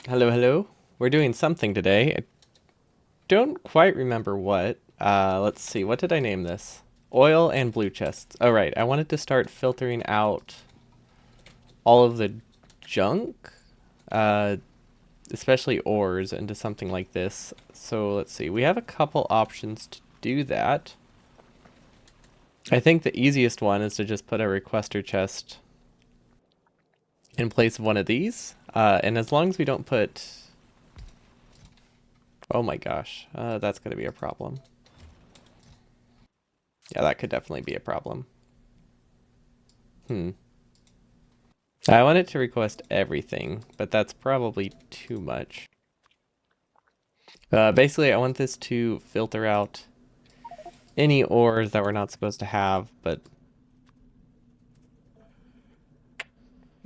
Hello, hello. We're doing something today. I don't quite remember what. Let's see. What did I name this? Oil and blue chests. Oh, right. I wanted to start filtering out all of the junk, uh, especially ores, into something like this. So let's see. We have a couple options to do that. I think the easiest one is to just put a requester chest in place of one of these. And as long as we don't put... Oh my gosh. That's going to be a problem. Yeah, that could definitely be a problem. Hmm. I want it to request everything, but that's probably too much. Basically, I want this to filter out any ores that we're not supposed to have, but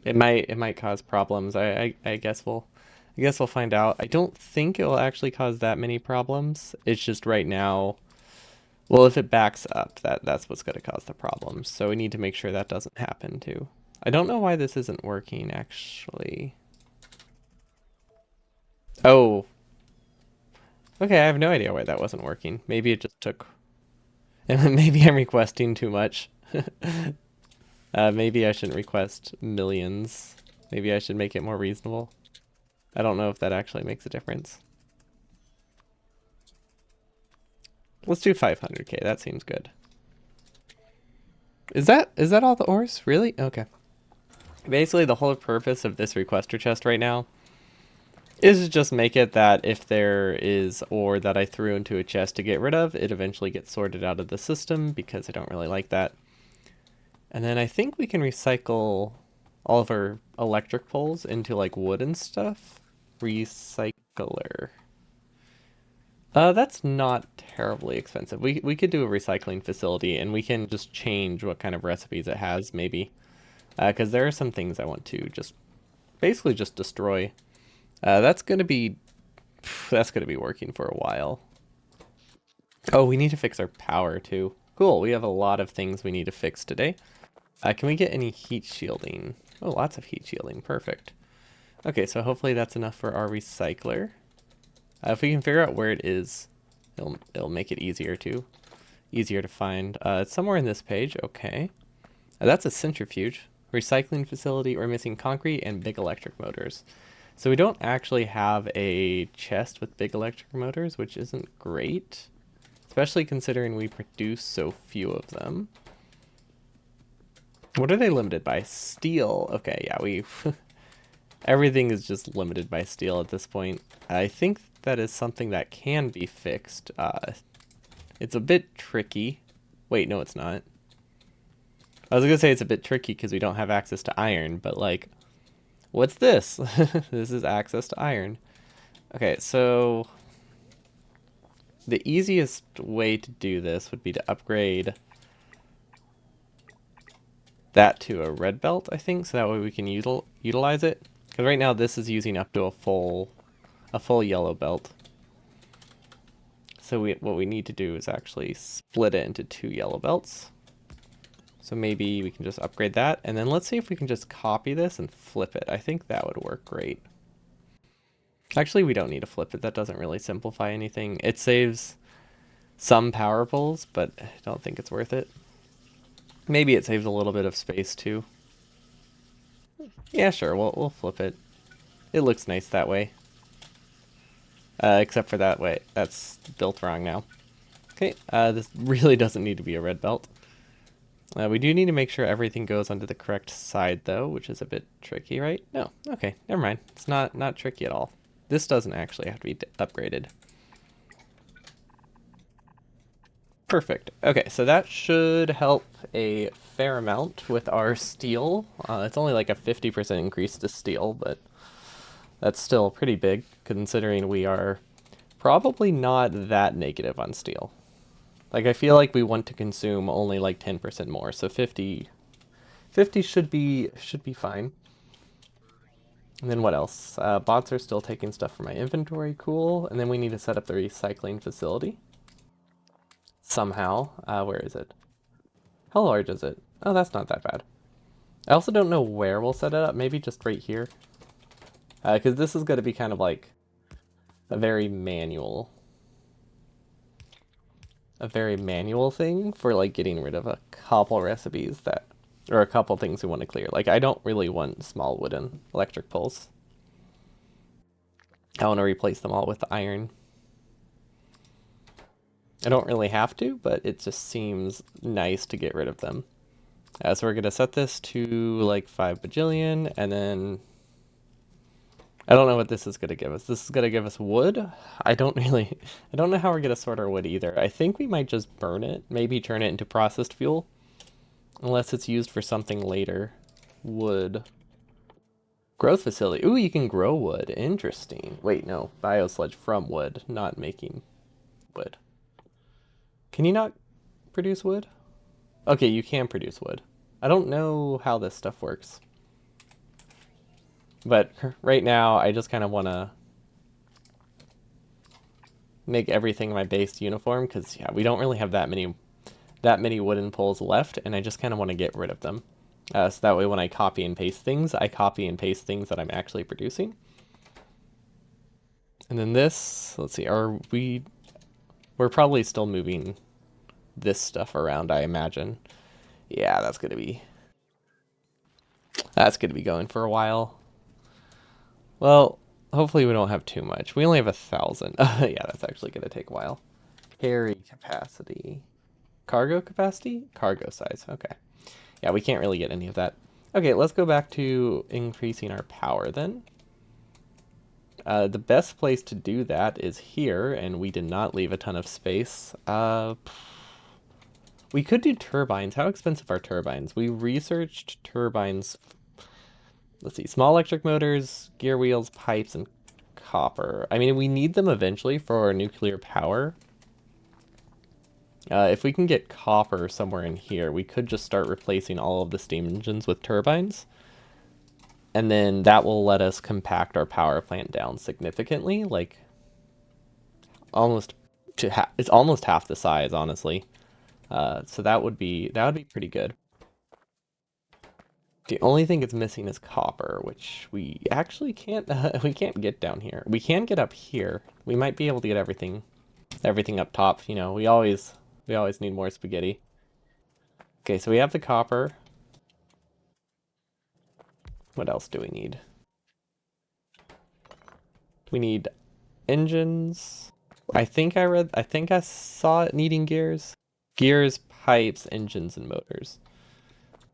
it might cause problems. I guess we'll find out. I don't think it will actually cause that many problems. It's just right now, well, if it backs up, that's what's going to cause the problems. So we need to make sure that doesn't happen too. I don't know why this isn't working actually. Oh, okay, I have no idea why that wasn't working. Maybe it just took... Maybe I'm requesting too much. Maybe I shouldn't request millions. Maybe I should make it more reasonable. I don't know if that actually makes a difference. Let's do 500k. That seems good. Is that all the ores? Really? Okay. Basically, the whole purpose of this requester chest right now is to just make it that if there is ore that I threw into a chest to get rid of, it eventually gets sorted out of the system because I don't really like that. And then I think we can recycle all of our electric poles into like wood and stuff. Recycler. That's not terribly expensive. We could do a recycling facility and we can just change what kind of recipes it has maybe. Because there are some things I want to just basically just destroy. That's gonna be working for a while. Oh, we need to fix our power too. Cool, we have a lot of things we need to fix today. Can we get any heat shielding? Oh, lots of heat shielding. Perfect. Okay, so hopefully that's enough for our recycler. If we can figure out where it is, it'll make it easier to find. It's somewhere in this page. Okay. That's a centrifuge, recycling facility. We're missing concrete and big electric motors. So we don't actually have a chest with big electric motors, which isn't great, especially considering we produce so few of them. What are they limited by? Steel. Okay, yeah, we... everything is just limited by steel at this point. I think that is something that can be fixed. It's a bit tricky. Wait, no, it's not. I was gonna say it's a bit tricky because we don't have access to iron, but like, what's this? This is access to iron. Okay, so the easiest way to do this would be to upgrade that to a red belt, I think, so that way we can utilize it. Because right now this is using up to a full yellow belt. So what we need to do is actually split it into two yellow belts. So maybe we can just upgrade that, and then let's see if we can just copy this and flip it. I think that would work great. Actually, we don't need to flip it. That doesn't really simplify anything. It saves some power pulls, but I don't think it's worth it. Maybe it saves a little bit of space too. Yeah, sure, we'll flip it. It looks nice that way. Except for that way. That's built wrong now. Okay, this really doesn't need to be a red belt. We do need to make sure everything goes onto the correct side though, which is a bit tricky, right? No, okay, never mind. It's not tricky at all. This doesn't actually have to be upgraded. Perfect. Okay, so that should help a fair amount with our steel. It's only like a 50% increase to steel, but that's still pretty big considering we are probably not that negative on steel. Like, I feel like we want to consume only like 10% more, so 50 should be fine. And then what else? Bots are still taking stuff from my inventory, cool. And then we need to set up the recycling facility. Somehow. Where is it? How large is it? Oh, that's not that bad. I also don't know where we'll set it up. Maybe just right here. Because this is going to be kind of like a very manual, thing for like getting rid of a couple recipes that, or a couple things we want to clear. Like I don't really want small wooden electric poles. I want to replace them all with iron. I don't really have to, but it just seems nice to get rid of them. So we're gonna set this to like 5 bajillion, and then I don't know what this is gonna give us. This is gonna give us wood. I don't know how we're gonna sort our wood either. I think we might just burn it, maybe turn it into processed fuel, unless it's used for something later. Wood. Growth facility. Ooh, you can grow wood. Interesting. Wait, no. Biosludge from wood, not making wood. Can you not produce wood? Okay, you can produce wood. I don't know how this stuff works. But right now, I just kind of want to make everything my base uniform, because yeah, we don't really have that many wooden poles left, and I just kind of want to get rid of them. So that way when I copy and paste things, I copy and paste things that I'm actually producing. And then this, let's see, we're probably still moving this stuff around, I imagine. Yeah, that's gonna be going for a while. Well, hopefully we don't have too much. We only have 1,000. Yeah, that's actually gonna take a while. Carry capacity. Cargo capacity? Cargo size, okay. Yeah, we can't really get any of that. Okay, let's go back to increasing our power then. The best place to do that is here, and we did not leave a ton of space. We could do turbines. How expensive are turbines? We researched turbines. Let's see, small electric motors, gear wheels, pipes, and copper. I mean, we need them eventually for our nuclear power. If we can get copper somewhere in here, we could just start replacing all of the steam engines with turbines. And then that will let us compact our power plant down significantly, like almost it's almost half the size, honestly. So that would be pretty good. The only thing it's missing is copper, which we actually can't we can't get down here. We can get up here. We might be able to get everything up top. You know, we always need more spaghetti. Okay, so we have the copper. What else do we need? We need engines. I think I saw it needing gears. Gears, pipes, engines, and motors.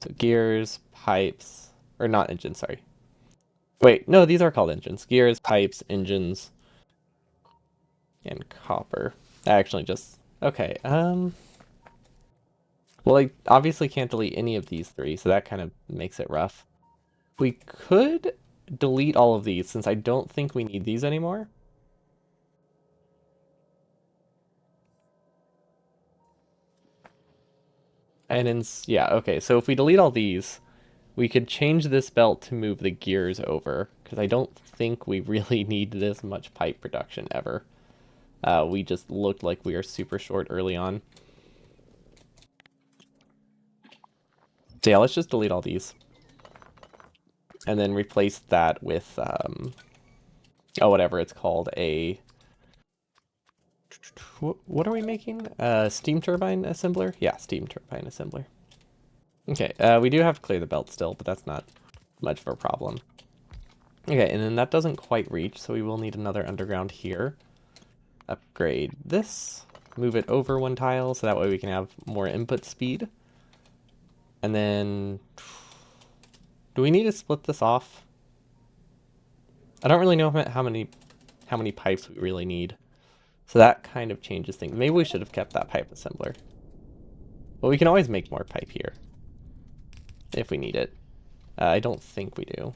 So gears, pipes, or not engines, sorry. Wait, no, these are called engines. Gears, pipes, engines, and copper. I actually just, okay, well, I obviously can't delete any of these three, so that kind of makes it rough. We could delete all of these since I don't think we need these anymore. And yeah, okay, so if we delete all these, we could change this belt to move the gears over, because I don't think we really need this much pipe production ever. We just looked like we are super short early on. So yeah, let's just delete all these. And then replace that with, oh, whatever it's called, what are we making? Steam turbine assembler? Yeah, steam turbine assembler. Okay, we do have to clear the belt still, but that's not much of a problem. Okay, and then that doesn't quite reach, so we will need another underground here. Upgrade this. Move it over one tile, so that way we can have more input speed. And then, do we need to split this off? I don't really know how many pipes we really need. So that kind of changes things. Maybe we should have kept that pipe assembler. But we can always make more pipe here if we need it. I don't think we do.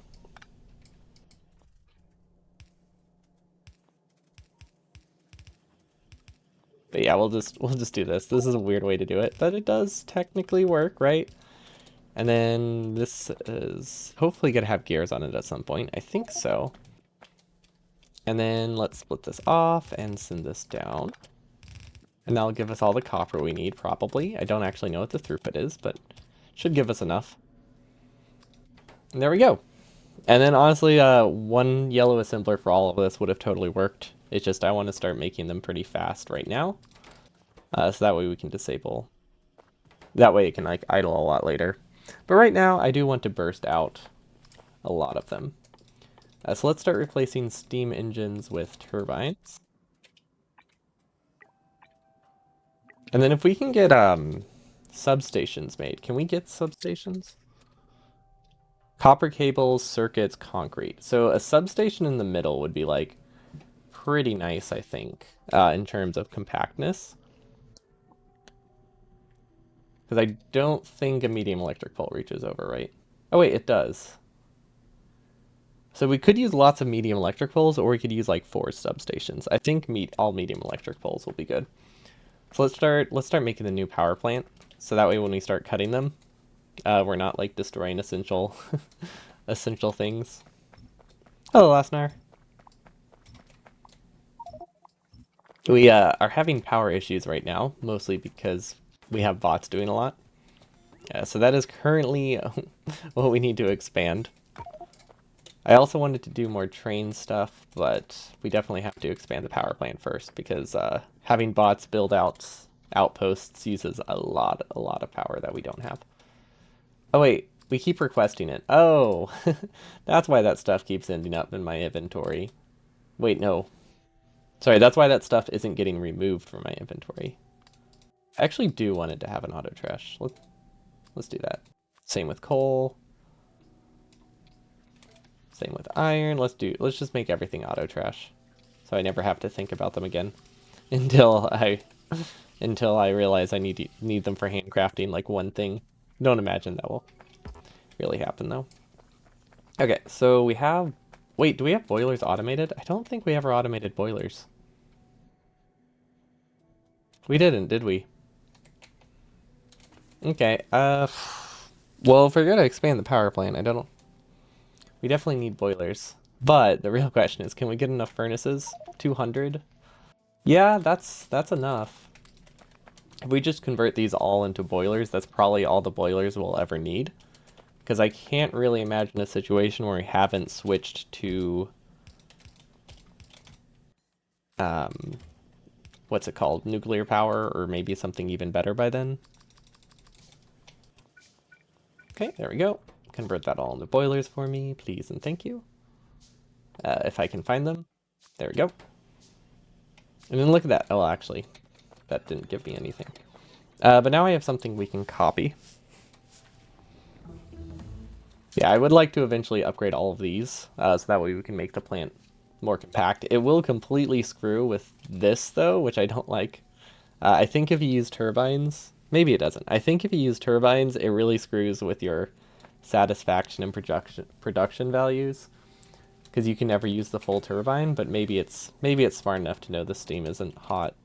But yeah, we'll just do this. This is a weird way to do it, but it does technically work, right? And then this is hopefully gonna have gears on it at some point. I think so. And then let's split this off and send this down. And that'll give us all the copper we need, probably. I don't actually know what the throughput is, but should give us enough. And there we go. And then honestly, one yellow assembler for all of this would have totally worked. It's just I want to start making them pretty fast right now. So that way we can disable. That way it can like idle a lot later. But right now I do want to burst out a lot of them. So let's start replacing steam engines with turbines. And then if we can get substations made, can we get substations? Copper cables, circuits, concrete. So a substation in the middle would be like pretty nice, I think, in terms of compactness. Because I don't think a medium electric pole reaches over, right? Oh wait, it does. So we could use lots of medium electric poles, or we could use like 4 substations. I think all medium electric poles will be good. So let's start making the new power plant. So that way when we start cutting them, we're not like destroying essential essential things. Hello, Lasnar. We are having power issues right now, mostly because we have bots doing a lot. So that is currently what we need to expand. I also wanted to do more train stuff, but we definitely have to expand the power plant first because having bots build out outposts uses a lot of power that we don't have. Oh wait, we keep requesting it. Oh, that's why that stuff keeps ending up in my inventory. Wait, no. Sorry, that's why that stuff isn't getting removed from my inventory. I actually do want it to have an auto trash. Let's do that. Same with coal. Same with iron. Let's just make everything auto trash. So I never have to think about them again until I realize I need them for handcrafting like one thing. Don't imagine that will really happen though. Okay, so we have wait, do we have boilers automated? I don't think we ever automated boilers. We didn't, did we? Okay, well, if we're gonna expand the power plant, we definitely need boilers. But the real question is, can we get enough furnaces? 200? Yeah, that's enough. If we just convert these all into boilers, that's probably all the boilers we'll ever need. Because I can't really imagine a situation where we haven't switched to, um, what's it called? Nuclear power, or maybe something even better by then. Okay, there we go. Convert that all into boilers for me, please and thank you. If I can find them. There we go. And then look at that. Oh, actually, that didn't give me anything. But now I have something we can copy. Yeah, I would like to eventually upgrade all of these, so that way we can make the plant more compact. It will completely screw with this, though, which I don't like. I think if you use turbines, maybe it doesn't. I think if you use turbines, it really screws with your satisfaction and production values, because you can never use the full turbine. But maybe it's smart enough to know the steam isn't hot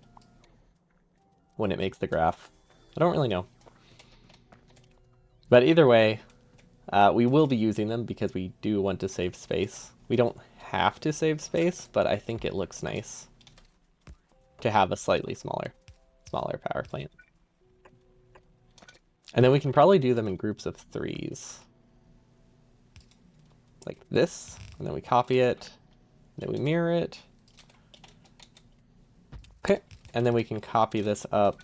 when it makes the graph. I don't really know. But either way, we will be using them because we do want to save space. We don't have to save space, but I think it looks nice to have a slightly smaller power plant. And then we can probably do them in groups of 3s. Like this, and then we copy it, then we mirror it. Okay, and then we can copy this up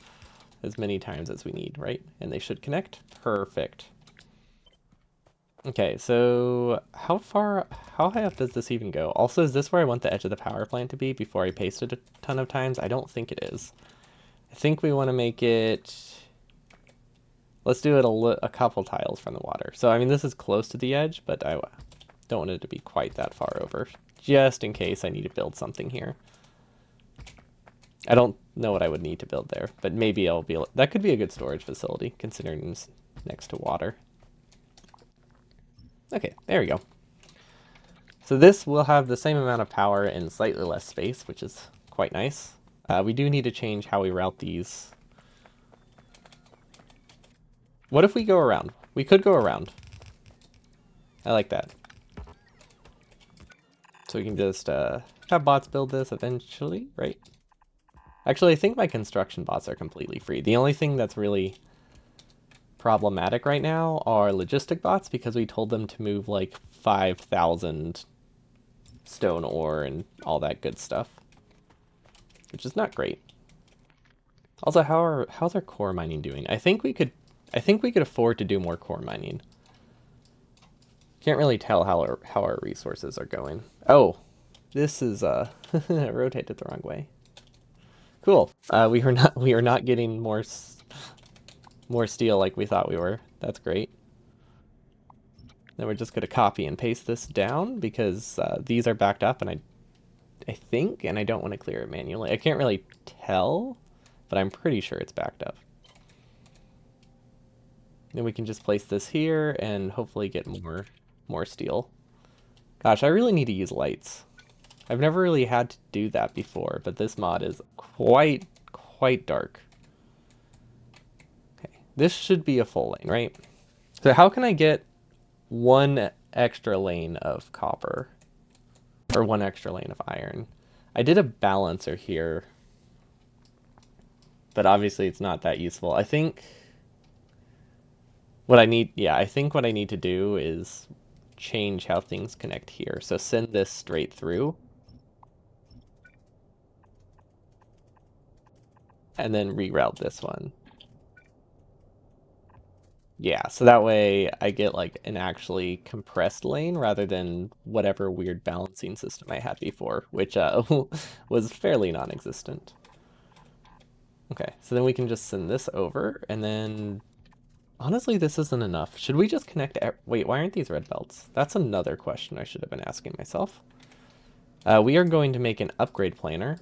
as many times as we need, right? And they should connect. Perfect. Okay, so how high up does this even go? Also, is this where I want the edge of the power plant to be before I paste it a ton of times? I don't think it is. I think we want to make it... Let's do it a couple tiles from the water. So, I mean, this is close to the edge, but I don't want it to be quite that far over, just in case I need to build something here. I don't know what I would need to build there, but maybe that could be a good storage facility, considering it's next to water. Okay, there we go. So this will have the same amount of power and slightly less space, which is quite nice. We do need to change how we route these. What if we go around? We could go around. I like that. So we can just have bots build this eventually, right? Actually, I think my construction bots are completely free. The only thing that's really problematic right now are logistic bots because we told them to move like 5,000 stone ore and all that good stuff, which is not great. Also, how's our core mining doing? I think we could afford to do more core mining. Can't really tell how our resources are going. Oh, this is rotated the wrong way. Cool. We are not getting more steel like we thought we were. That's great. Then we're just going to copy and paste this down because these are backed up, and I think, and I don't want to clear it manually. I can't really tell, but I'm pretty sure it's backed up. Then we can just place this here and hopefully get more steel. Gosh, I really need to use lights. I've never really had to do that before, but this mod is quite dark. Okay, this should be a full lane, right? So how can I get one extra lane of copper? Or one extra lane of iron? I did a balancer here, but obviously it's not that useful. I think what I need, yeah, I think what I need to do is change how things connect here. So send this straight through. And then reroute this one. Yeah, so that way I get like an actually compressed lane rather than whatever weird balancing system I had before, which was fairly non-existent. Okay, so then we can just send this over, and then honestly, this isn't enough. Should we just connect? Wait, why aren't these red belts? That's another question I should have been asking myself. We are going to make an upgrade planner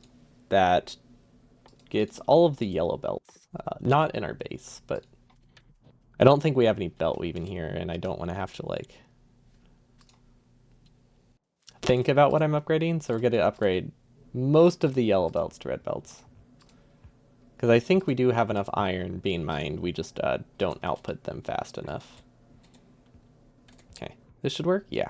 that gets all of the yellow belts. Not in our base, but I don't think we have any belt weaving here, and I don't want to have to like think about what I'm upgrading. So we're going to upgrade most of the yellow belts to red belts. Because I think we do have enough iron being mined, we just don't output them fast enough. Okay, this should work? Yeah,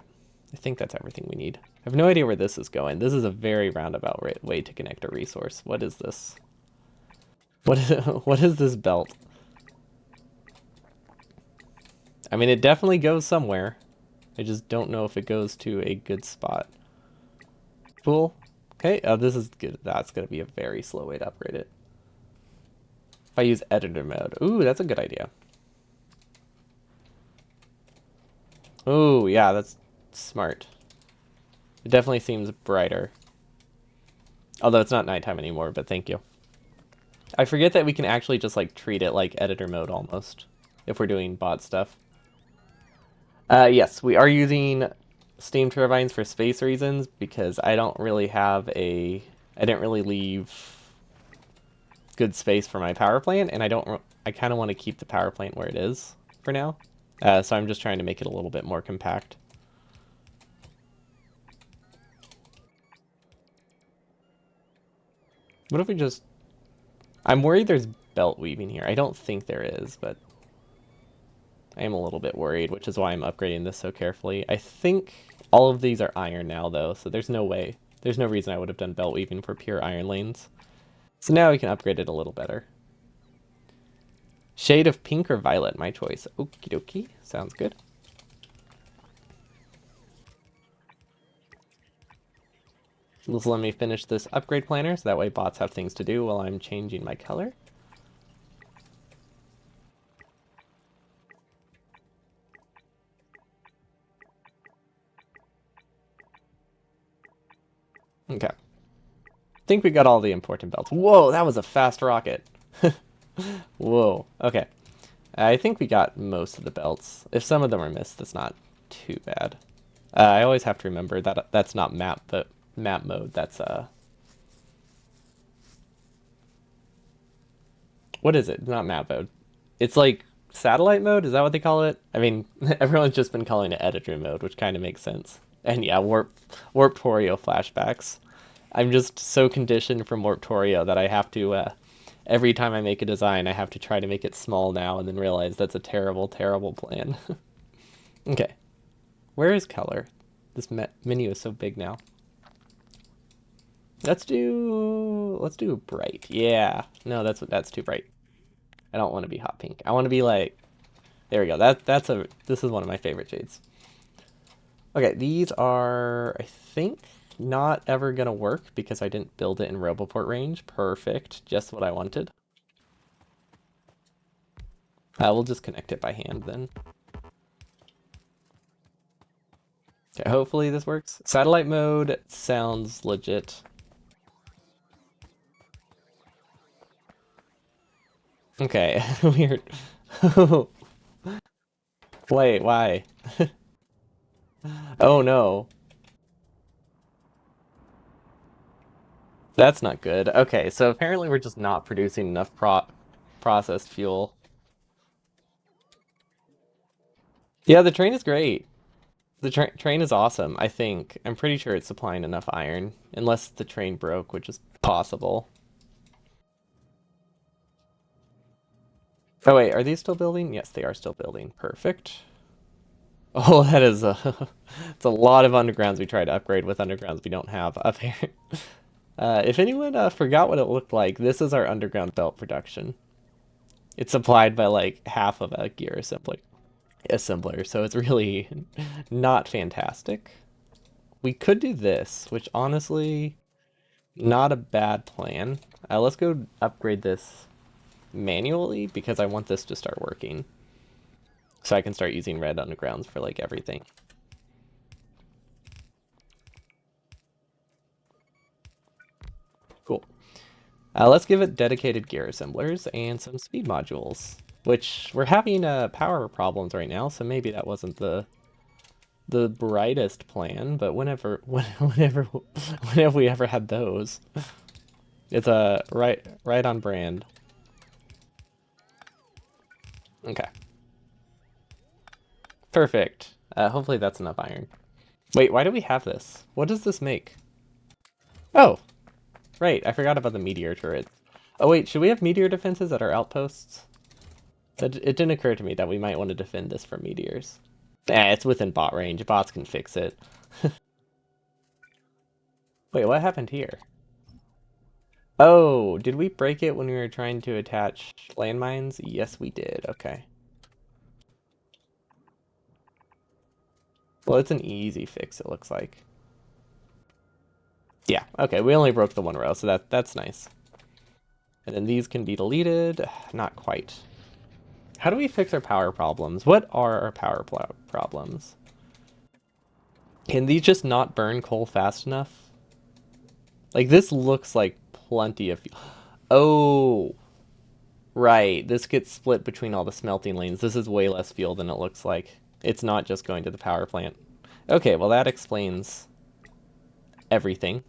I think that's everything we need. I have no idea where this is going. This is a very roundabout way to connect a resource. What is this? What is this belt? I mean, it definitely goes somewhere. I just don't know if it goes to a good spot. Cool. Okay, this is good. That's going to be a very slow way to upgrade it. If I use editor mode. Ooh, that's a good idea. Ooh, yeah, that's smart. It definitely seems brighter. Although it's not nighttime anymore, but thank you. I forget that we can actually just like treat it like editor mode almost if we're doing bot stuff. Yes, we are using steam turbines for space reasons because I don't really have I didn't really leave good space for my power plant, and I kind of want to keep the power plant where it is for now. So I'm just trying to make it a little bit more compact. What if we just... I'm worried there's belt weaving here. I don't think there is, but I am a little bit worried, which is why I'm upgrading this so carefully. I think all of these are iron now, though, so there's no way. There's no reason I would have done belt weaving for pure iron lanes. So now we can upgrade it a little better. Shade of pink or violet, my choice. Okie dokie, sounds good. Just let me finish this upgrade planner, so that way bots have things to do while I'm changing my color. Okay. I think we got all the important belts. Whoa, that was a fast rocket. Whoa, okay. I think we got most of the belts. If some of them are missed, that's not too bad. I always have to remember that that's not map mode. That's what is it? Not map mode. It's like satellite mode. Is that what they call it? I mean, everyone's just been calling it editor mode, which kind of makes sense. And yeah, Warptorio flashbacks. I'm just so conditioned from Warptorio that I have to every time I make a design, I have to try to make it small now and then realize that's a terrible, terrible plan. Okay. Where is color? This menu is so big now. Let's do bright. Yeah. No, that's too bright. I don't want to be hot pink. I want to be like There we go. This is one of my favorite shades. Okay, these are, I think, not ever gonna work because I didn't build it in Roboport range. Perfect, just what I wanted. We'll just connect it by hand then. Okay, hopefully this works. Satellite mode sounds legit. Okay, weird. Wait, why? Oh no. That's not good. Okay, so apparently we're just not producing enough processed fuel. Yeah, the train is great. The train is awesome, I think. I'm pretty sure it's supplying enough iron. Unless the train broke, which is possible. Oh wait, are these still building? Yes, they are still building. Perfect. Oh, that is a it's a lot of undergrounds we try to upgrade with undergrounds we don't have up here. If anyone forgot what it looked like, this is our underground belt production. It's supplied by like half of a gear assembler, so it's really not fantastic. We could do this, which honestly, not a bad plan. Let's go upgrade this manually because I want this to start working. So I can start using red undergrounds for like everything. Cool. Let's give it dedicated gear assemblers and some speed modules, which we're having power problems right now, so maybe that wasn't the brightest plan, but whenever we ever had those, it's a right on brand. Okay, perfect. Hopefully that's enough iron. Wait, why do we have this? What does this make? Oh, right, I forgot about the meteor turrets. Oh wait, should we have meteor defenses at our outposts? It didn't occur to me that we might want to defend this from meteors. It's within bot range. Bots can fix it. Wait, what happened here? Oh, did we break it when we were trying to attach landmines? Yes, we did. Okay. Well, it's an easy fix, it looks like. Yeah, okay, we only broke the one row, so that's nice. And then these can be deleted. Not quite. How do we fix our power problems? What are our power problems? Can these just not burn coal fast enough? Like, this looks like plenty of fuel. Oh, right. This gets split between all the smelting lanes. This is way less fuel than it looks like. It's not just going to the power plant. Okay, well, that explains everything.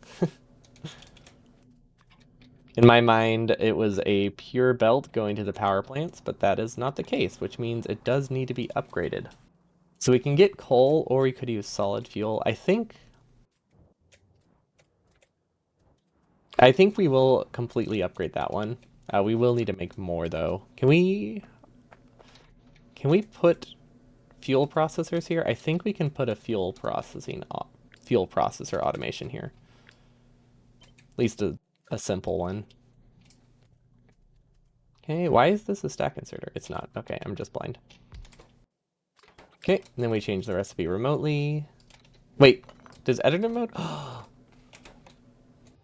In my mind, it was a pure belt going to the power plants, but that is not the case, which means it does need to be upgraded. So we can get coal, or we could use solid fuel. I think we will completely upgrade that one. We will need to make more though. Can we put fuel processors here? I think we can put a fuel processor automation here. At least a simple one. Okay, why is this a stack inserter? It's not. Okay, I'm just blind. Okay, and then we change the recipe remotely. Wait, does editor mode?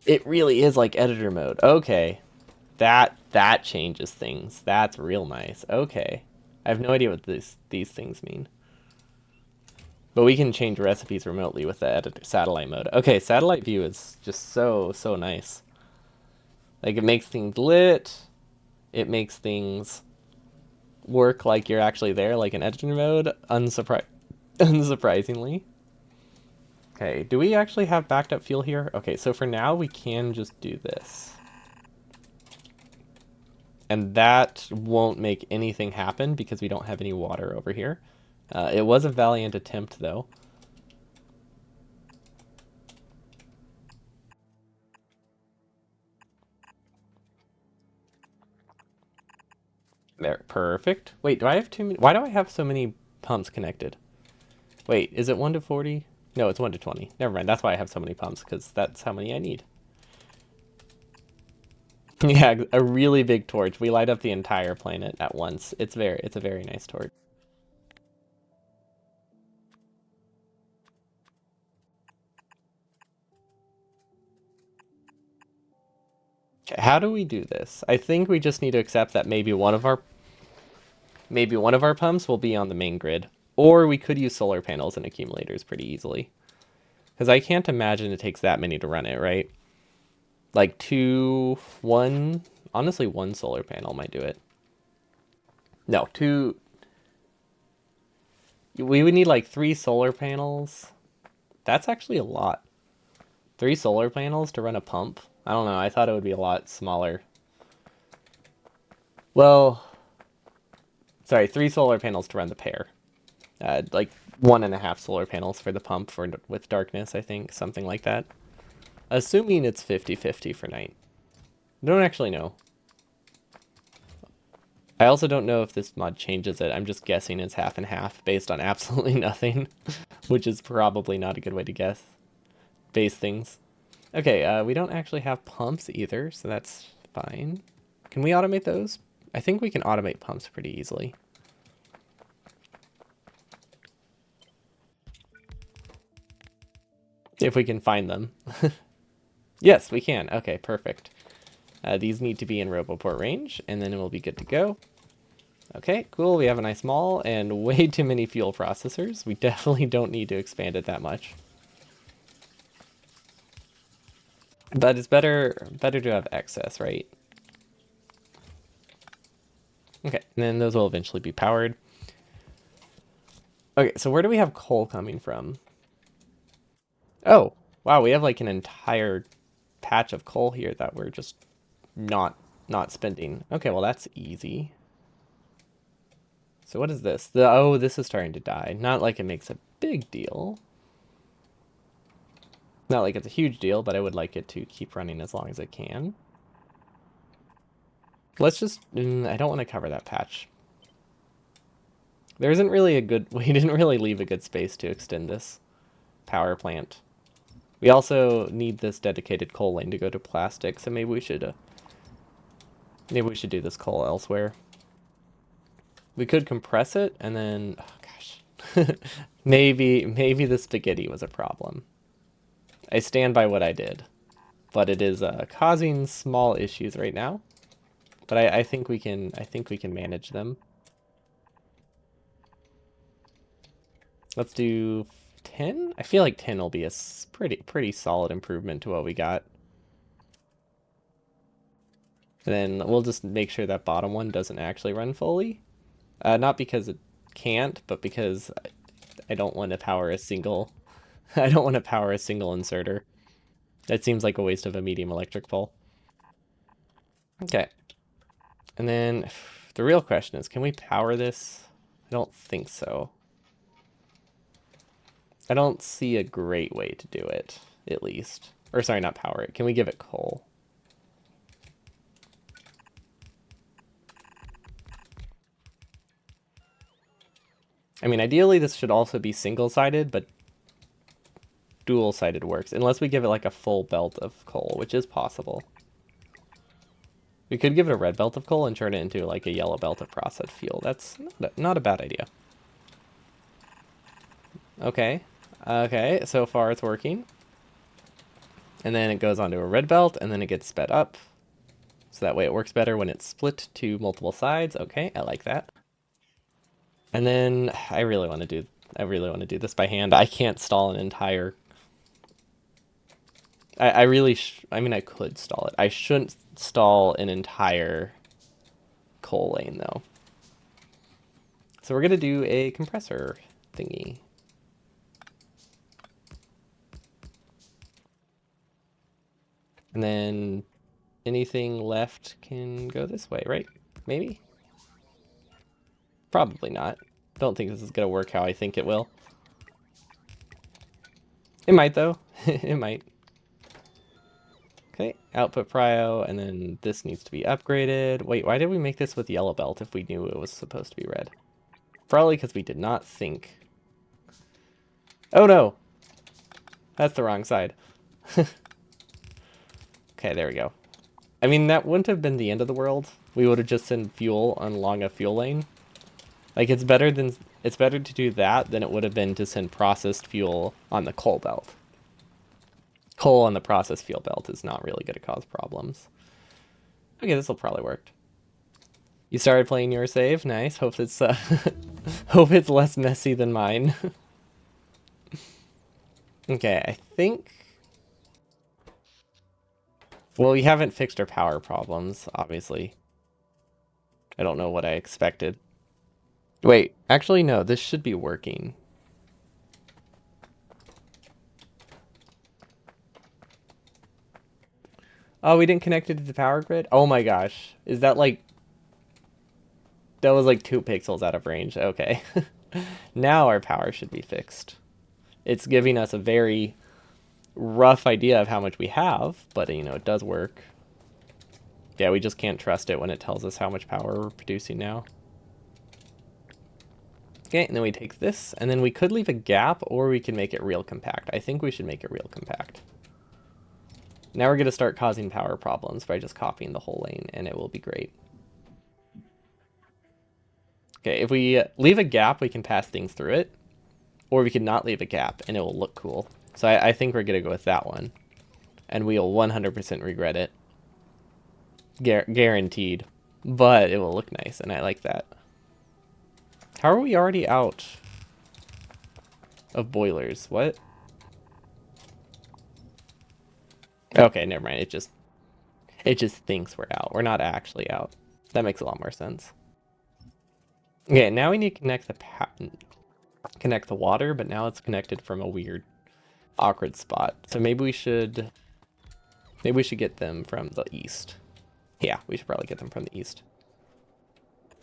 It really is like editor mode. Okay. That changes things. That's real nice. Okay. I have no idea what these things mean. But we can change recipes remotely with the editor satellite mode. Okay, satellite view is just so nice. Like it makes things lit. It makes things work like you're actually there, like in editor mode. Unsurprisingly. Okay, do we actually have backed up fuel here? Okay, so for now we can just do this. And that won't make anything happen because we don't have any water over here. It was a valiant attempt, though. There, perfect. Wait, do I have too many? Why do I have so many pumps connected? Wait, is it 1 to 40? No, it's 1 to 20. Never mind, that's why I have so many pumps, because that's how many I need. Yeah, a really big torch. We light up the entire planet at once. It's a very nice torch. Okay, how do we do this? I think we just need to accept that maybe one of our pumps will be on the main grid, or we could use solar panels and accumulators pretty easily. Because I can't imagine it takes that many to run it, right? Like two, one, honestly, one solar panel might do it. No, two. We would need like three solar panels. That's actually a lot. Three solar panels to run a pump? I don't know. I thought it would be a lot smaller. Well, sorry, three solar panels to run the pair. Like 1.5 solar panels for the pump for with darkness, I think. Something like that. Assuming it's 50-50 for night. I don't actually know. I also don't know if this mod changes it. I'm just guessing it's half and half based on absolutely nothing, which is probably not a good way to guess. Base things. Okay, we don't actually have pumps either, so that's fine. Can we automate those? I think we can automate pumps pretty easily. If we can find them. Yes, we can. Okay, perfect. These need to be in Roboport range, and then we'll be good to go. Okay, cool. We have a nice mall and way too many fuel processors. We definitely don't need to expand it that much. But it's better to have excess, right? Okay, and then those will eventually be powered. Okay, so where do we have coal coming from? Oh, wow, we have like an entire patch of coal here that we're just not spending. Okay, well that's easy. So what is this? Oh, this is starting to die. Not like it makes a big deal. Not like it's a huge deal, but I would like it to keep running as long as it can. Let's just... I don't want to cover that patch. There isn't really a good... We didn't really leave a good space to extend this power plant. We also need this dedicated coal lane to go to plastic, so maybe we should do this coal elsewhere. We could compress it, and then... Oh, gosh. maybe the spaghetti was a problem. I stand by what I did. But it is causing small issues right now. But I think we can manage them. Let's do 10. I feel like 10 will be a pretty solid improvement to what we got. And then we'll just make sure that bottom one doesn't actually run fully. Not because it can't, but because I don't want to power a single. I don't want to power a single inserter. That seems like a waste of a medium electric pole. Okay. And then the real question is, can we power this? I don't think so. I don't see a great way to do it, at least. Or sorry, not power it. Can we give it coal? I mean, ideally this should also be single-sided, but dual-sided works. Unless we give it like a full belt of coal, which is possible. We could give it a red belt of coal and turn it into like a yellow belt of processed fuel. That's not a bad idea. Okay. Okay, so far it's working. And then it goes onto a red belt, and then it gets sped up. So that way it works better when it's split to multiple sides. Okay, I like that. And then I really want to do this by hand. I can't stall an entire... I mean, I could stall it. I shouldn't stall an entire coal lane, though. So we're going to do a compressor thingy. And then anything left can go this way, right? Maybe? Probably not. Don't think this is going to work how I think it will. It might, though. It might. Okay, output prio, and then this needs to be upgraded. Wait, why did we make this with yellow belt if we knew it was supposed to be red? Probably because we did not think. Oh no! That's the wrong side. Okay, there we go. I mean, that wouldn't have been the end of the world. We would have just sent fuel along a fuel lane. Like, it's better to do that than it would have been to send processed fuel on the coal belt. Coal on the processed fuel belt is not really going to cause problems. Okay, this will probably work. You started playing your save. Nice. Hope it's hope it's less messy than mine. Okay, I think. Well, we haven't fixed our power problems, obviously. I don't know what I expected. Wait, actually, no, this should be working. Oh, we didn't connect it to the power grid? Oh my gosh. Is that like... That was like 2 pixels out of range. Okay. Now our power should be fixed. It's giving us a very rough idea of how much we have, but you know, it does work. Yeah, we just can't trust it when it tells us how much power we're producing now. Okay, and then we take this, and then we could leave a gap, or we can make it real compact. I think we should make it real compact. Now we're going to start causing power problems by just copying the whole lane, and it will be great. Okay, if we leave a gap, we can pass things through it, or we can not leave a gap, and it will look cool. So I think we're going to go with that one, and we'll 100% regret it. Guaranteed. But it will look nice, and I like that. How are we already out of boilers? What? Okay, never mind. It just thinks we're out. We're not actually out. That makes a lot more sense. Okay, now we need to connect the water, but now it's connected from a weird, awkward spot. So maybe we should get them from the east. Yeah, we should probably get them from the east.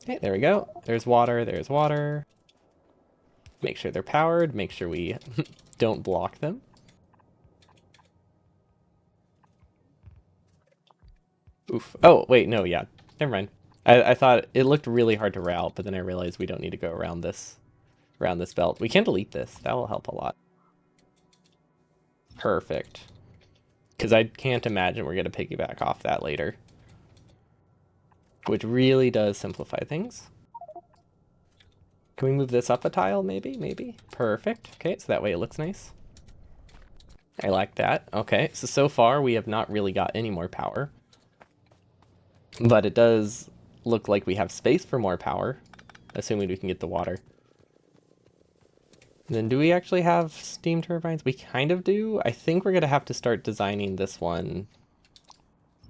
Okay, there we go. There's water. There's water. Make sure they're powered. Make sure we don't block them. Oof. Oh, wait, no, yeah. Never mind. I thought it looked really hard to route, but then I realized we don't need to go around this belt. We can delete this. That will help a lot. Perfect. Because I can't imagine we're going to piggyback off that later. Which really does simplify things. Can we move this up a tile, maybe? Maybe. Perfect. Okay, so that way it looks nice. I like that. Okay, so far we have not really got any more power. But it does look like we have space for more power, assuming we can get the water. And then do we actually have steam turbines? We kind of do. I think we're going to have to start designing this one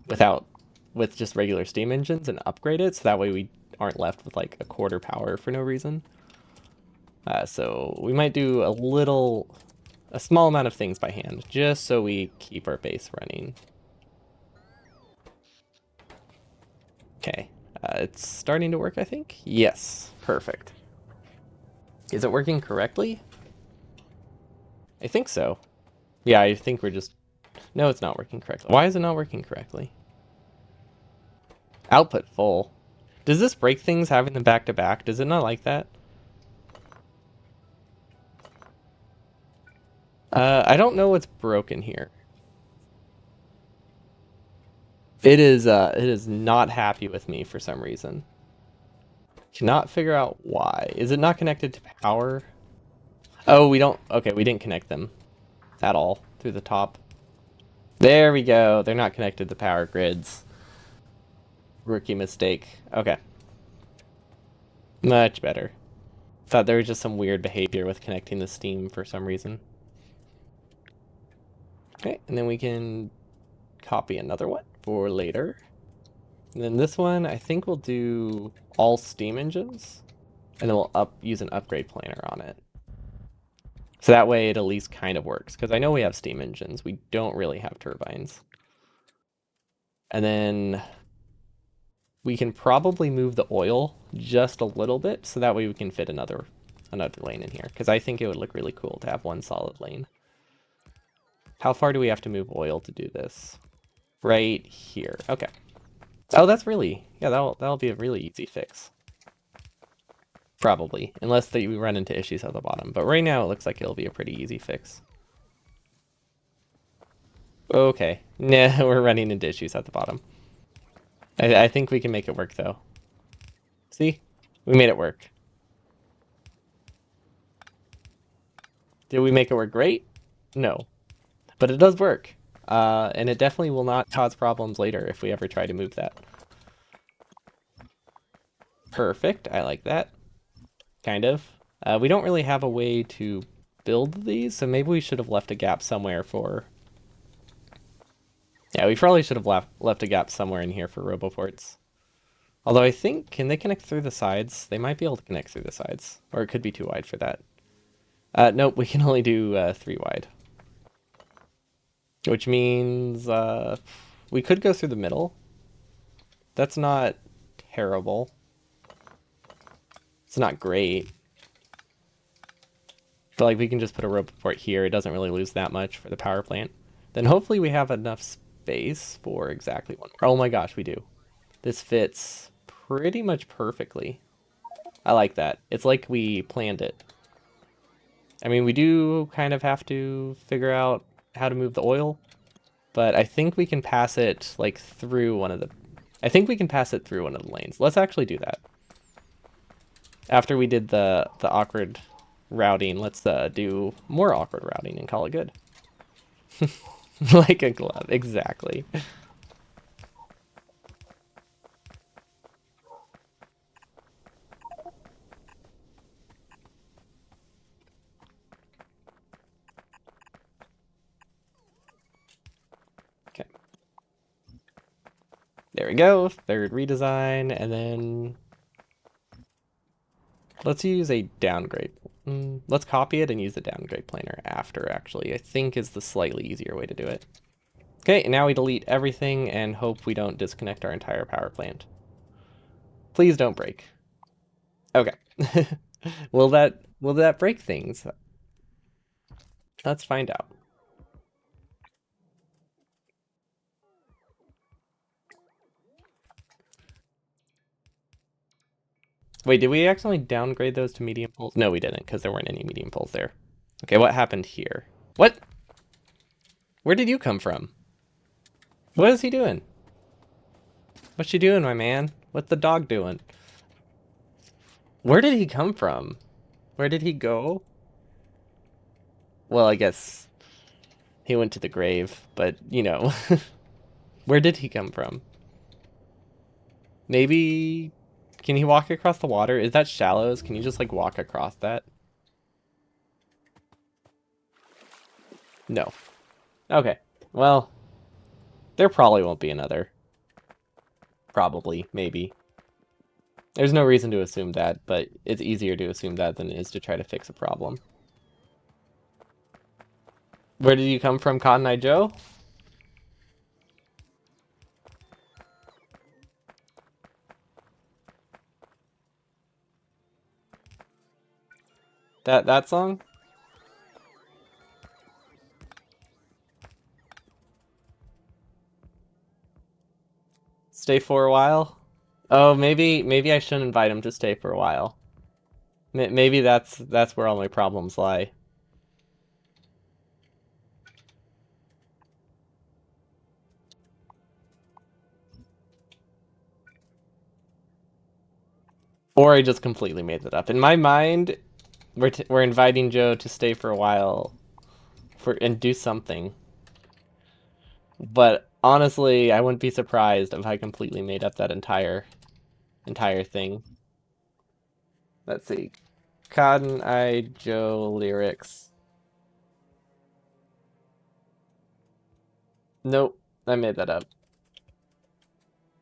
with just regular steam engines and upgrade it, so that way we aren't left with like a quarter power for no reason. So we might do a small amount of things by hand, just so we keep our base running. Okay, it's starting to work, I think. Yes, perfect. Is it working correctly? I think so. Yeah, I think we're just... No, it's not working correctly. Why is it not working correctly? Output full. Does this break things having them back to back? Does it not like that? I don't know what's broken here. It is not happy with me for some reason. Cannot figure out why. Is it not connected to power? Oh, we don't... Okay, we didn't connect them at all through the top. There we go. They're not connected to power grids. Rookie mistake. Okay. Much better. Thought there was just some weird behavior with connecting the steam for some reason. Okay, and then we can copy another one for later. And then this one, I think we'll do all steam engines, and then we'll use an upgrade planner on it. So that way it at least kind of works, because I know we have steam engines. We don't really have turbines. And then we can probably move the oil just a little bit, so that way we can fit another lane in here, because I think it would look really cool to have one solid lane. How far do we have to move oil to do this? Right here. Okay. Oh, that's really... Yeah, that'll be a really easy fix. Probably. Unless we run into issues at the bottom. But right now, it looks like it'll be a pretty easy fix. Okay. Nah, we're running into issues at the bottom. I think we can make it work, though. See? We made it work. Did we make it work great? No. But it does work. And it definitely will not cause problems later if we ever try to move that. Perfect, I like that. Kind of. We don't really have a way to build these, so maybe we should have left a gap somewhere for... Yeah, we probably should have left a gap somewhere in here for roboports. Although I think, can they connect through the sides? They might be able to connect through the sides. Or it could be too wide for that. Nope, we can only do 3 wide. Which means we could go through the middle. That's not terrible. It's not great. I feel like we can just put a roboport here. It doesn't really lose that much for the power plant. Then hopefully we have enough space for exactly one more. Oh my gosh, we do. This fits pretty much perfectly. I like that. It's like we planned it. I mean, we do kind of have to figure out how to move the oil, but I think we can pass it like through one of the... I think we can pass it through one of the lanes. Let's actually do that. After we did the awkward routing, let's do more awkward routing and call it good. Like a glove, exactly. Okay. There we go, third redesign, and then let's use a downgrade. Let's copy it and use the downgrade planner after, actually. I think is the slightly easier way to do it. Okay, now we delete everything and hope we don't disconnect our entire power plant. Please don't break. Okay. Will that break things? Let's find out. Wait, did we accidentally downgrade those to medium poles? No, we didn't, because there weren't any medium poles there. Okay, what happened here? What? Where did you come from? What is he doing? What's she doing, my man? What's the dog doing? Where did he come from? Where did he go? Well, I guess he went to the grave, but, you know. Where did he come from? Maybe... Can he walk across the water? Is that shallows? Can you just, like, walk across that? No. Okay. Well, there probably won't be another. Probably. Maybe. There's no reason to assume that, but it's easier to assume that than it is to try to fix a problem. Where did you come from, Cotton Eye Joe? That song? Stay for a while? Oh, maybe I shouldn't invite him to stay for a while. Maybe that's where all my problems lie. Or I just completely made that up. In my mind, we're inviting Joe to stay for a while and do something. But honestly, I wouldn't be surprised if I completely made up that entire thing. Let's see. Cotton Eye Joe lyrics. Nope, I made that up.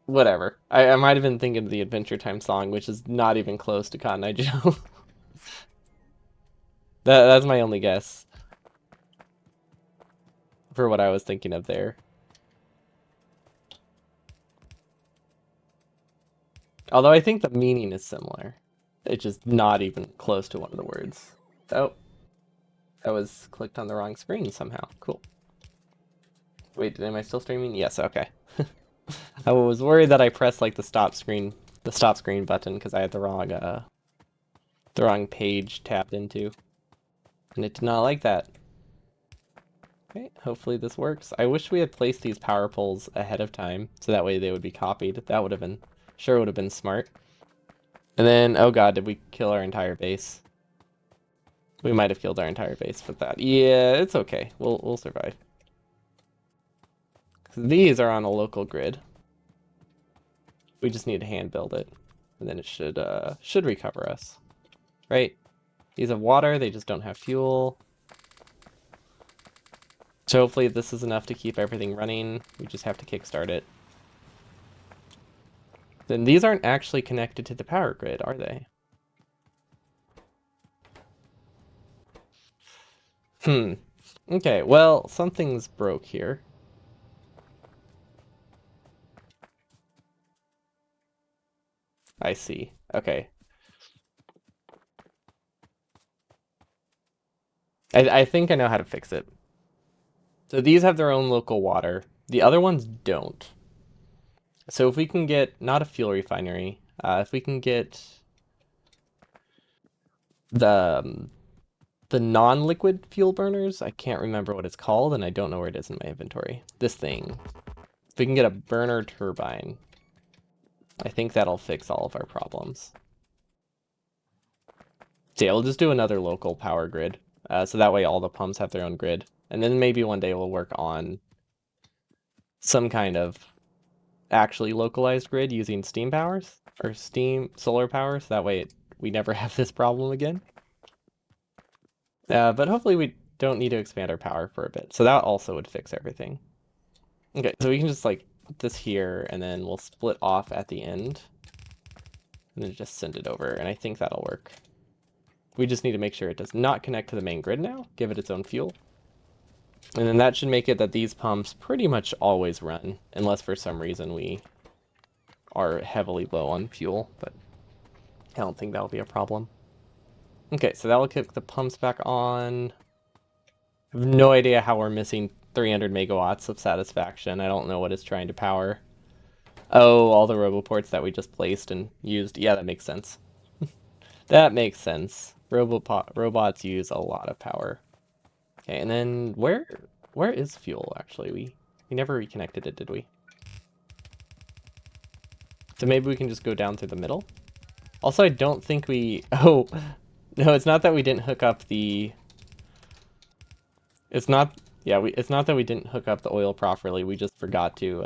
Whatever. I might have been thinking of the Adventure Time song, which is not even close to Cotton Eye Joe. That's my only guess for what I was thinking of there. Although I think the meaning is similar. It's just not even close to one of the words. Oh, I was clicked on the wrong screen somehow. Cool. Wait, am I still streaming? Yes, okay. I was worried that I pressed like the stop screen button because I had the wrong page tapped into. And it did not like that. Okay, hopefully this works. I wish we had placed these power poles ahead of time, so that way they would be copied. That would have been, sure would have been smart. And then, oh god, did we kill our entire base? We might have killed our entire base with that. Yeah, it's okay. We'll survive. These are on a local grid. We just need to hand build it, and then it should recover us, right? These have water, they just don't have fuel. So hopefully this is enough to keep everything running. We just have to kickstart it. Then these aren't actually connected to the power grid, are they? Okay, well, something's broke here. I see. Okay. I think I know how to fix it. So these have their own local water. The other ones don't. So if we can get, not a fuel refinery, if we can get the the non-liquid fuel burners, I can't remember what it's called, and I don't know where it is in my inventory. This thing. If we can get a burner turbine, I think that'll fix all of our problems. So yeah, we'll just do another local power grid. So that way all the pumps have their own grid. And then maybe one day we'll work on some kind of actually localized grid using steam powers or steam solar power. So that way we never have this problem again. But hopefully we don't need to expand our power for a bit. So that also would fix everything. Okay, so we can just like put this here and then we'll split off at the end and then just send it over. And I think that'll work. We just need to make sure it does not connect to the main grid now, give it its own fuel. And then that should make it that these pumps pretty much always run, unless for some reason we are heavily low on fuel, but I don't think that'll be a problem. Okay, so that'll kick the pumps back on. I have no idea how we're missing 300 megawatts of satisfaction. I don't know what it's trying to power. Oh, all the roboports that we just placed and used. Yeah, that makes sense. That makes sense. Robots use a lot of power. Okay, and then where is fuel actually? We never reconnected it, did we? So maybe we can just go down through the middle. Also, I don't think we oh no, it's not that we didn't hook up the it's not yeah, it's not that we didn't hook up the oil properly. We just forgot to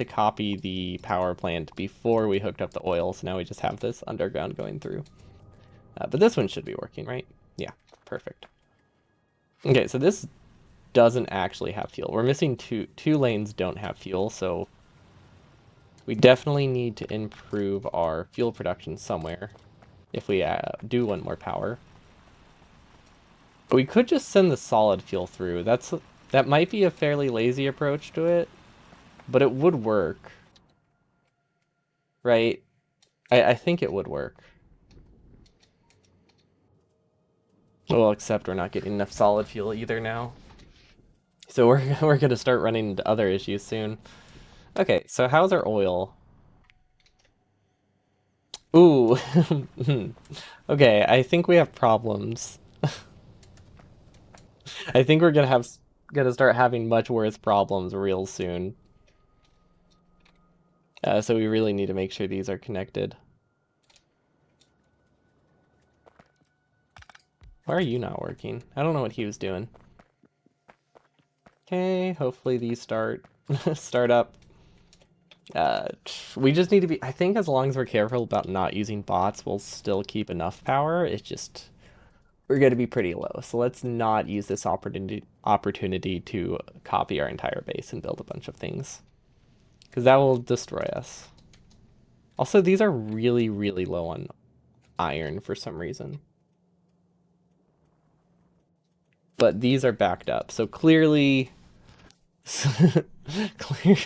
copy the power plant before we hooked up the oil, so now we just have this underground going through. But this one should be working, right? Yeah, perfect. Okay, so this doesn't actually have fuel. We're missing two lanes don't have fuel, so we definitely need to improve our fuel production somewhere if we do want more power. But we could just send the solid fuel through. That might be a fairly lazy approach to it, but it would work, right? I think it would work. Well, except we're not getting enough solid fuel either now. So we're gonna start running into other issues soon. Okay, so how's our oil? Ooh. Okay, I think we have problems. I think we're gonna start having much worse problems real soon. So we really need to make sure these are connected. Why are you not working? I don't know what he was doing. Okay, hopefully these start up. We just need to be, I think as long as we're careful about not using bots, we'll still keep enough power. It's just, we're going to be pretty low. So let's not use this opportunity to copy our entire base and build a bunch of things, because that will destroy us. Also, these are really, really low on iron for some reason. But these are backed up. So clearly, clear,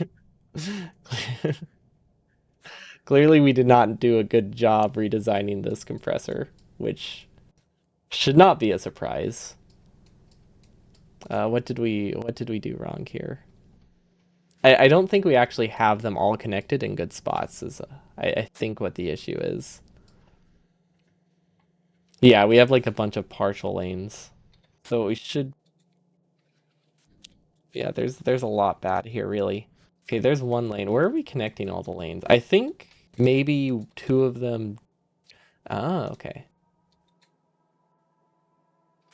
clearly we did not do a good job redesigning this compressor, which should not be a surprise. What did we do wrong here? I don't think we actually have them all connected in good spots. I think what the issue is. Yeah, we have like a bunch of partial lanes. So we should. Yeah, there's a lot bad here, really. Okay, there's one lane. Where are we connecting all the lanes? I think maybe two of them. Ah, okay.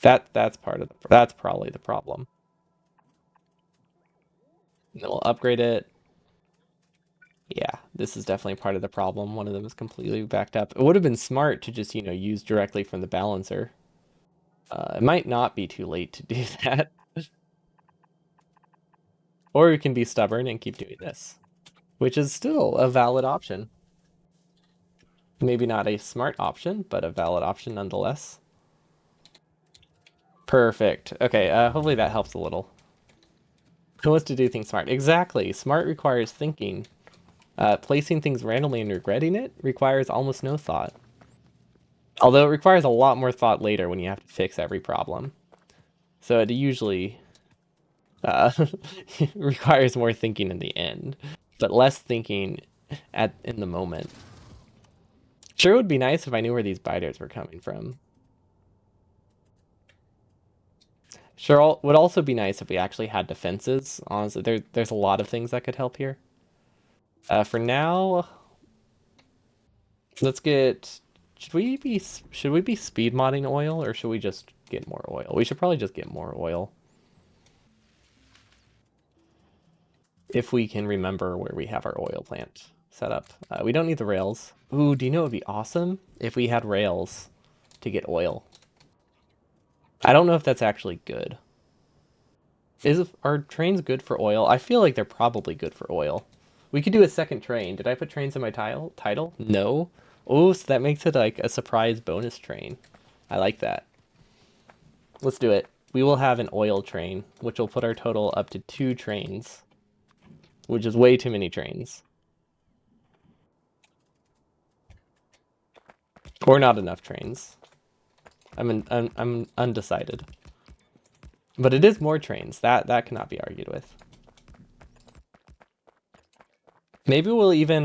That's probably the problem. And then we'll upgrade it. Yeah, this is definitely part of the problem. One of them is completely backed up. It would have been smart to just, use directly from the balancer. It might not be too late to do that. Or we can be stubborn and keep doing this, which is still a valid option. Maybe not a smart option, but a valid option nonetheless. Perfect. Okay, hopefully that helps a little. Who wants to do things smart? Exactly. Smart requires thinking. Placing things randomly and regretting it requires almost no thought. Although it requires a lot more thought later when you have to fix every problem. So it usually uh, requires more thinking in the end, but less thinking in the moment. Sure would be nice if I knew where these biters were coming from. Sure would also be nice if we actually had defenses. Honestly, there's a lot of things that could help here. For now, let's get. Should we be speed modding oil or should we just get more oil? We should probably just get more oil if we can remember where we have our oil plant set up. We don't need the rails. Ooh, do you know it would be awesome if we had rails to get oil? I don't know if that's actually good. Are trains good for oil? I feel like they're probably good for oil. We could do a second train. Did I put trains in my title? No. Oh, so that makes it like a surprise bonus train. I like that. Let's do it. We will have an oil train, which will put our total up to 2 trains, which is way too many trains. Or not enough trains. I'm undecided. But it is more trains. That cannot be argued with. Maybe we'll even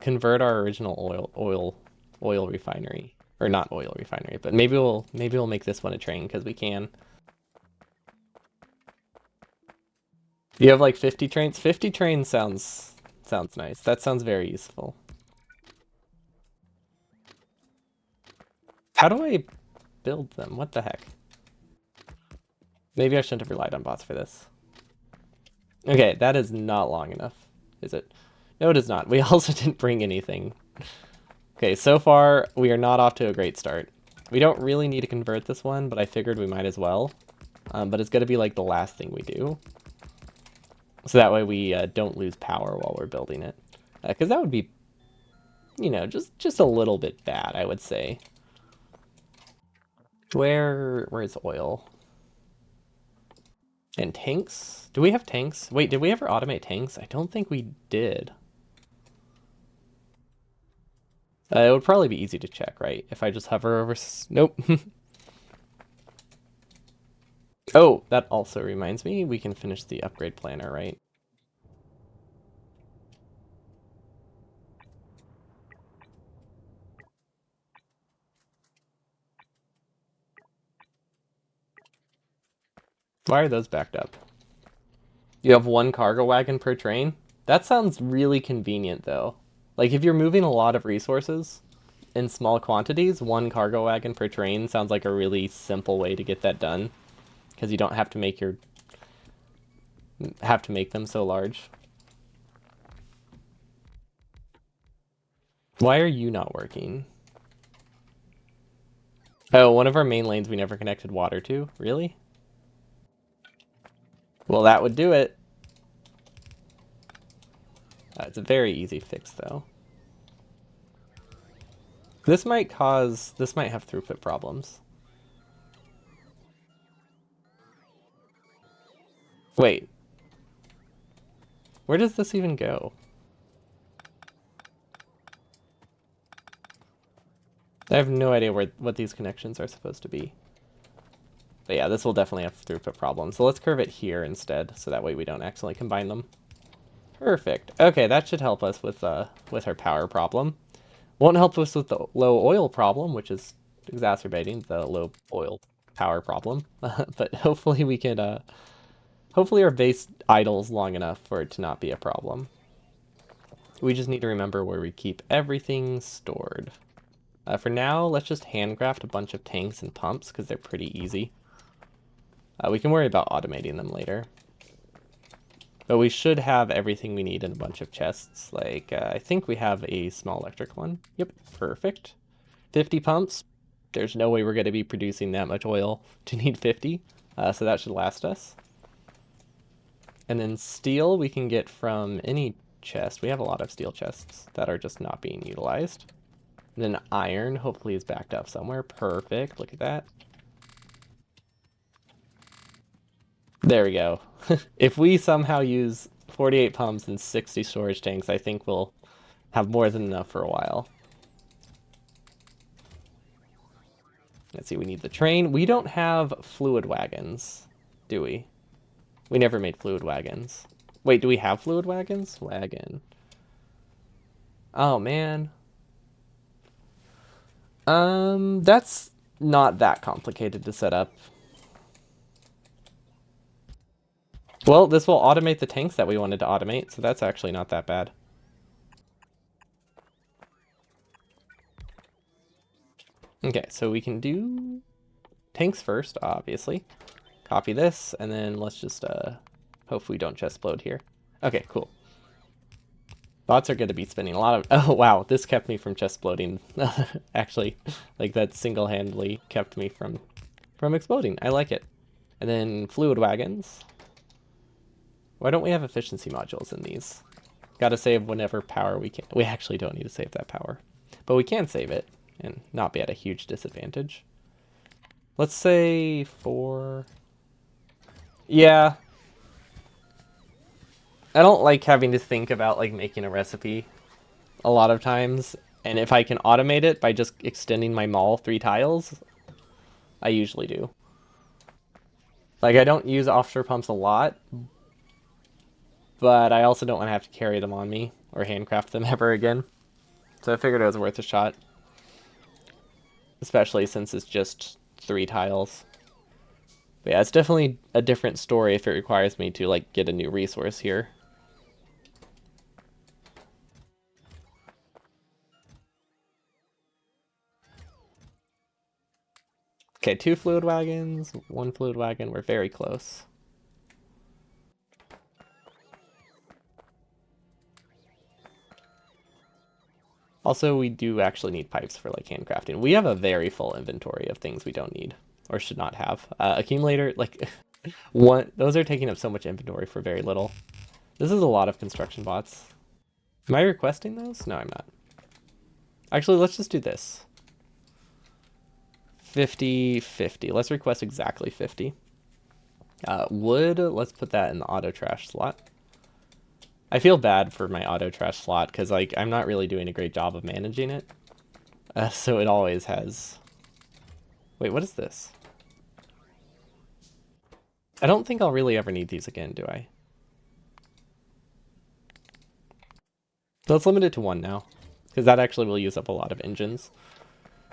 convert our original oil refinery, or not oil refinery, but maybe we'll make this one a train because we can. You have like 50 trains? 50 trains sounds nice. That sounds very useful. How do I build them? What the heck? Maybe I shouldn't have relied on bots for this. Okay, that is not long enough, is it? No, it is not. We also didn't bring anything. Okay, so far we are not off to a great start. We don't really need to convert this one, but I figured we might as well. But it's going to be like the last thing we do. So that way we don't lose power while we're building it. Because that would be, just a little bit bad, I would say. Where's oil? And tanks? Do we have tanks? Wait, did we ever automate tanks? I don't think we did. It would probably be easy to check, right? If I just hover over... Nope. Oh, that also reminds me, we can finish the upgrade planner, right? Why are those backed up? You have 1 cargo wagon per train? That sounds really convenient, though. Like, if you're moving a lot of resources in small quantities, 1 cargo wagon per train sounds like a really simple way to get that done. Because you don't have to make them so large. Why are you not working? Oh, one of our main lanes we never connected water to? Really? Well, that would do it. It's a very easy fix, though. This might have throughput problems. Wait. Where does this even go? I have no idea what these connections are supposed to be. But yeah, this will definitely have throughput problems. So let's curve it here instead, so that way we don't accidentally combine them. Perfect. Okay, that should help us with our power problem. Won't help us with the low oil problem, which is exacerbating the low oil power problem. But hopefully we can hopefully our base idles long enough for it to not be a problem. We just need to remember where we keep everything stored. For now, let's just handcraft a bunch of tanks and pumps because they're pretty easy. We can worry about automating them later. But we should have everything we need in a bunch of chests. Like, I think we have a small electric one. Yep, perfect. 50 pumps. There's no way we're going to be producing that much oil to need 50. So that should last us. And then steel we can get from any chest. We have a lot of steel chests that are just not being utilized. And then iron hopefully is backed up somewhere. Perfect. Look at that. There we go. If we somehow use 48 pumps and 60 storage tanks, I think we'll have more than enough for a while. Let's see, we need the train. We don't have fluid wagons, do we? We never made fluid wagons. Wait, do we have fluid wagons? Wagon. Oh, man. That's not that complicated to set up. Well, this will automate the tanks that we wanted to automate, so that's actually not that bad. Okay, so we can do tanks first, obviously. Copy this, and then let's just hope we don't chest explode here. Okay, cool. Bots are going to be spending a lot of... Oh, wow, this kept me from chest exploding. Actually, like that single-handedly kept me from exploding. I like it. And then fluid wagons. Why don't we have efficiency modules in these? Gotta save whenever power we can. We actually don't need to save that power. But we can save it and not be at a huge disadvantage. Let's say 4... Yeah. I don't like having to think about like making a recipe a lot of times. And if I can automate it by just extending my mall 3 tiles, I usually do. Like I don't use offshore pumps a lot, but I also don't want to have to carry them on me or handcraft them ever again. So I figured it was worth a shot. Especially since it's just 3 tiles. But yeah, it's definitely a different story if it requires me to like get a new resource here. Okay, 2 fluid wagons, 1 fluid wagon. We're very close. Also, we do actually need pipes for like handcrafting. We have a very full inventory of things we don't need or should not have. Accumulator, like those are taking up so much inventory for very little. This is a lot of construction bots. Am I requesting those? No, I'm not. Actually, let's just do this. 50, 50. Let's request exactly 50. Wood, let's put that in the auto trash slot. I feel bad for my auto trash slot because like I'm not really doing a great job of managing it. So it always has... Wait, what is this? I don't think I'll really ever need these again, do I? So let's limit it to 1 now, because that actually will use up a lot of engines.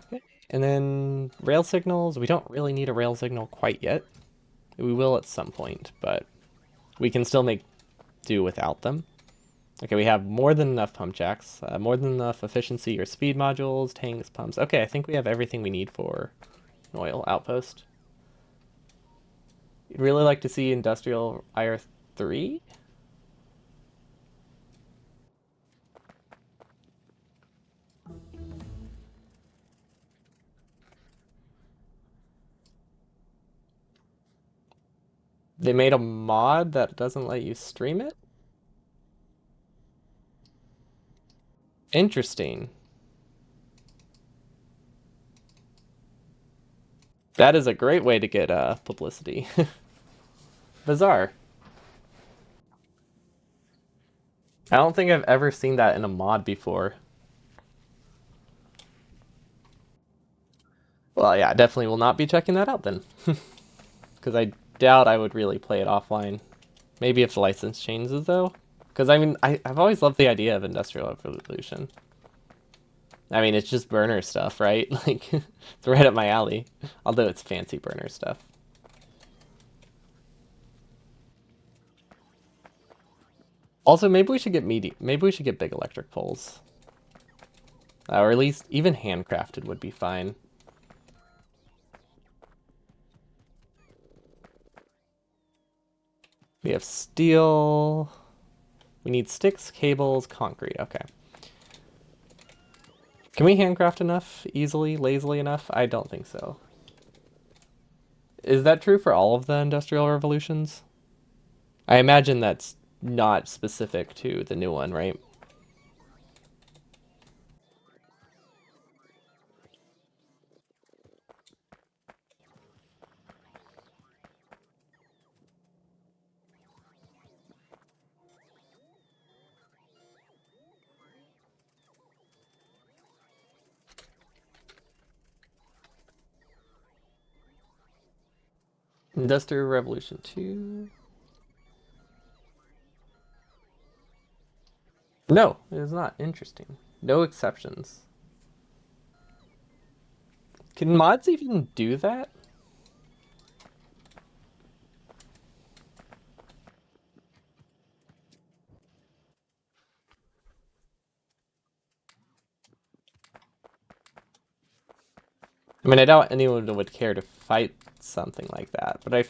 Okay. And then rail signals, we don't really need a rail signal quite yet. We will at some point, but we can still make do without them. Okay, we have more than enough pump jacks, more than enough efficiency or speed modules, tanks, pumps. Okay, I think we have everything we need for an oil outpost. You'd really like to see industrial IR3? They made a mod that doesn't let you stream it? Interesting. That is a great way to get publicity. Bizarre. I don't think I've ever seen that in a mod before. Well, yeah, definitely will not be checking that out then. Because I doubt I would really play it offline. Maybe if the license changes, though. Because, I mean, I've always loved the idea of Industrial Revolution. I mean, it's just burner stuff, right? Like, it's right up my alley. Although it's fancy burner stuff. Also, maybe we should get maybe we should get big electric poles. Or at least even handcrafted would be fine. have steel. We need sticks, cables, concrete. Okay. Can we handcraft enough easily, lazily enough? I don't think so. Is that true for all of the industrial revolutions? I imagine that's not specific to the new one, right? Industrial Revolution 2. No, it is not. Interesting. No exceptions. Can mods even do that? I mean, I doubt anyone would care to fight something like that, but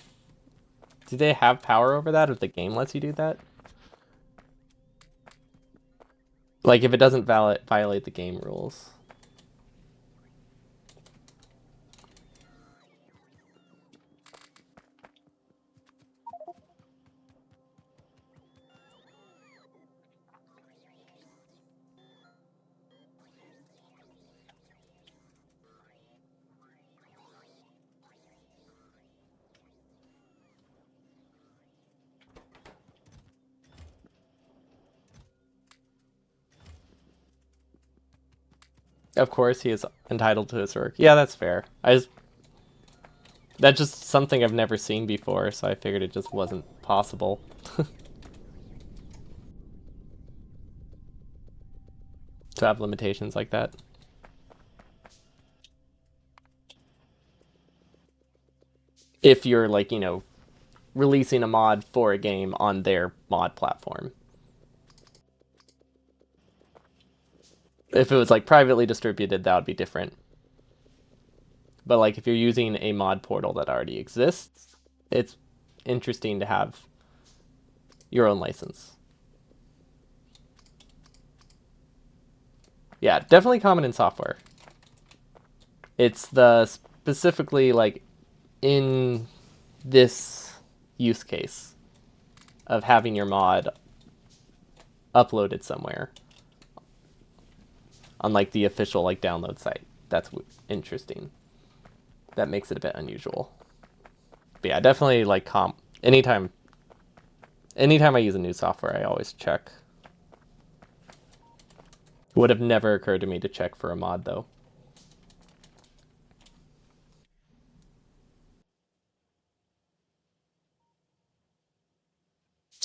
do they have power over that if the game lets you do that? Like, if it doesn't violate the game rules. Of course, he is entitled to his work. Yeah, that's fair. That's just something I've never seen before, so I figured it just wasn't possible to have limitations like that. If you're like, releasing a mod for a game on their mod platform. If it was like privately distributed, that would be different. But like if you're using a mod portal that already exists, it's interesting to have your own license. Yeah, definitely common in software. It's the specifically like in this use case of having your mod uploaded somewhere on like the official like download site. That's interesting. That makes it a bit unusual. But yeah, definitely like anytime I use a new software, I always check. Would have never occurred to me to check for a mod though.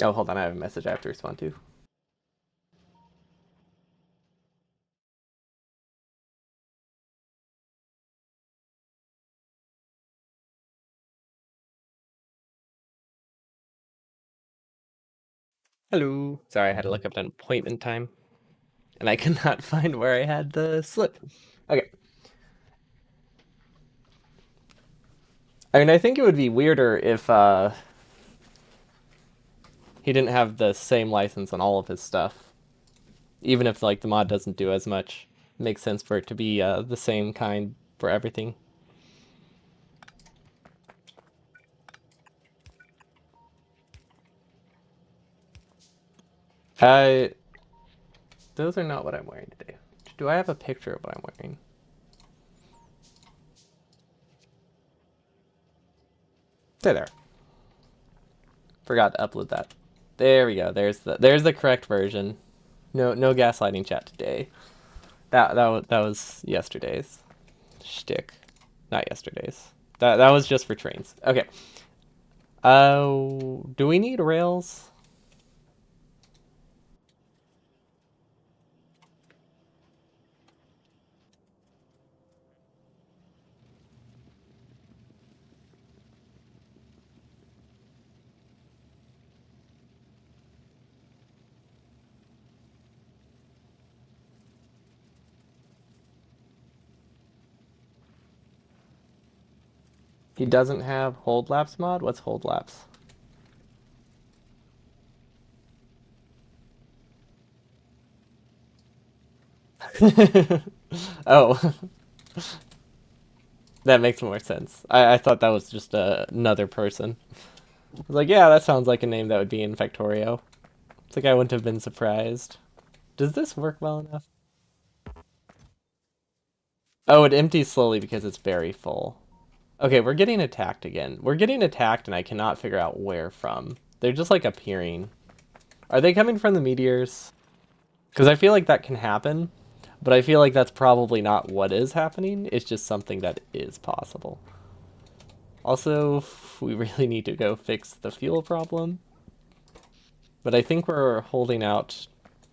Oh, hold on, I have a message I have to respond to. Hello. Sorry, I had to look up an appointment time, and I could not find where I had the slip. Okay. I mean, I think it would be weirder if he didn't have the same license on all of his stuff. Even if like the mod doesn't do as much, it makes sense for it to be the same kind for everything. I Those are not what I'm wearing today. Do I have a picture of what I'm wearing? There. Forgot to upload that. There we go. There's the correct version. No gaslighting chat today. That was yesterday's shtick, not yesterday's. That was just for trains. Okay. Do we need rails? He doesn't have hold laps mod. What's hold laps? Oh, that makes more sense. I thought that was just another person. I was like, yeah, that sounds like a name that would be in Factorio. It's like I wouldn't have been surprised. Does this work well enough? Oh, it empties slowly because it's very full. Okay, we're getting attacked again. We're getting attacked and I cannot figure out where from. They're just like appearing. Are they coming from the meteors? Because I feel like that can happen, but I feel like that's probably not what is happening. It's just something that is possible. Also, we really need to go fix the fuel problem. But I think we're holding out.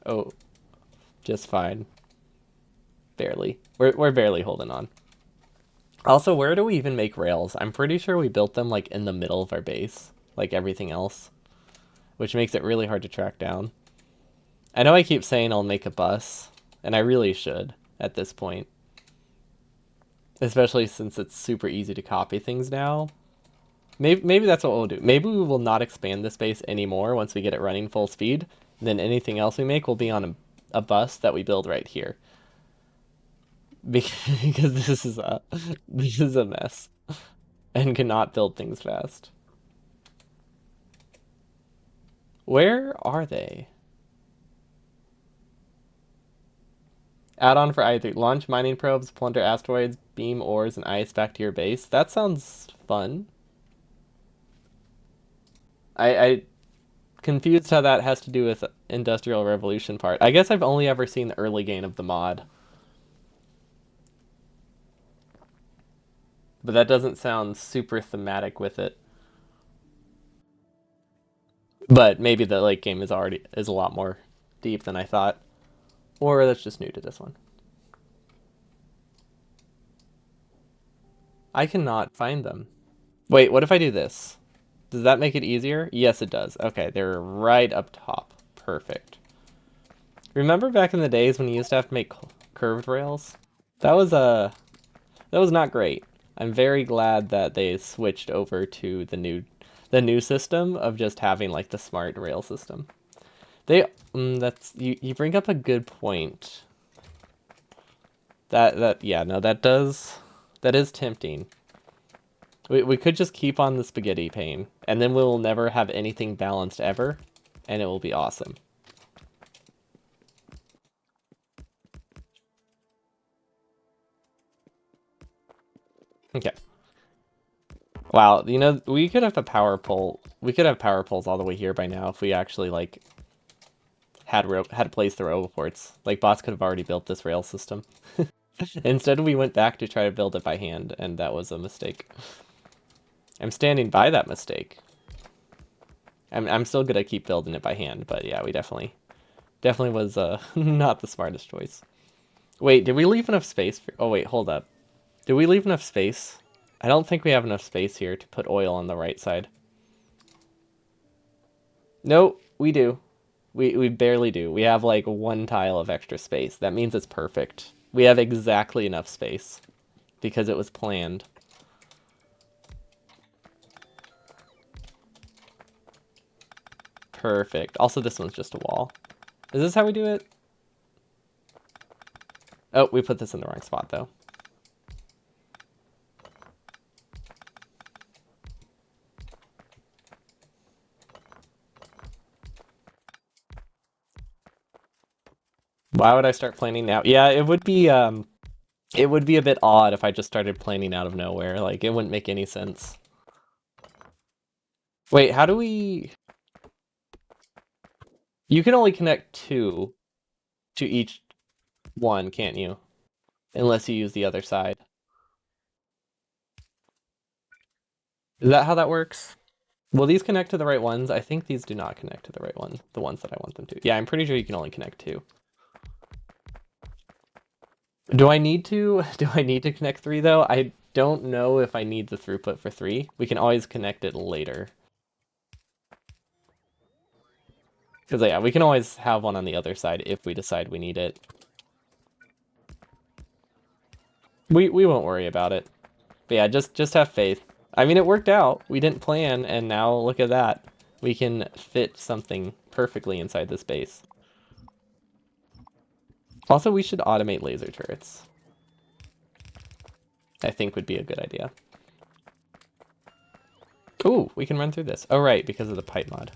Oh, just fine. Barely. We're barely holding on. Also, where do we even make rails? I'm pretty sure we built them like in the middle of our base, like everything else, which makes it really hard to track down. I know I keep saying I'll make a bus, and I really should at this point, especially since it's super easy to copy things now. Maybe that's what we'll do. Maybe we will not expand this base anymore once we get it running full speed. Then anything else we make will be on a bus that we build right here. Because this is a mess and cannot build things fast. Where are they? Add-on for either launch mining probes, plunder asteroids, beam ores, and ice back to your base. That sounds fun. I confused how that has to do with Industrial Revolution part. I guess I've only ever seen the early game of the mod, but that doesn't sound super thematic with it. But maybe the late game is a lot more deep than I thought, or that's just new to this one. I cannot find them. Wait, what if I do this? Does that make it easier? Yes, it does. Okay, they're right up top. Perfect. Remember back in the days when you used to have to make curved rails? That was that was not great. I'm very glad that they switched over to the new system of just having like the smart rail system. They that's you bring up a good point. That yeah, no, that is tempting. We could just keep on the spaghetti pain, and then we'll never have anything balanced ever, and it will be awesome. Okay. Wow, we could have a power pole. We could have power poles all the way here by now if we actually like had placed the roboports. Like bots could have already built this rail system. Instead, we went back to try to build it by hand, and that was a mistake. I'm standing by that mistake. I'm still gonna keep building it by hand, but yeah, we definitely was not the smartest choice. Wait, did we leave enough space for? Oh wait, hold up. Did we leave enough space? I don't think we have enough space here to put oil on the right side. No, we do. We barely do. We have like one tile of extra space. That means it's perfect. We have exactly enough space because it was planned. Perfect. Also, this one's just a wall. Is this how we do it? Oh, we put this in the wrong spot though. Why would I start planning now? Yeah, it would be a bit odd if I just started planning out of nowhere. Like it wouldn't make any sense. Wait, how do we You can only connect two to each one, can't you? Unless you use the other side. Is that how that works? Will these connect to the right ones? I think these do not connect to the right ones, the ones that I want them to. Yeah, I'm pretty sure you can only connect two. Do I need to do I need to connect three though? I don't know if I need the throughput for three. We can always connect it later. Because yeah, we can always have one on the other side if we decide we need it. We won't worry about it. But yeah, just have faith. I mean, it worked out. We didn't plan, and now look at that. We can fit something perfectly inside this base. Also, we should automate laser turrets. I think would be a good idea. Ooh, we can run through this. Oh, right, because of the pipe mod.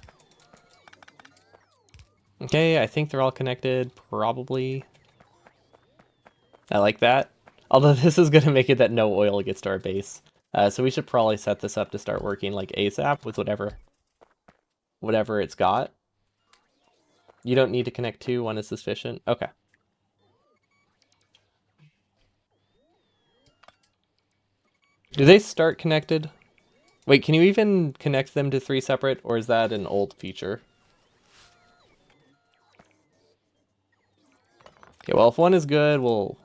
Okay, I think they're all connected, probably. I like that. Although this is going to make it that no oil gets to our base. So we should probably set this up to start working like ASAP with whatever it's got. You don't need to connect two, one is sufficient. Okay. Do they start connected? Wait, can you even connect them to three separate, or is that an old feature? Okay, well, if one is good, we'll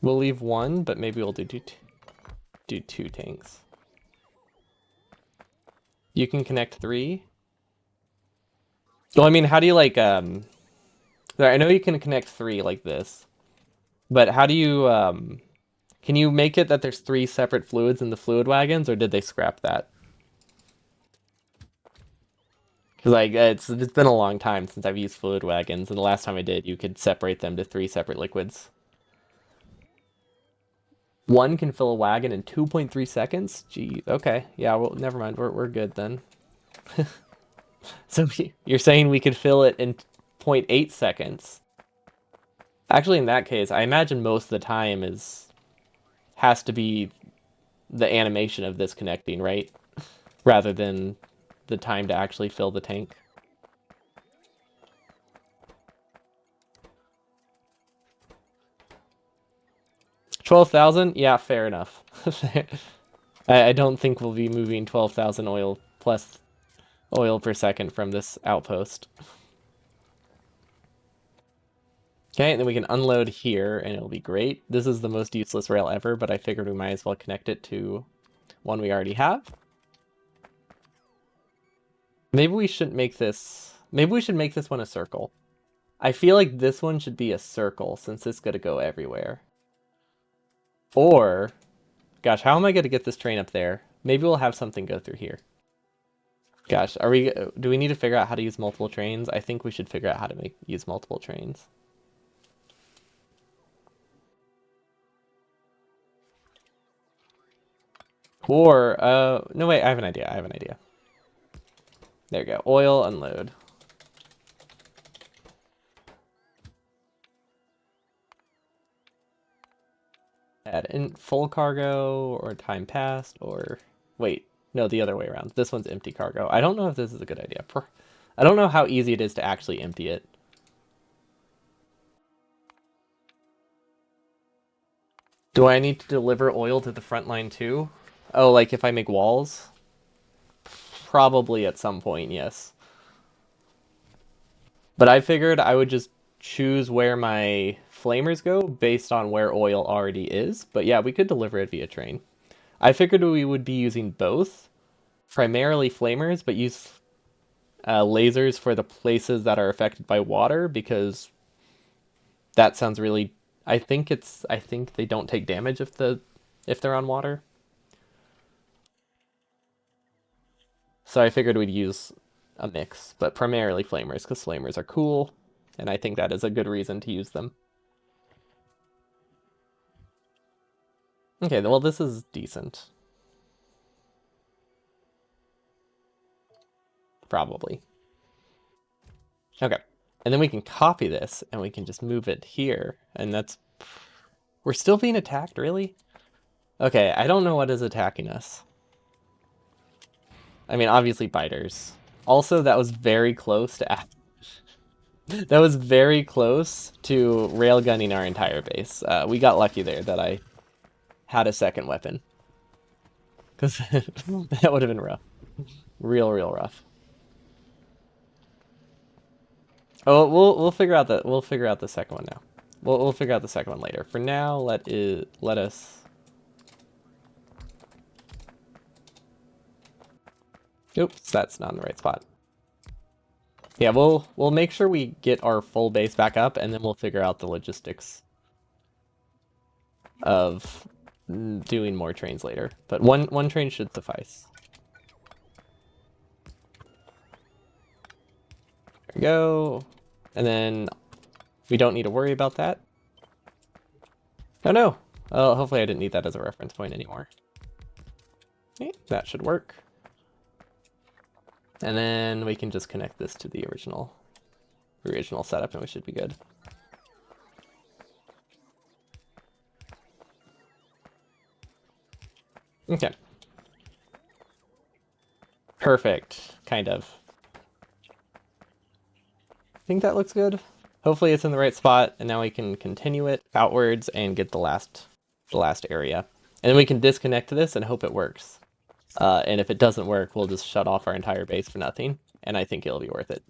leave one, but maybe we'll do two tanks. You can connect three. Well, I mean, how do you like I know you can connect three like this, but how do you can you make it that there's three separate fluids in the fluid wagons, or did they scrap that? Because like it's been a long time since I've used fluid wagons, and the last time I did, you could separate them to three separate liquids. One can fill a wagon in 2.3 seconds? Gee, okay. Yeah, well, never mind. We're good then. So you're saying we could fill it in 0.8 seconds? Actually, in that case, I imagine most of the time has to be the animation of this connecting, right? Rather than the time to actually fill the tank. 12,000? Yeah, fair enough. I don't think we'll be moving 12,000 oil plus oil per second from this outpost. Okay, and then we can unload here, and it'll be great. This is the most useless rail ever, but I figured we might as well connect it to one we already have. Maybe we shouldn't make this... Maybe we should make this one a circle. I feel like this one should be a circle, since it's going to go everywhere. Or... Gosh, how am I going to get this train up there? Maybe we'll have something go through here. Gosh, do we need to figure out how to use multiple trains? I think we should figure out how to use multiple trains. Or, no wait, I have an idea. There you go. Oil, unload. Add in full cargo, or time passed, or... Wait, no, the other way around. This one's empty cargo. I don't know if this is a good idea. I don't know how easy it is to actually empty it. Do I need to deliver oil to the front line too? Oh, like if I make walls? Probably at some point, yes. But I figured I would just choose where my flamers go based on where oil already is. But yeah, we could deliver it via train. I figured we would be using both, primarily flamers, but use lasers for the places that are affected by water, because that sounds really... I think they don't take damage if they're on water. So I figured we'd use a mix, but primarily flamers, because flamers are cool, and I think that is a good reason to use them. Okay, well, this is decent. Probably. Okay. And then we can copy this, and we can just move it here, and that's... We're still being attacked, really? Okay, I don't know what is attacking us. I mean, obviously biters. Also, that was very close to... That was very close to railgunning our entire base. We got lucky there that I had a second weapon. Because that would have been rough. Real rough. Oh, we'll figure out the second one now. We'll figure out the second one later. For now, let us... Oops, that's not in the right spot. Yeah, we'll make sure we get our full base back up, and then we'll figure out the logistics of doing more trains later. But one train should suffice. There we go. And then we don't need to worry about that. Oh no! Oh, hopefully I didn't need that as a reference point anymore. Okay, that should work. And then we can just connect this to the original setup and we should be good. Okay. Perfect, kind of. I think that looks good. Hopefully it's in the right spot, and now we can continue it outwards and get the last area. And then we can disconnect this and hope it works. And if it doesn't work, we'll just shut off our entire base for nothing, and I think it'll be worth it.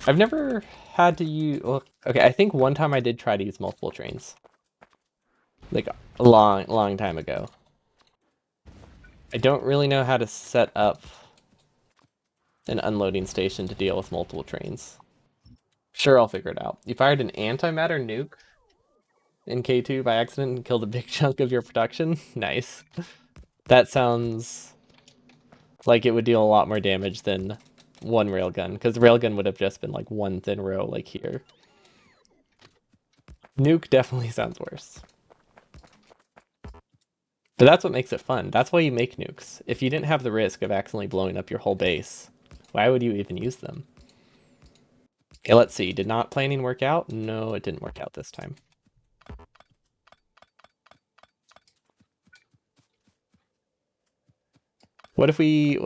I've never had to use... Well, okay, I think one time I did try to use multiple trains. Like, a long time ago. I don't really know how to set up an unloading station to deal with multiple trains. Sure, I'll figure it out. You fired an antimatter nuke in K2 by accident and killed a big chunk of your production? Nice. That sounds like it would deal a lot more damage than one railgun, because the railgun would have just been like one thin row like here. Nuke definitely sounds worse. But that's what makes it fun. That's why you make nukes. If you didn't have the risk of accidentally blowing up your whole base, why would you even use them? Okay, let's see. Did not planning work out? No, it didn't work out this time. What if we...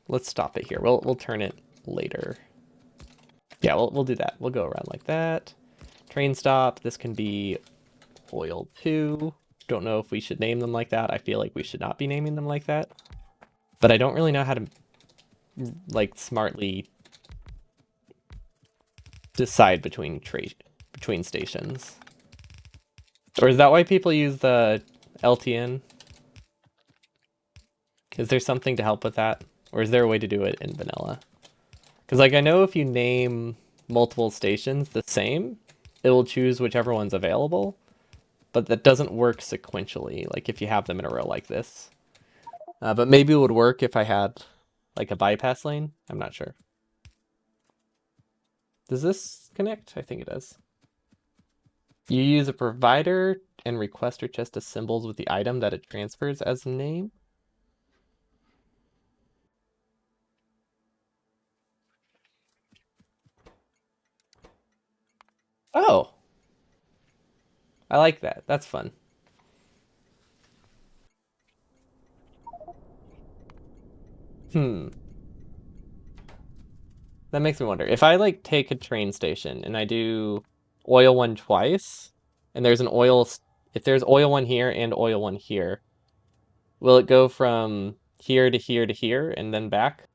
Let's stop it here. We'll turn it later. Yeah, we'll do that. We'll go around like that. Train stop. This can be oil 2. Don't know if we should name them like that. I feel like we should not be naming them like that. But I don't really know how to like smartly decide between stations. Or is that why people use the LTN? Is there something to help with that? Or is there a way to do it in vanilla? Because like I know if you name multiple stations the same, it will choose whichever one's available. But that doesn't work sequentially, like if you have them in a row like this. But maybe it would work if I had like a bypass lane. I'm not sure. Does this connect? I think it does. You use a provider and requester chest as symbols with the item that it transfers as a name. Oh, I like that. That's fun. Hmm. That makes me wonder. If I like take a train station and I do oil one twice, and there's an oil, if there's oil one here and oil one here, will it go from here to here to here and then back?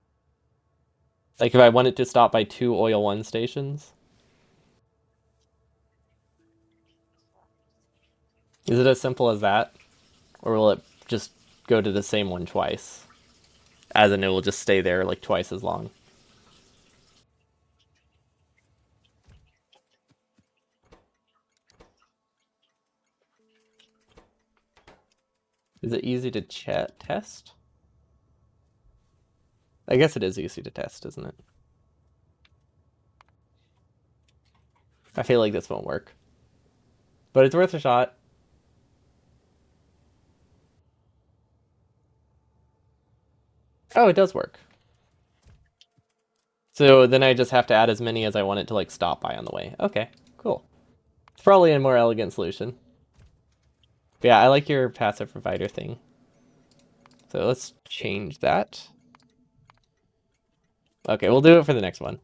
Like if I want it to stop by 2 oil one stations? Is it as simple as that? Or will it just go to the same one twice? As in it will just stay there like twice as long. Is it easy to test? I guess it is easy to test, isn't it? I feel like this won't work. But it's worth a shot. Oh, it does work. So then I just have to add as many as I want it to like stop by on the way. Okay, cool. It's probably a more elegant solution. But yeah, I like your passive provider thing. So let's change that. Okay, we'll do it for the next one.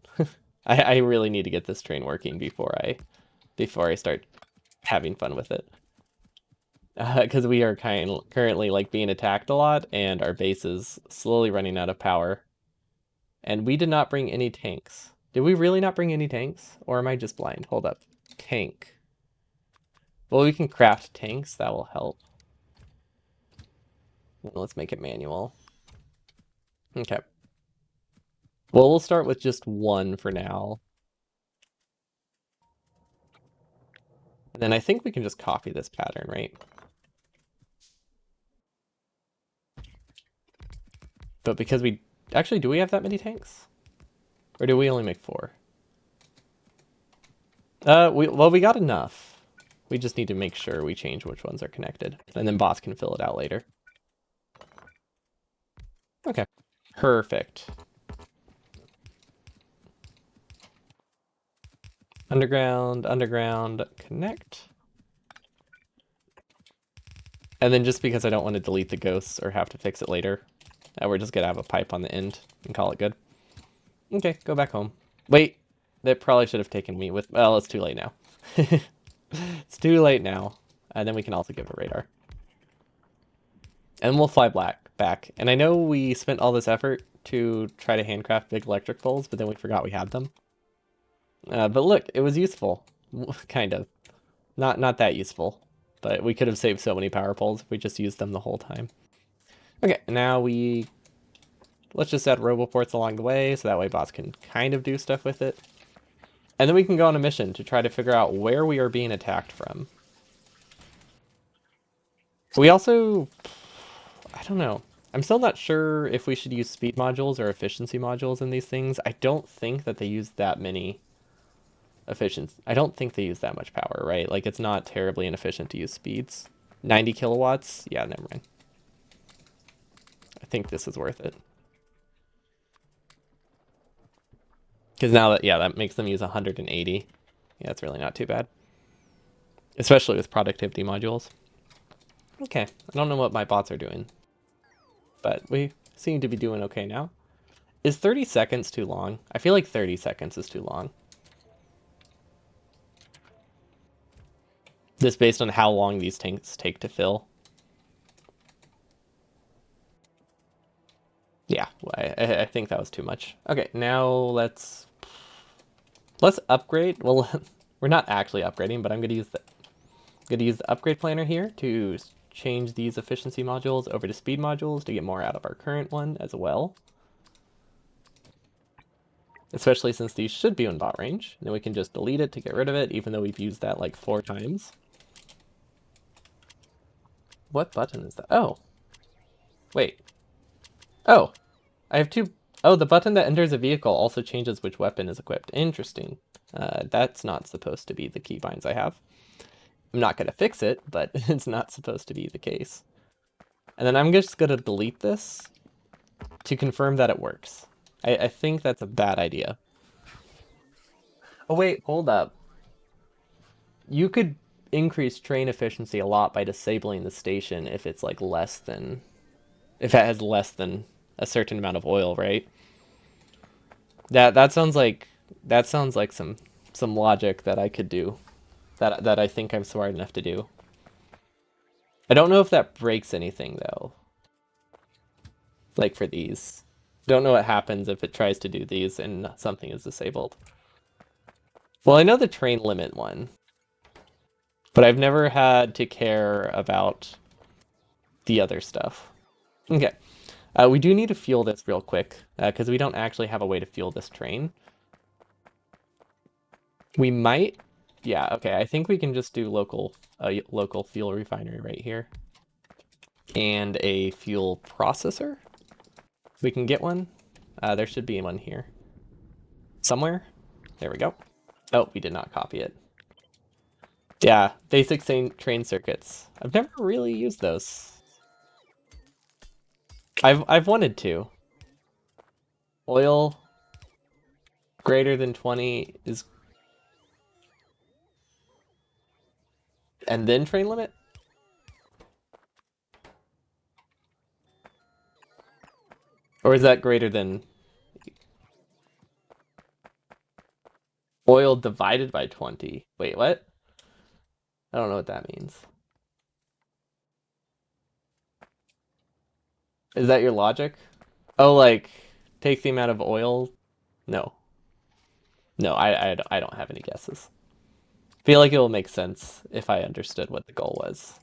I really need to get this train working before I start having fun with it. Because we are currently like being attacked a lot, and our base is slowly running out of power. And we did not bring any tanks. Did we really not bring any tanks? Or am I just blind? Hold up. Tank. Well, we can craft tanks. That will help. Let's make it manual. Okay. Well, we'll start with just one for now. And then I think we can just copy this pattern, right? But because we Actually, do we have that many tanks? Or do we only make 4? Well, we got enough. We just need to make sure we change which ones are connected. And then boss can fill it out later. Okay. Perfect. Underground, underground, connect. And then just because I don't want to delete the ghosts or have to fix it later, we're just gonna have a pipe on the end and call it good. Okay, go back home. Wait, that probably should have taken me with, well, it's too late now. It's too late now. And then we can also give a radar. And we'll fly back. And I know we spent all this effort to try to handcraft big electric poles, but then we forgot we had them. But look, it was useful. Kind of. Not that useful. But we could have saved so many power poles if we just used them the whole time. Okay, now let's just add roboports along the way, so that way bots can kind of do stuff with it. And then we can go on a mission to try to figure out where we are being attacked from. We also, I don't know. I'm still not sure if we should use speed modules or efficiency modules in these things. I don't think that they use that many efficiency. I don't think they use that much power, right? Like, it's not terribly inefficient to use speeds. 90 kilowatts? Yeah, never mind. I think this is worth it. Because now that, yeah, that makes them use 180. Yeah, it's really not too bad. Especially with productivity modules. Okay, I don't know what my bots are doing, but we seem to be doing okay now. Is 30 seconds too long? I feel like 30 seconds is too long. Just based on how long these tanks take to fill. Yeah, I think that was too much. Okay, now let's upgrade. Well, we're not actually upgrading, but I'm gonna use the upgrade planner here to change these efficiency modules over to speed modules to get more out of our current one as well. Especially since these should be in bot range. And then we can just delete it to get rid of it, even though we've used that like 4 times. What button is that? Oh. Wait. Oh. I have 2. Oh, the button that enters a vehicle also changes which weapon is equipped. Interesting. That's not supposed to be the keybinds I have. I'm not going to fix it, but it's not supposed to be the case. And then I'm just going to delete this to confirm that it works. I think that's a bad idea. Oh, wait, hold up. You could increase train efficiency a lot by disabling the station if it's like if it has less than a certain amount of oil, right? That sounds like some logic that I could do. That I think I'm smart enough to do. I don't know if that breaks anything though. Like for these. Don't know what happens if it tries to do these and something is disabled. Well, I know the train limit one, but I've never had to care about the other stuff. Okay. We do need to fuel this real quick, because we don't actually have a way to fuel this train. We might... Yeah, okay, I think we can just do local fuel refinery right here. And a fuel processor. We can get one. There should be one here. Somewhere. There we go. Oh, we did not copy it. Yeah, basic train circuits. I've never really used those. I've wanted to. Oil greater than 20 is... And then train limit? Or is that greater than oil divided by 20? Wait, what? I don't know what that means. Is that your logic? Oh, like, take the amount of oil? No. No, I don't have any guesses. Feel like it will make sense if I understood what the goal was.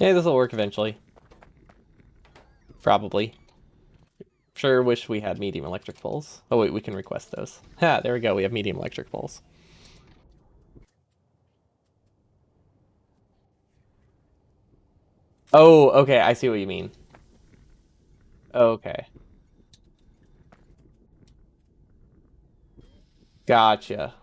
Okay, this will work eventually. Probably. Sure wish we had medium electric poles. Oh wait, we can request those. Ha, there we go. We have medium electric poles. Oh, okay. I see what you mean. Okay. Gotcha.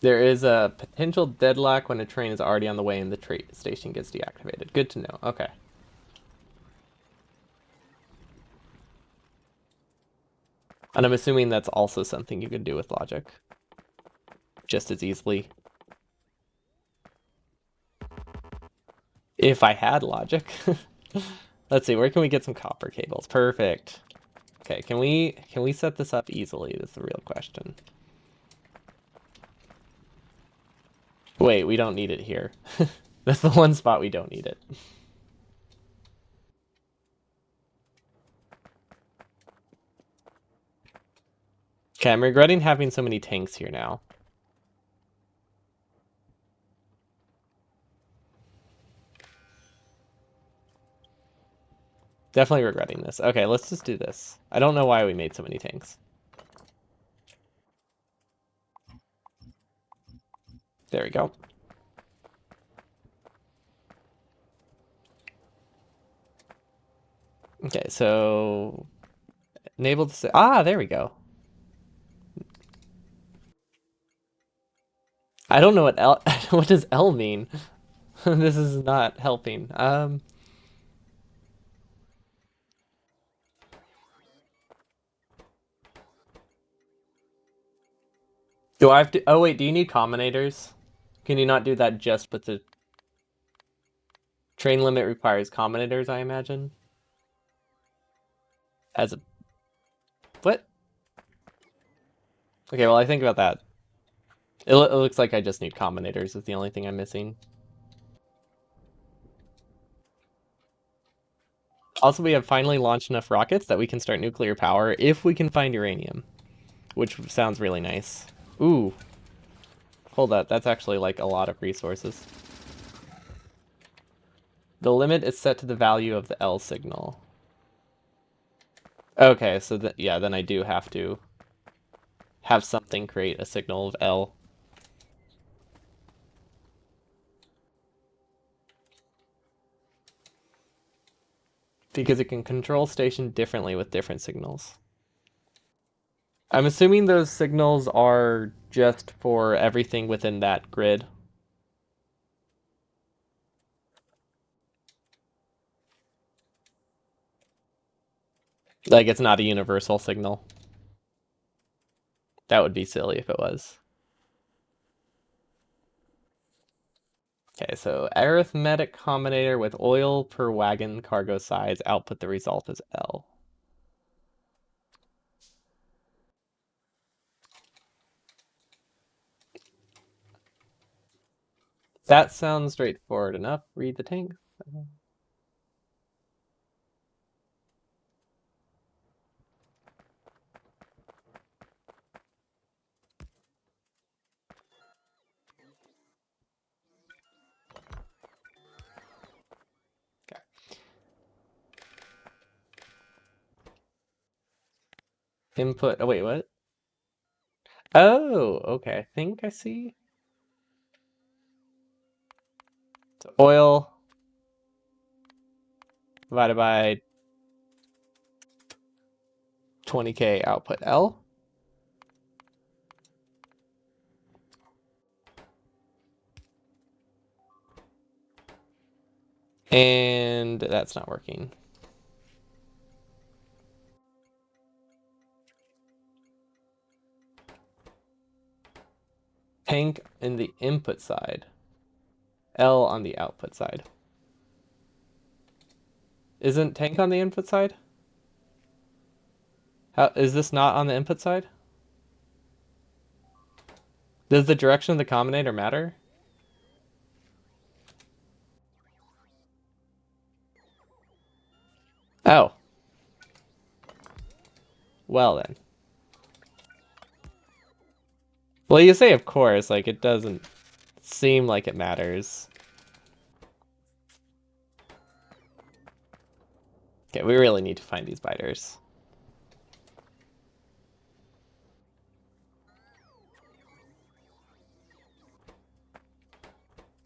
There is a potential deadlock when a train is already on the way and the train station gets deactivated. Good to know. Okay. And I'm assuming that's also something you can do with logic just as easily. If I had logic. Let's see, where can we get some copper cables? Perfect. Okay, can we set this up easily? That's the real question. Wait, we don't need it here. That's the one spot we don't need it. Okay, I'm regretting having so many tanks here now. Definitely regretting this. Okay, let's just do this. I don't know why we made so many tanks. There we go. Okay, so enable to there we go. I don't know what L what does L mean? This is not helping. Do I have to Oh wait, do you need combinators? Can you not do that just with the train limit requires combinators, I imagine? As a what? Okay, well I think about that. It looks like I just need combinators is the only thing I'm missing. Also, we have finally launched enough rockets that we can start nuclear power if we can find uranium, which sounds really nice. Ooh, hold up. That's actually like a lot of resources. The limit is set to the value of the L signal. Okay, so yeah, then I do have to have something create a signal of L. Because it can control station differently with different signals. I'm assuming those signals are just for everything within that grid. Like it's not a universal signal. That would be silly if it was. Okay, so arithmetic combinator with oil per wagon cargo size, output the result is L. That sounds straightforward enough. Read the tank. Okay. Input. Oh, wait, what? Oh, okay. I think I see. So oil divided by 20K output L. And that's not working. Tank in the input side. L on the output side. Isn't tank on the input side? How is this not on the input side? Does the direction of the combinator matter? Oh, well then. Well, you say of course, like it doesn't seem like it matters. Okay, we really need to find these biters.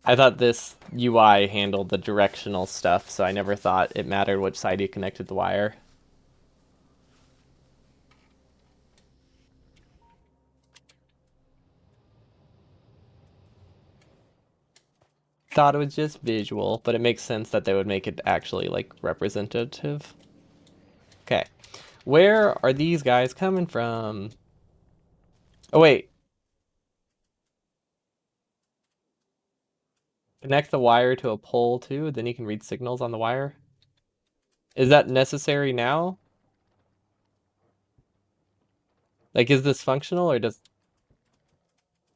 I thought this UI handled the directional stuff, so I never thought it mattered which side you connected the wire. Thought it was just visual, but it makes sense that they would make it actually like representative. Okay. Where are these guys coming from? Oh wait, connect the wire to a pole too, then you can read signals on the wire. Is that necessary now? Like is this functional or does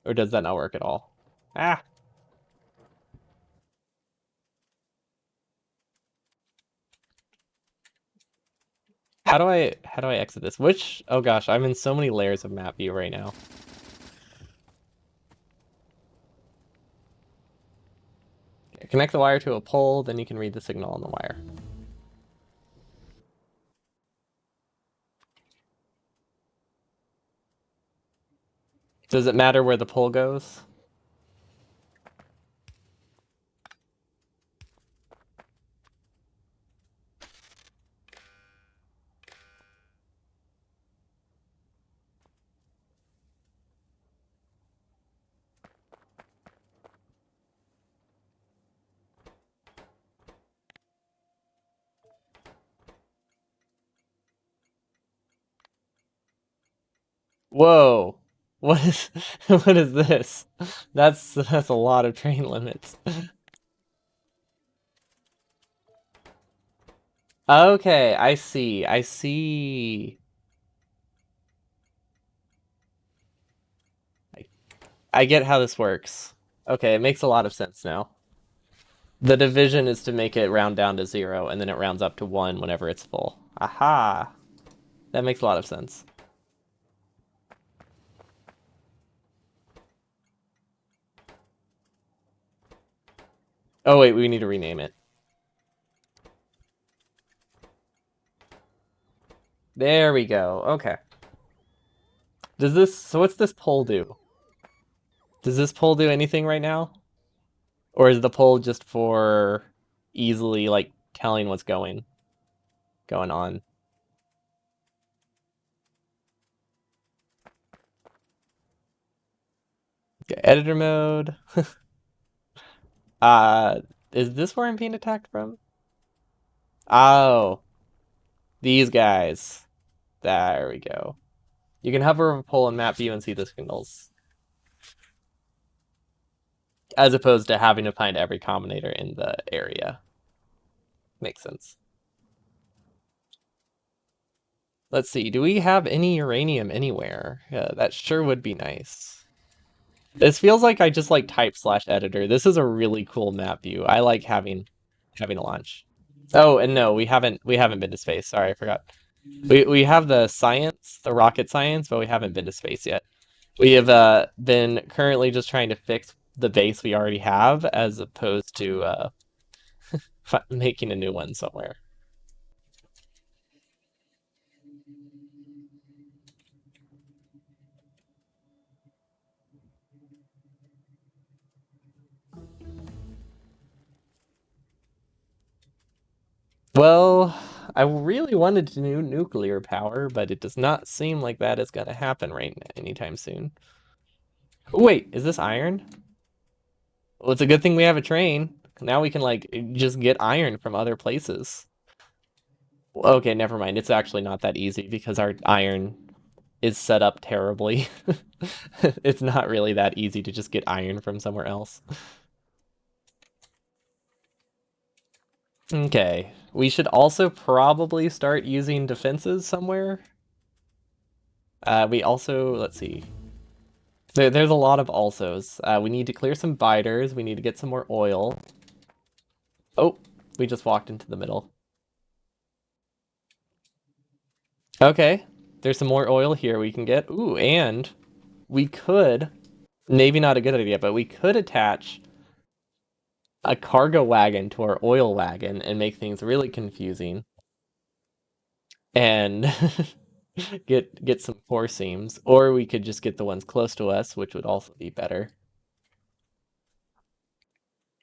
that not work at all? Ah, how do I exit this? Which oh gosh, I'm in so many layers of map view right now. Okay, connect the wire to a pole, then you can read the signal on the wire. Does it matter where the pole goes? Whoa. What is what is this? That's a lot of train limits. Okay, I see. I see. I, I get how this works. Okay, it makes a lot of sense now. The division is to make it round down to 0, and then it rounds up to 1 whenever it's full. Aha! That makes a lot of sense. Oh wait, we need to rename it. There we go. Okay. So what's this poll do? Does this poll do anything right now? Or is the poll just for easily like telling what's going on? Okay, editor mode. Uh, is this where I'm being attacked from? Oh, these guys. There we go. You can hover over a pole and map view and see the signals, as opposed to having to find every combinator in the area. Makes sense. Let's see. Do we have any uranium anywhere? That sure would be nice. This feels like I just like type slash editor. This is a really cool map view. I like having a launch. Oh, and no, we haven't been to space. Sorry, I forgot. We have the science, the rocket science, but we haven't been to space yet. We have been currently just trying to fix the base we already have, as opposed to making a new one somewhere. Well, I really wanted to do nuclear power, but it does not seem like that is going to happen right anytime soon. Wait, is this iron? Well, it's a good thing we have a train. Now we can like just get iron from other places. Okay, never mind. It's actually not that easy because our iron is set up terribly. It's not really that easy to just get iron from somewhere else. Okay, we should also probably start using defenses somewhere. We also, let's see. There's a lot of alsos. We need to clear some biters. We need to get some more oil. Oh, we just walked into the middle. Okay, there's some more oil here we can get. Ooh, and we could maybe not a good idea, but we could attach a cargo wagon to our oil wagon and make things really confusing and get some four seams, or we could just get the ones close to us, which would also be better.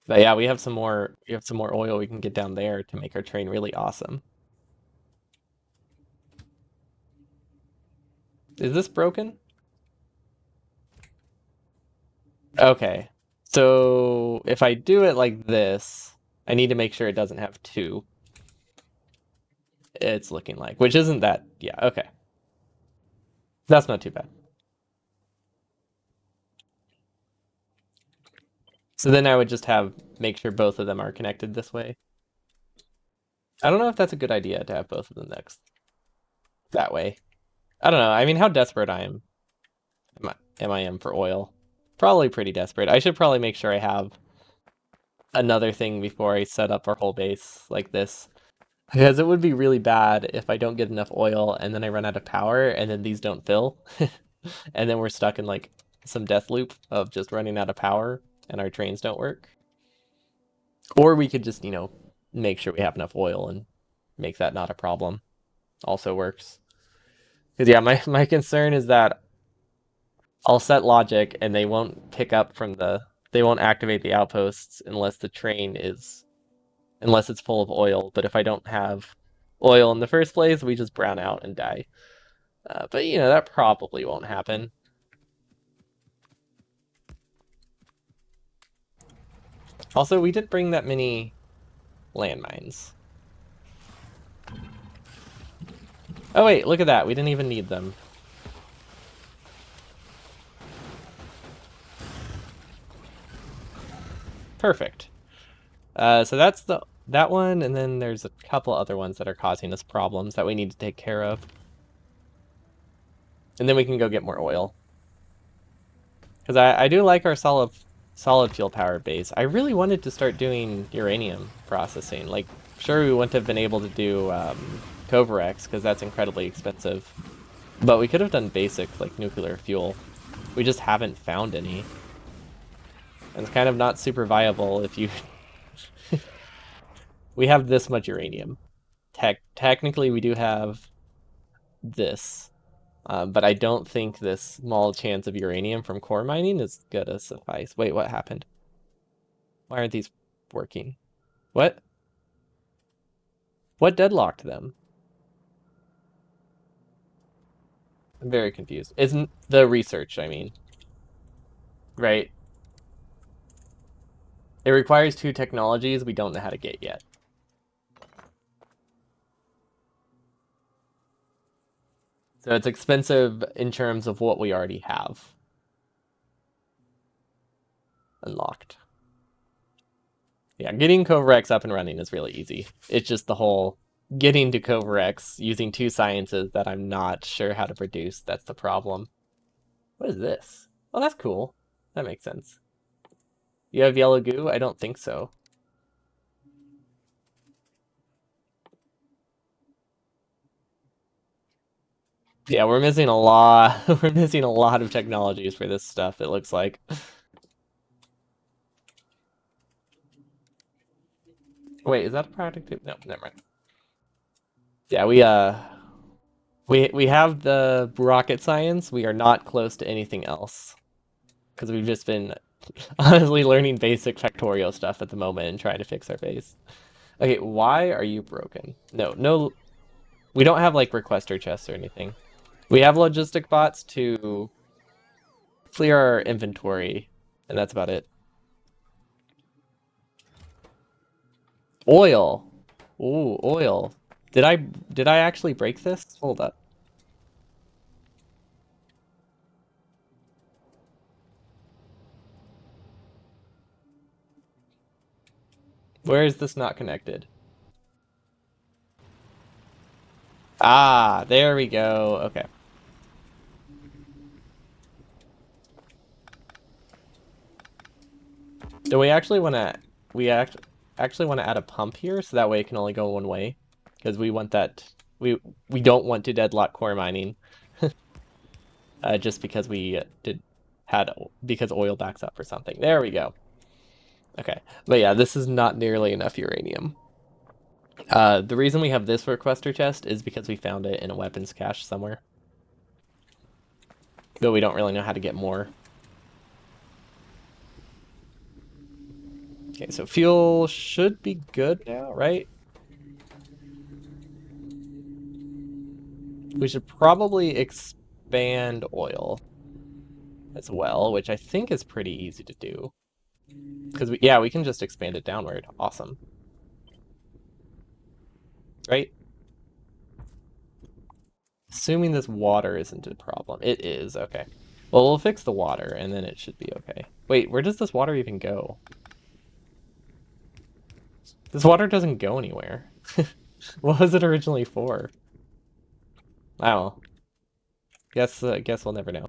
But yeah, we have some more oil we can get down there to make our train really awesome. Is this broken? Okay. So if I do it like this, I need to make sure it doesn't have two. It's looking like, which isn't that, yeah, okay. That's not too bad. So then I would just make sure both of them are connected this way. I don't know if that's a good idea to have both of them next that way. I don't know. I mean, how desperate am I am for oil? Probably pretty desperate. I should probably make sure I have another thing before I set up our whole base like this. Because it would be really bad if I don't get enough oil and then I run out of power and then these don't fill. And then we're stuck in like some death loop of just running out of power and our trains don't work. Or we could just, make sure we have enough oil and make that not a problem. Also works. Because yeah, my concern is that I'll set logic and they won't activate the outposts unless it's full of oil. But if I don't have oil in the first place, we just brown out and die. But that probably won't happen. Also, we did bring that many landmines. Oh wait, look at that. We didn't even need them. Perfect. So that's that one, and then there's a couple other ones that are causing us problems that we need to take care of. And then we can go get more oil. Because I do like our solid fuel power base. I really wanted to start doing uranium processing. Like, sure, we wouldn't have been able to do Covarex because that's incredibly expensive. But we could have done basic, like, nuclear fuel. We just haven't found any. And it's kind of not super viable if you... We have this much uranium. Technically, we do have this. But I don't think this small chance of uranium from core mining is gonna suffice. Wait, what happened? Why aren't these working? What? What deadlocked them? I'm very confused. Isn't the research, I mean. Right? It requires two technologies we don't know how to get yet. So it's expensive in terms of what we already have unlocked. Yeah, getting Covarex up and running is really easy. It's just the whole getting to Covarex using two sciences that I'm not sure how to produce. That's the problem. What is this? Oh, that's cool. That makes sense. You have yellow goo? I don't think so. Yeah, we're missing a lot. We're missing a lot of technologies for this stuff, it looks like. Wait, is that a product? No, never mind. Yeah, we have the rocket science. We are not close to anything else because we've just been honestly learning basic Factorio stuff at the moment and trying to fix our base. Okay, why are you broken? No, we don't have like requester chests or anything. We have logistic bots to clear our inventory, and that's about it. Oil. Ooh, oil. Did I actually break this? Hold up. Where is this not connected? Ah, there we go. Okay. Do we actually want to we act actually want to add a pump here so that way it can only go one way? Because we want that we don't want to deadlock core mining. Just because we did because oil backs up or something. There we go. Okay, but yeah, this is not nearly enough uranium. The reason we have this requester chest is because we found it in a weapons cache somewhere. But we don't really know how to get more. Okay, so fuel should be good now, right? We should probably expand oil as well, which I think is pretty easy to do. Because yeah, we can just expand it downward. Awesome. Right? Assuming this water isn't a problem. It is, okay. Well, we'll fix the water, and then it should be okay. Wait, where does this water even go? This water doesn't go anywhere. What was it originally for? Oh, guess we'll never know.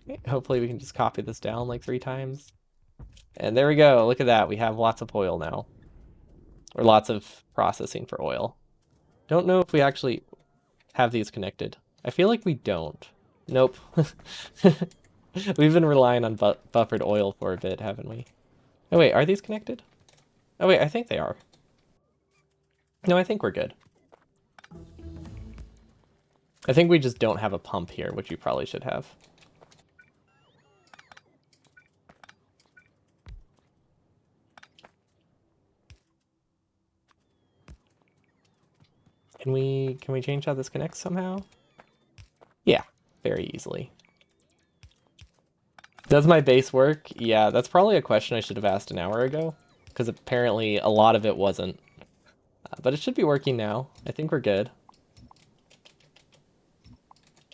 Okay, hopefully we can just copy this down like 3 times. And there we go. Look at that. We have lots of oil now. Or lots of processing for oil. Don't know if we actually have these connected. I feel like we don't. Nope. We've been relying on buffered oil for a bit, haven't we? Oh wait, are these connected? Oh wait, I think they are. No, I think we're good. I think we just don't have a pump here, which we probably should have. Can we change how this connects somehow? Yeah, very easily. Does my base work? Yeah, that's probably a question I should have asked an hour ago, because apparently a lot of it wasn't. But it should be working now. I think we're good.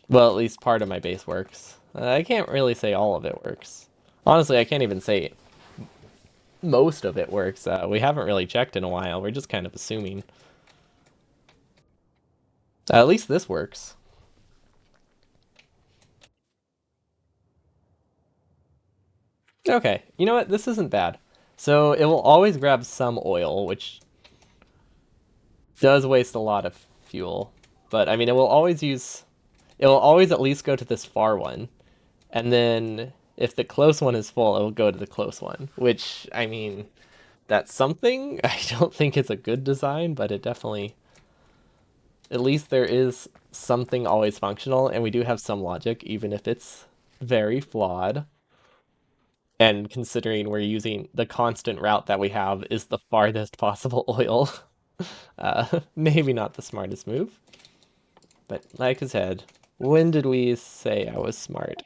Well, at least part of my base works. I can't really say all of it works. Honestly, I can't even say most of it works. We haven't really checked in a while. We're just kind of assuming. At least this works. Okay, you know what? This isn't bad. So it will always grab some oil, which does waste a lot of fuel. But I mean, it will always at least go to this far one. And then if the close one is full, it will go to the close one, which, I mean, that's something. I don't think it's a good design, but it definitely, at least there is something always functional, and we do have some logic, even if it's very flawed. And considering we're using the constant route that we have is the farthest possible oil, maybe not the smartest move. But like I said, when did we say I was smart?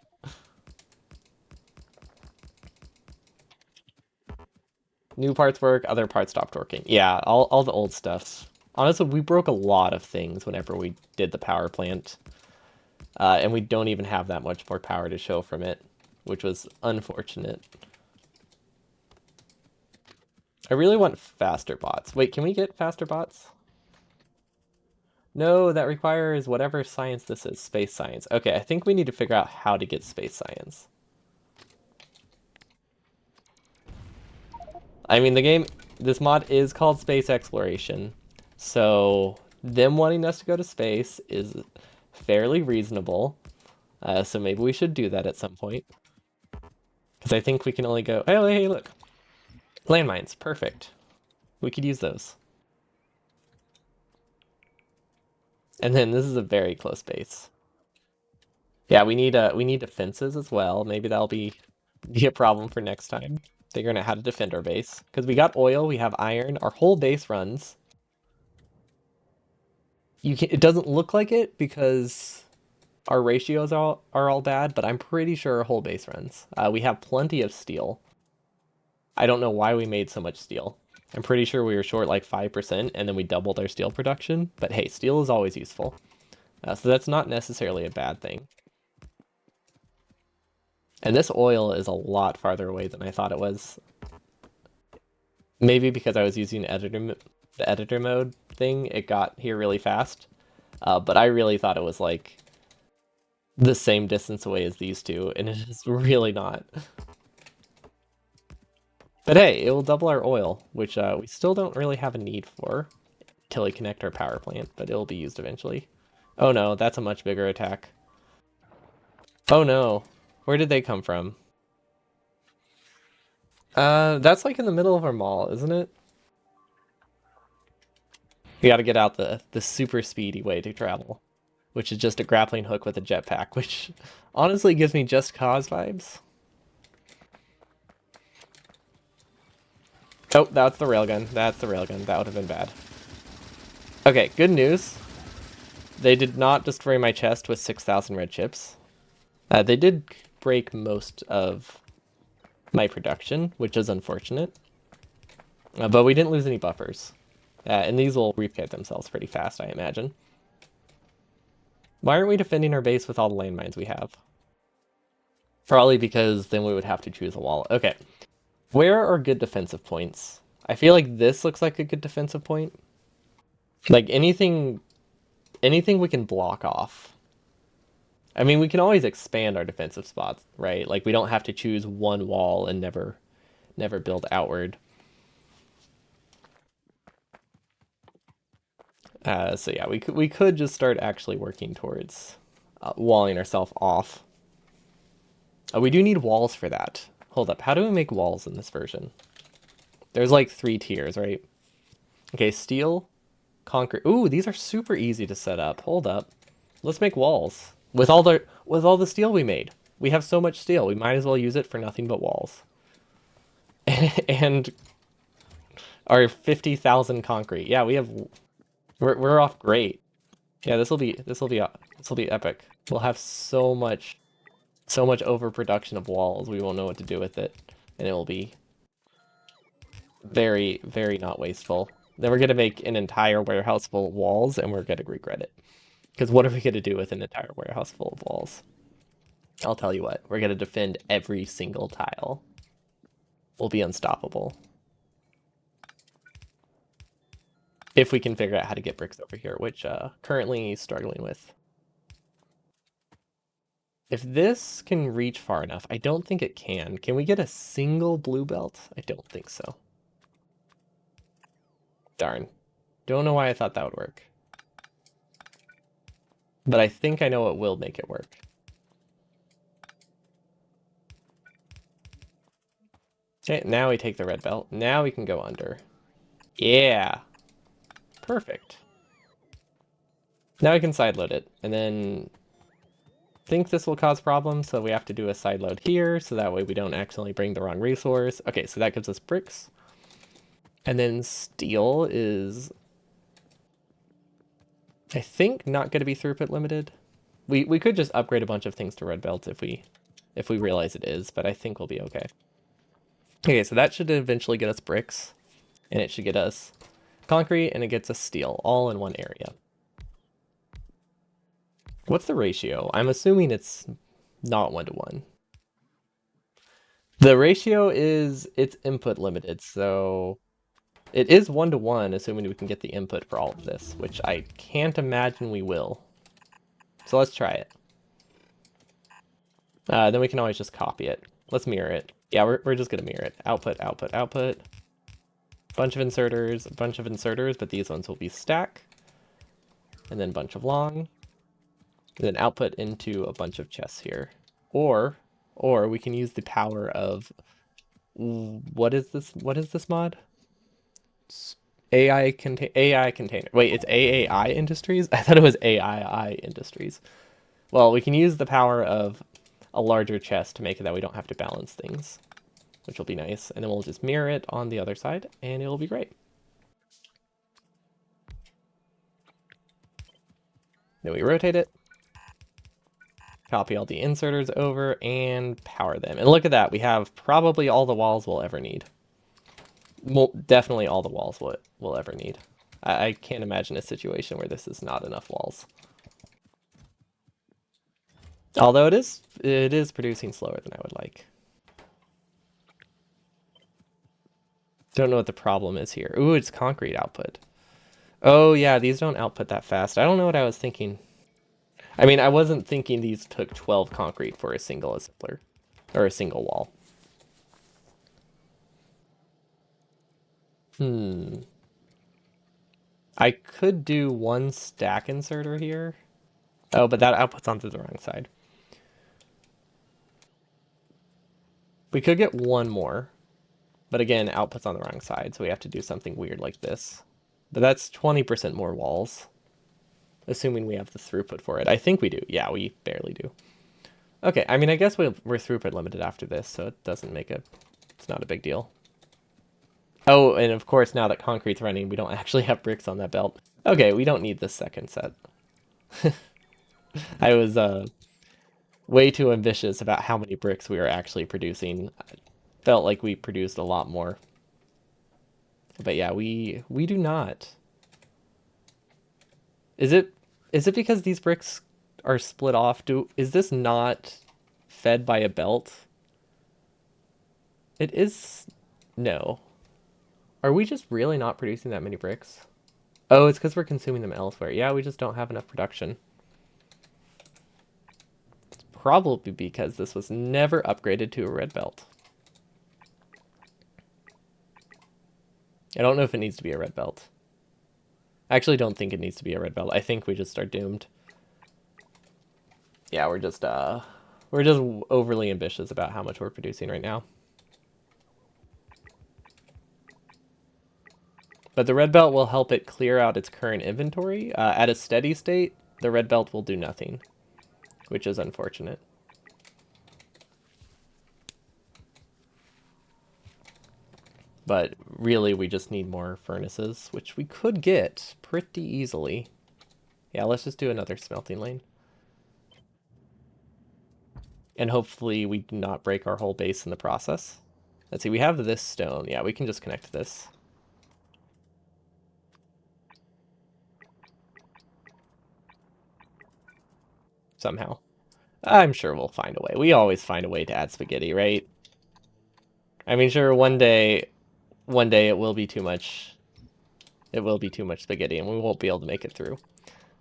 New parts work, other parts stopped working. Yeah, all the old stuff. Honestly, we broke a lot of things whenever we did the power plant. And we don't even have that much more power to show from it, which was unfortunate. I really want faster bots. Wait, can we get faster bots? No, that requires whatever science this is, space science. Okay, I think we need to figure out how to get space science. I mean, this mod is called Space Exploration, so them wanting us to go to space is fairly reasonable. So maybe we should do that at some point. Because I think we can only go... Oh, hey, look. Landmines, perfect. We could use those. And then this is a very close base. Yeah, we need defenses as well. Maybe that'll be a problem for next time. Figuring out how to defend our base. Because we got oil, we have iron, our whole base runs. It doesn't look like it because our ratios are all bad, but I'm pretty sure our whole base runs. We have plenty of steel. I don't know why we made so much steel. I'm pretty sure we were short like 5%, and then we doubled our steel production. But hey, steel is always useful. So that's not necessarily a bad thing. And this oil is a lot farther away than I thought it was. Maybe because I was using the editor mode thing, it got here really fast. But I really thought it was like the same distance away as these two, and it is really not. But hey, it will double our oil, which we still don't really have a need for utility connect our power plant, but it'll be used eventually. Oh no, that's a much bigger attack. Oh no, where did they come from? That's like in the middle of our mall, isn't it? We gotta get out the super speedy way to travel, which is just a grappling hook with a jetpack, which honestly gives me Just Cause vibes. Oh, that's the railgun. That's the railgun. That would have been bad. Okay, good news. They did not destroy my chest with 6,000 red chips. They did break most of my production, which is unfortunate. But we didn't lose any buffers. And these will repair themselves pretty fast, I imagine. Why aren't we defending our base with all the landmines we have? Probably because then we would have to choose a wall. Okay. Where are good defensive points? I feel like this looks like a good defensive point. Like anything we can block off. I mean, we can always expand our defensive spots, right? Like we don't have to choose one wall and never build outward. So yeah, we could just start actually working towards walling ourselves off. We do need walls for that. Hold up, how do we make walls in this version? There's like 3 tiers, right? Okay, steel, concrete. Ooh, these are super easy to set up. Hold up, let's make walls with all the steel we made. We have so much steel, we might as well use it for nothing but walls. And our 50,000 concrete. Yeah, we're off great. Yeah, this will be epic. We'll have so much overproduction of walls. We won't know what to do with it, and it will be very, very not wasteful. Then we're gonna make an entire warehouse full of walls, and we're gonna regret it. Because what are we gonna do with an entire warehouse full of walls? I'll tell you what. We're gonna defend every single tile. We'll be unstoppable. If we can figure out how to get bricks over here, which currently struggling with. If this can reach far enough, I don't think it can. Can we get a single blue belt? I don't think so. Darn. Don't know why I thought that would work. But I think I know what will make it work. Okay, now we take the red belt. Now we can go under. Yeah. Perfect. Now we can sideload it. And then think this will cause problems, so we have to do a sideload here, so that way we don't accidentally bring the wrong resource. Okay, so that gives us bricks. And then steel is, I think, not going to be throughput limited. We could just upgrade a bunch of things to red belt if we realize it is, but I think we'll be okay. Okay, so that should eventually get us bricks, and it should get us concrete, and it gets us steel, all in one area. What's the ratio? I'm assuming it's not 1-to-1. The ratio is, it's input limited, so it is 1-to-1, assuming we can get the input for all of this, which I can't imagine we will. So let's try it. Then we can always just copy it. Let's mirror it. Yeah, we're just gonna mirror it. Output, output, output. Bunch of inserters, but these ones will be stack. And then bunch of long. And then output into a bunch of chests here. Or we can use the power of, what is this mod? AI container. Wait, it's AAI Industries? I thought it was AII Industries. Well, we can use the power of a larger chest to make it that we don't have to balance things, which will be nice. And then we'll just mirror it on the other side, and it'll be great. Then we rotate it, copy all the inserters over, and power them. And look at that, we have probably all the walls we'll ever need. Well, definitely all the walls we'll ever need. I can't imagine a situation where this is not enough walls. Although it is producing slower than I would like. Don't know what the problem is here. Ooh, it's concrete output. Oh yeah, these don't output that fast. I don't know what I was thinking. I mean, I wasn't thinking these took 12 concrete for a single assembler. Or a single wall. I could do one stack inserter here. Oh, but that output's onto the wrong side. We could get one more, but again, output's on the wrong side, so we have to do something weird like this. But that's 20% more walls, assuming we have the throughput for it. I think we do. Yeah, we barely do. Okay, I mean, I guess we're throughput limited after this, so it doesn't make a... It's not a big deal. Oh, and of course, now that concrete's running, we don't actually have bricks on that belt. Okay, we don't need this second set. I was way too ambitious about how many bricks we were actually producing. I felt like we produced a lot more. But yeah, we do not. Is it because these bricks are split off? Is this not fed by a belt? It is. No. Are we just really not producing that many bricks? Oh, it's because we're consuming them elsewhere. Yeah, we just don't have enough production. It's probably because this was never upgraded to a red belt. I don't know if it needs to be a red belt. I actually don't think it needs to be a red belt. I think we just are doomed. Yeah, we're just overly ambitious about how much we're producing right now. But the red belt will help it clear out its current inventory. At a steady state, the red belt will do nothing, which is unfortunate. But really, we just need more furnaces, which we could get pretty easily. Yeah, let's just do another smelting lane. And hopefully we do not break our whole base in the process. Let's see, we have this stone. Yeah, we can just connect this. Somehow. I'm sure we'll find a way. We always find a way to add spaghetti, right? I mean, sure, one day it will be too much. It will be too much spaghetti, and we won't be able to make it through.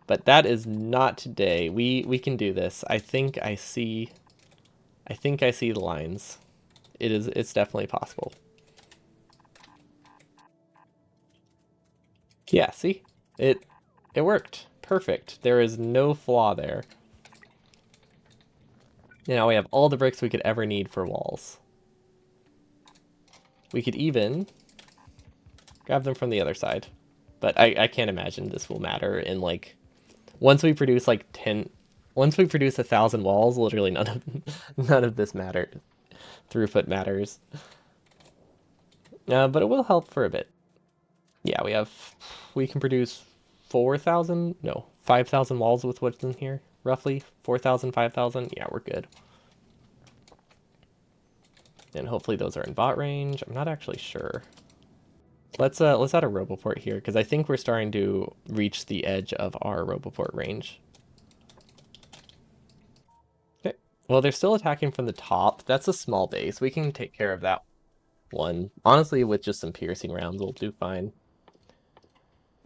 But that is not today. We can do this. I think I see the lines. It's definitely possible. Yeah, see? It it worked. Perfect. There is no flaw there. Now we have all the bricks we could ever need for walls. We could even grab them from the other side. But I can't imagine this will matter in like once we produce like 10 once we produce 1,000 walls, literally none of this matters. Throughput matters. But it will help for a bit. Yeah, we can produce 4,000, no, 5,000 walls with what's in here, roughly 4,000, 5,000. Yeah, we're good. And hopefully those are in bot range. I'm not actually sure. Let's add a Roboport here because I think we're starting to reach the edge of our Roboport range. Okay. Well, they're still attacking from the top. That's a small base. We can take care of that one. Honestly, with just some piercing rounds, we'll do fine.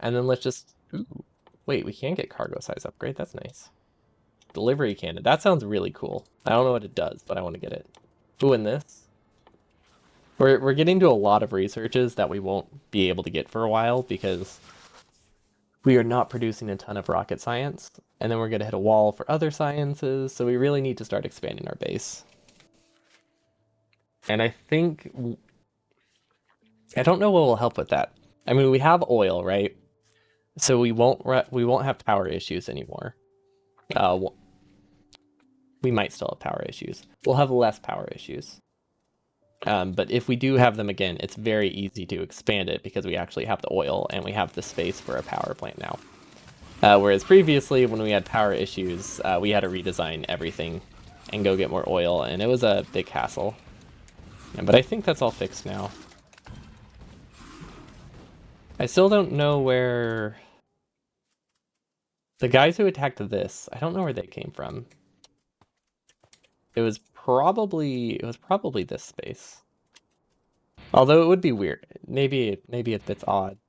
And then let's just... Ooh, wait, we can get cargo size upgrade. That's nice. Delivery cannon. That sounds really cool. I don't know what it does, but I want to get it. Ooh, and this? We're getting to a lot of researches that we won't be able to get for a while because we are not producing a ton of rocket science. And then we're going to hit a wall for other sciences, so we really need to start expanding our base. And I think... I don't know what will help with that. I mean, we have oil, right? So we won't have power issues anymore. We might still have power issues. We'll have less power issues. But if we do have them again, it's very easy to expand it because we actually have the oil and we have the space for a power plant now. Whereas previously, when we had power issues, we had to redesign everything and go get more oil, and it was a big hassle. But I think that's all fixed now. I still don't know where... The guys who attacked this, I don't know where they came from. It was probably this space. Although it would be weird. Maybe it's a bit odd.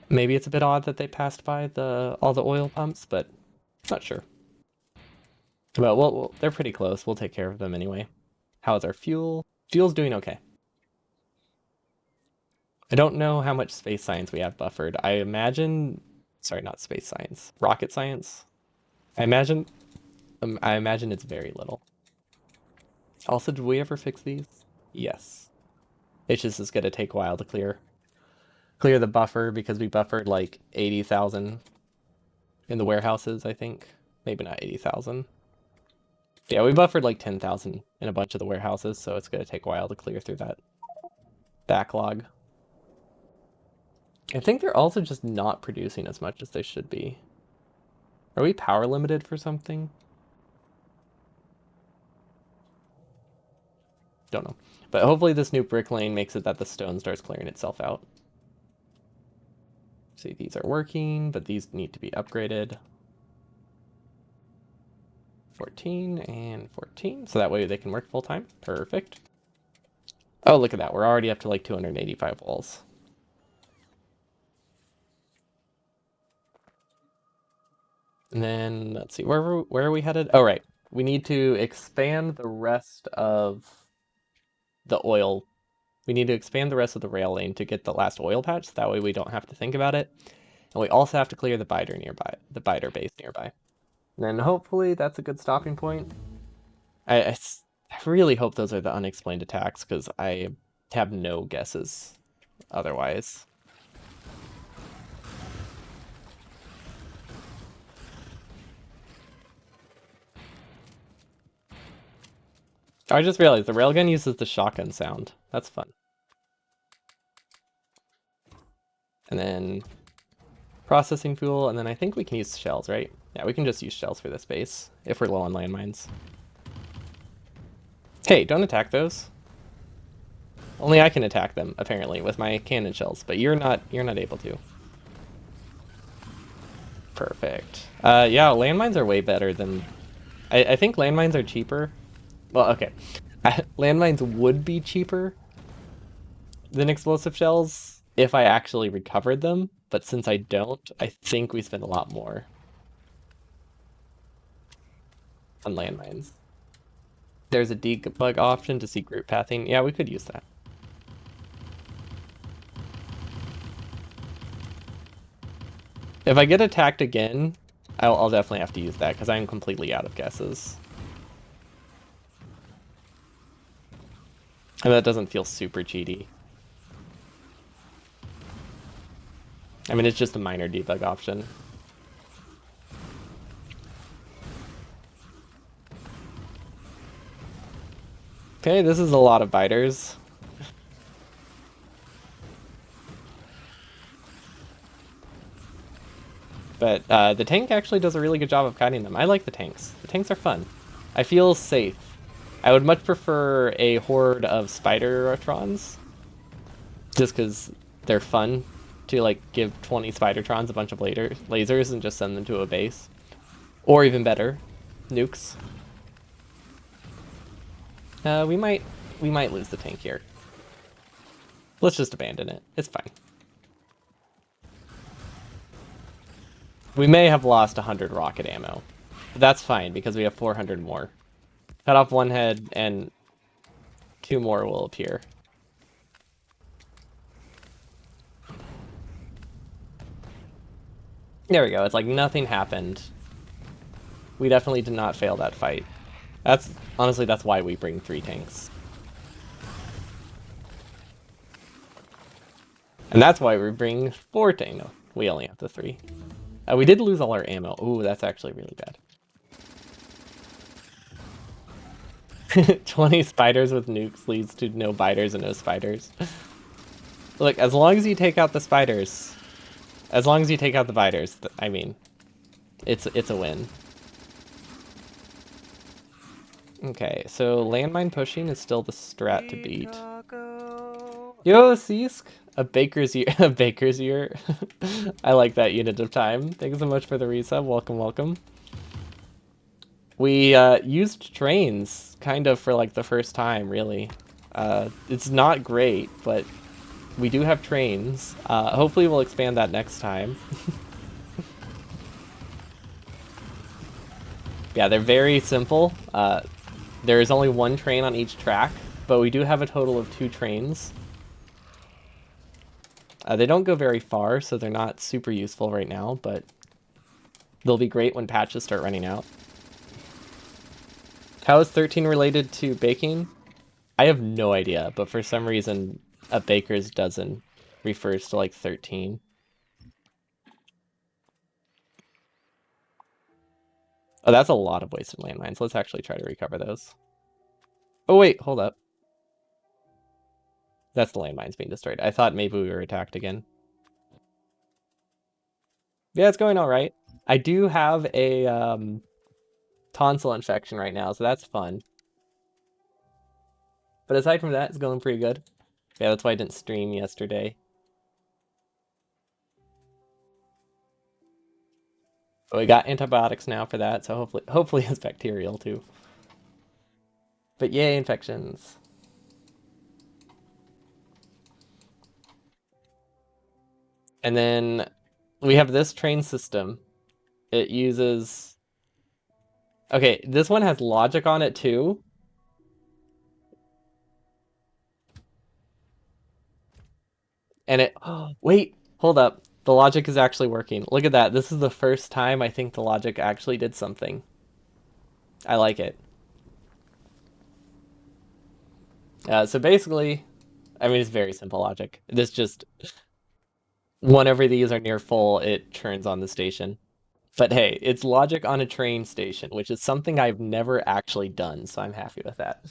Maybe it's a bit odd that they passed by all the oil pumps, but not sure. But they're pretty close. We'll take care of them anyway. How is our fuel? Fuel's doing okay. I don't know how much space science we have buffered. I imagine, sorry, not space science, rocket science. I imagine, I imagine it's very little. Also, did we ever fix these? Yes. It's just is gonna take a while to clear the buffer because we buffered like 80,000 in the warehouses, I think. Maybe not 80,000. Yeah, we buffered like 10,000 in a bunch of the warehouses, so it's gonna take a while to clear through that backlog. I think they're also just not producing as much as they should be. Are we power limited for something? Don't know. But hopefully this new brick lane makes it that the stone starts clearing itself out. See, these are working, but these need to be upgraded. 14 and 14, so that way they can work full time. Perfect. Oh, look at that. We're already up to like 285 walls. And then let's see, where are we headed? Oh, right. We need to expand the rest of the oil. We need to expand the rest of the rail lane to get the last oil patch. So that way we don't have to think about it. And we also have to clear the biter nearby, the biter base nearby. And then hopefully that's a good stopping point. I really hope those are the unexplained attacks because I have no guesses otherwise. I just realized the railgun uses the shotgun sound. That's fun. And then processing fuel, and then I think we can use shells, right? Yeah, we can just use shells for this base if we're low on landmines. Hey, don't attack those. Only I can attack them, apparently, with my cannon shells, but you're not able to. Perfect. Yeah, landmines are way better than... I think landmines are cheaper. Well, okay. Landmines would be cheaper than explosive shells if I actually recovered them, but since I don't, I think we spend a lot more on landmines. There's a debug option to see group pathing. Yeah, we could use that. If I get attacked again, I'll definitely have to use that because I'm completely out of guesses. And that doesn't feel super cheaty. I mean, it's just a minor debug option. Okay, this is a lot of biters. But the tank actually does a really good job of kiting them. I like the tanks. The tanks are fun. I feel safe. I would much prefer a horde of Spider-Trons. Just because they're fun to like give 20 Spider-Trons a bunch of lasers and just send them to a base. Or even better, nukes. We might lose the tank here. Let's just abandon it. It's fine. We may have lost 100 rocket ammo. But that's fine because we have 400 more. Cut off one head and 2 more will appear. There we go. It's like nothing happened. We definitely did not fail that fight. Honestly, that's why we bring 3 tanks. And that's why we bring 4 tanks. No, we only have the 3. We did lose all our ammo. Ooh, that's actually really bad. 20 spiders with nukes leads to no biters and no spiders. Look, as long as you take out the spiders, as long as you take out the biters, I mean, it's a win. Okay, so landmine pushing is still the strat to beat. Yo, Seesk! A baker's year. A baker's year. I like that unit of time. Thanks so much for the resub. Welcome, welcome. We used trains kind of for like the first time, really. It's not great, but we do have trains. Hopefully we'll expand that next time. Yeah, they're very simple. There is only 1 train on each track, but we do have a total of 2 trains. They don't go very far, so they're not super useful right now, but they'll be great when patches start running out. How is 13 related to baking? I have no idea, but for some reason, a baker's dozen refers to like 13. Oh, that's a lot of wasted landmines. Let's actually try to recover those. Oh, wait, hold up. That's the landmines being destroyed. I thought maybe we were attacked again. Yeah, it's going all right. I do have a tonsil infection right now, so that's fun. But aside from that, it's going pretty good. Yeah, that's why I didn't stream yesterday. But we got antibiotics now for that, so hopefully it's bacterial too. But yay, infections. And then we have this train system. It uses... Okay, this one has logic on it too. And it... Oh, wait, hold up. The logic is actually working. Look at that. This is the first time I think the logic actually did something. I like it. So basically, I mean, it's very simple logic. This just... Whenever these are near full, it turns on the station. But hey, it's logic on a train station, which is something I've never actually done, so I'm happy with that.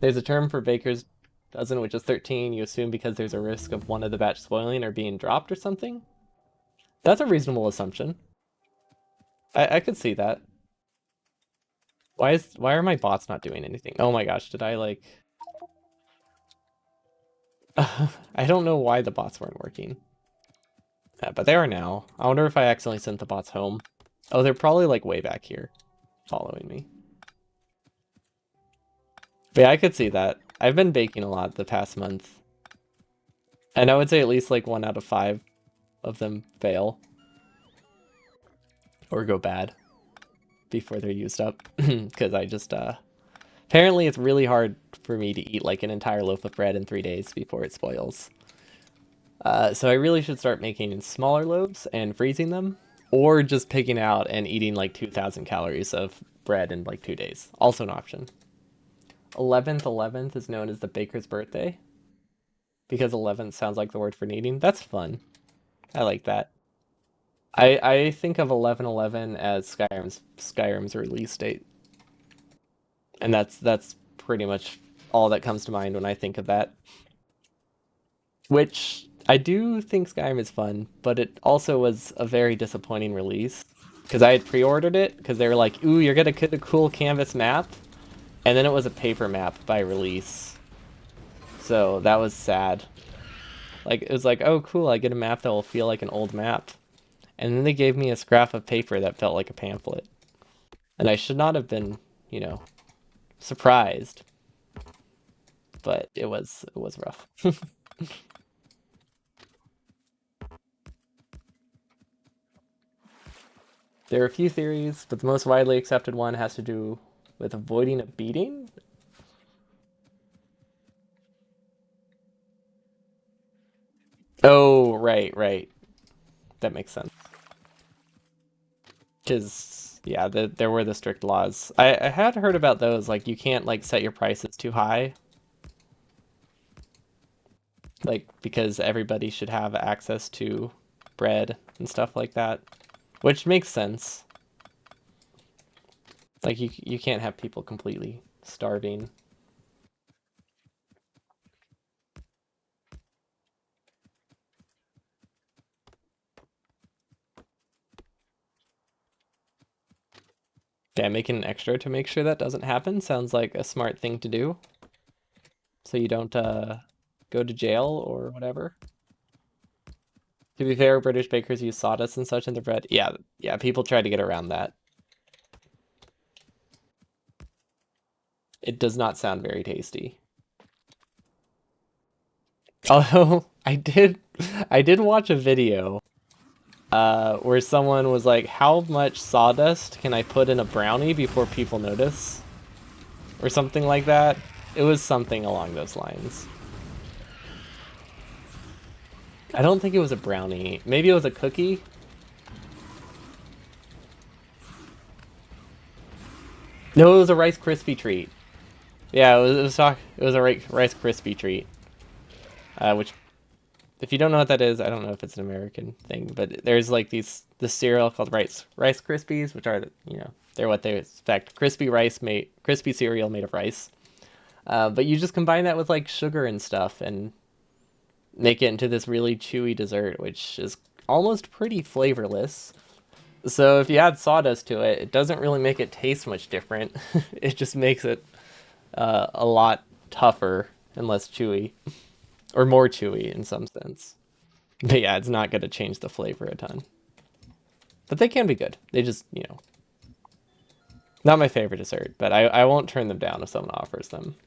There's a term for baker's dozen, which is 13. You assume because there's a risk of one of the batch spoiling or being dropped or something? That's a reasonable assumption. I could see that. Why are my bots not doing anything? Oh my gosh, did I like... I don't know why the bots weren't working. Yeah, but they are now. I wonder if I accidentally sent the bots home. Oh, they're probably like way back here, following me. But yeah, I could see that. I've been baking a lot the past month. And I would say at least like 1 out of 5 of them fail. Or go bad before they're used up. Because I just, apparently it's really hard for me to eat like an entire loaf of bread in 3 days before it spoils. So I really should start making smaller loaves and freezing them. Or just picking out and eating like 2,000 calories of bread in like 2 days. Also an option. 11th is known as the baker's birthday. Because 11th sounds like the word for kneading. That's fun. I like that. I think of 11/11 as Skyrim's release date. And that's pretty much all that comes to mind when I think of that. Which I do think Skyrim is fun, but it also was a very disappointing release. Because I had pre-ordered it, because they were like, ooh, you're gonna get a cool canvas map. And then it was a paper map by release. So that was sad. Like, it was like, oh cool, I get a map that will feel like an old map. And then they gave me a scrap of paper that felt like a pamphlet. And I should not have been, you know, surprised. But it was rough. There are a few theories, but the most widely accepted one has to do with avoiding a beating. Oh, right. That makes sense. Because, yeah, there were the strict laws. I had heard about those, like, you can't, like, set your prices too high. Like, because everybody should have access to bread and stuff like that. Which makes sense. Like, you can't have people completely starving. Yeah, making an extra to make sure that doesn't happen sounds like a smart thing to do. So you don't go to jail or whatever. To be fair, British bakers use sawdust and such in their bread. Yeah, people try to get around that. It does not sound very tasty. Although I did watch a video where someone was like, how much sawdust can I put in a brownie before people notice? Or something like that. It was something along those lines. I don't think it was a brownie. Maybe it was a cookie. No, it was a Rice Krispie treat. Yeah, it was a Rice Krispie treat. Which, if you don't know what that is, I don't know if it's an American thing, but there's like this cereal called Rice Krispies, which are, they're what they expect, crispy cereal made of rice. But you just combine that with like sugar and stuff and make it into this really chewy dessert, which is almost pretty flavorless. So if you add sawdust to it, it doesn't really make it taste much different. It just makes it a lot tougher and less chewy, or more chewy in some sense. But yeah, it's not going to change the flavor a ton. But they can be good. They just, not my favorite dessert, but I won't turn them down if someone offers them.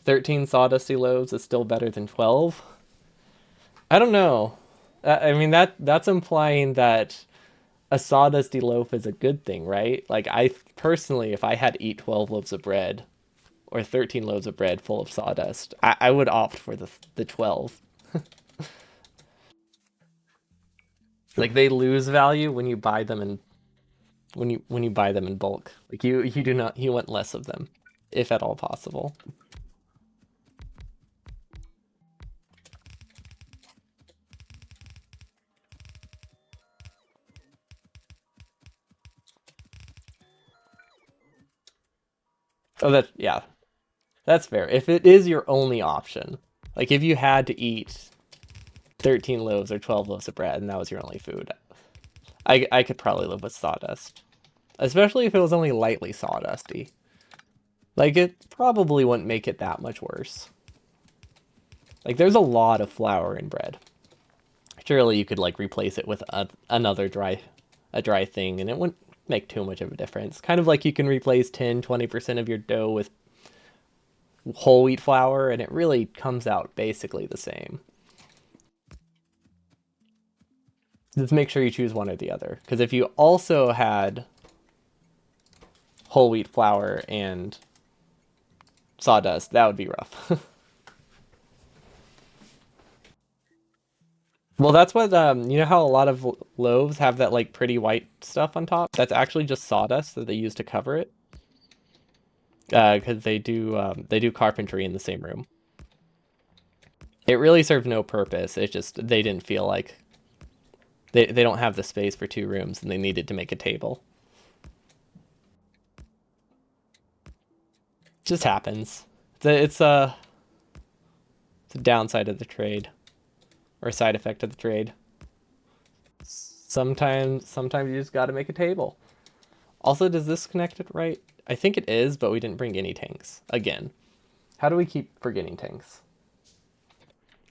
13 sawdusty loaves is still better than 12. I don't know. I mean, that's implying that a sawdusty loaf is a good thing, right? Like, I personally, if I had to eat 12 loaves of bread or 13 loaves of bread full of sawdust, I would opt for the 12. Like, they lose value when you buy them in when you buy them in bulk. Like, you want less of them, if at all possible. Oh, yeah, that's fair. If it is your only option, like if you had to eat 13 loaves or 12 loaves of bread and that was your only food, I could probably live with sawdust. Especially if it was only lightly sawdusty. Like, it probably wouldn't make it that much worse. Like, there's a lot of flour in bread. Surely you could, like, replace it with another a dry thing, and it wouldn't make too much of a difference. Kind of like you can replace 10-20% of your dough with whole wheat flour, and it really comes out basically the same. Just make sure you choose one or the other. Because if you also had whole wheat flour and sawdust, that would be rough. Well, that's what you know how a lot of loaves have that like pretty white stuff on top? That's actually just sawdust that they use to cover it. Because they do carpentry in the same room. It really served no purpose. It's just they didn't feel like they don't have the space for two rooms and they needed to make a table. It just happens. It's a downside of the trade, or a side effect of the trade. Sometimes you just got to make a table. Also, does this connect it right? I think it is, but we didn't bring any tanks. Again, how do we keep forgetting tanks?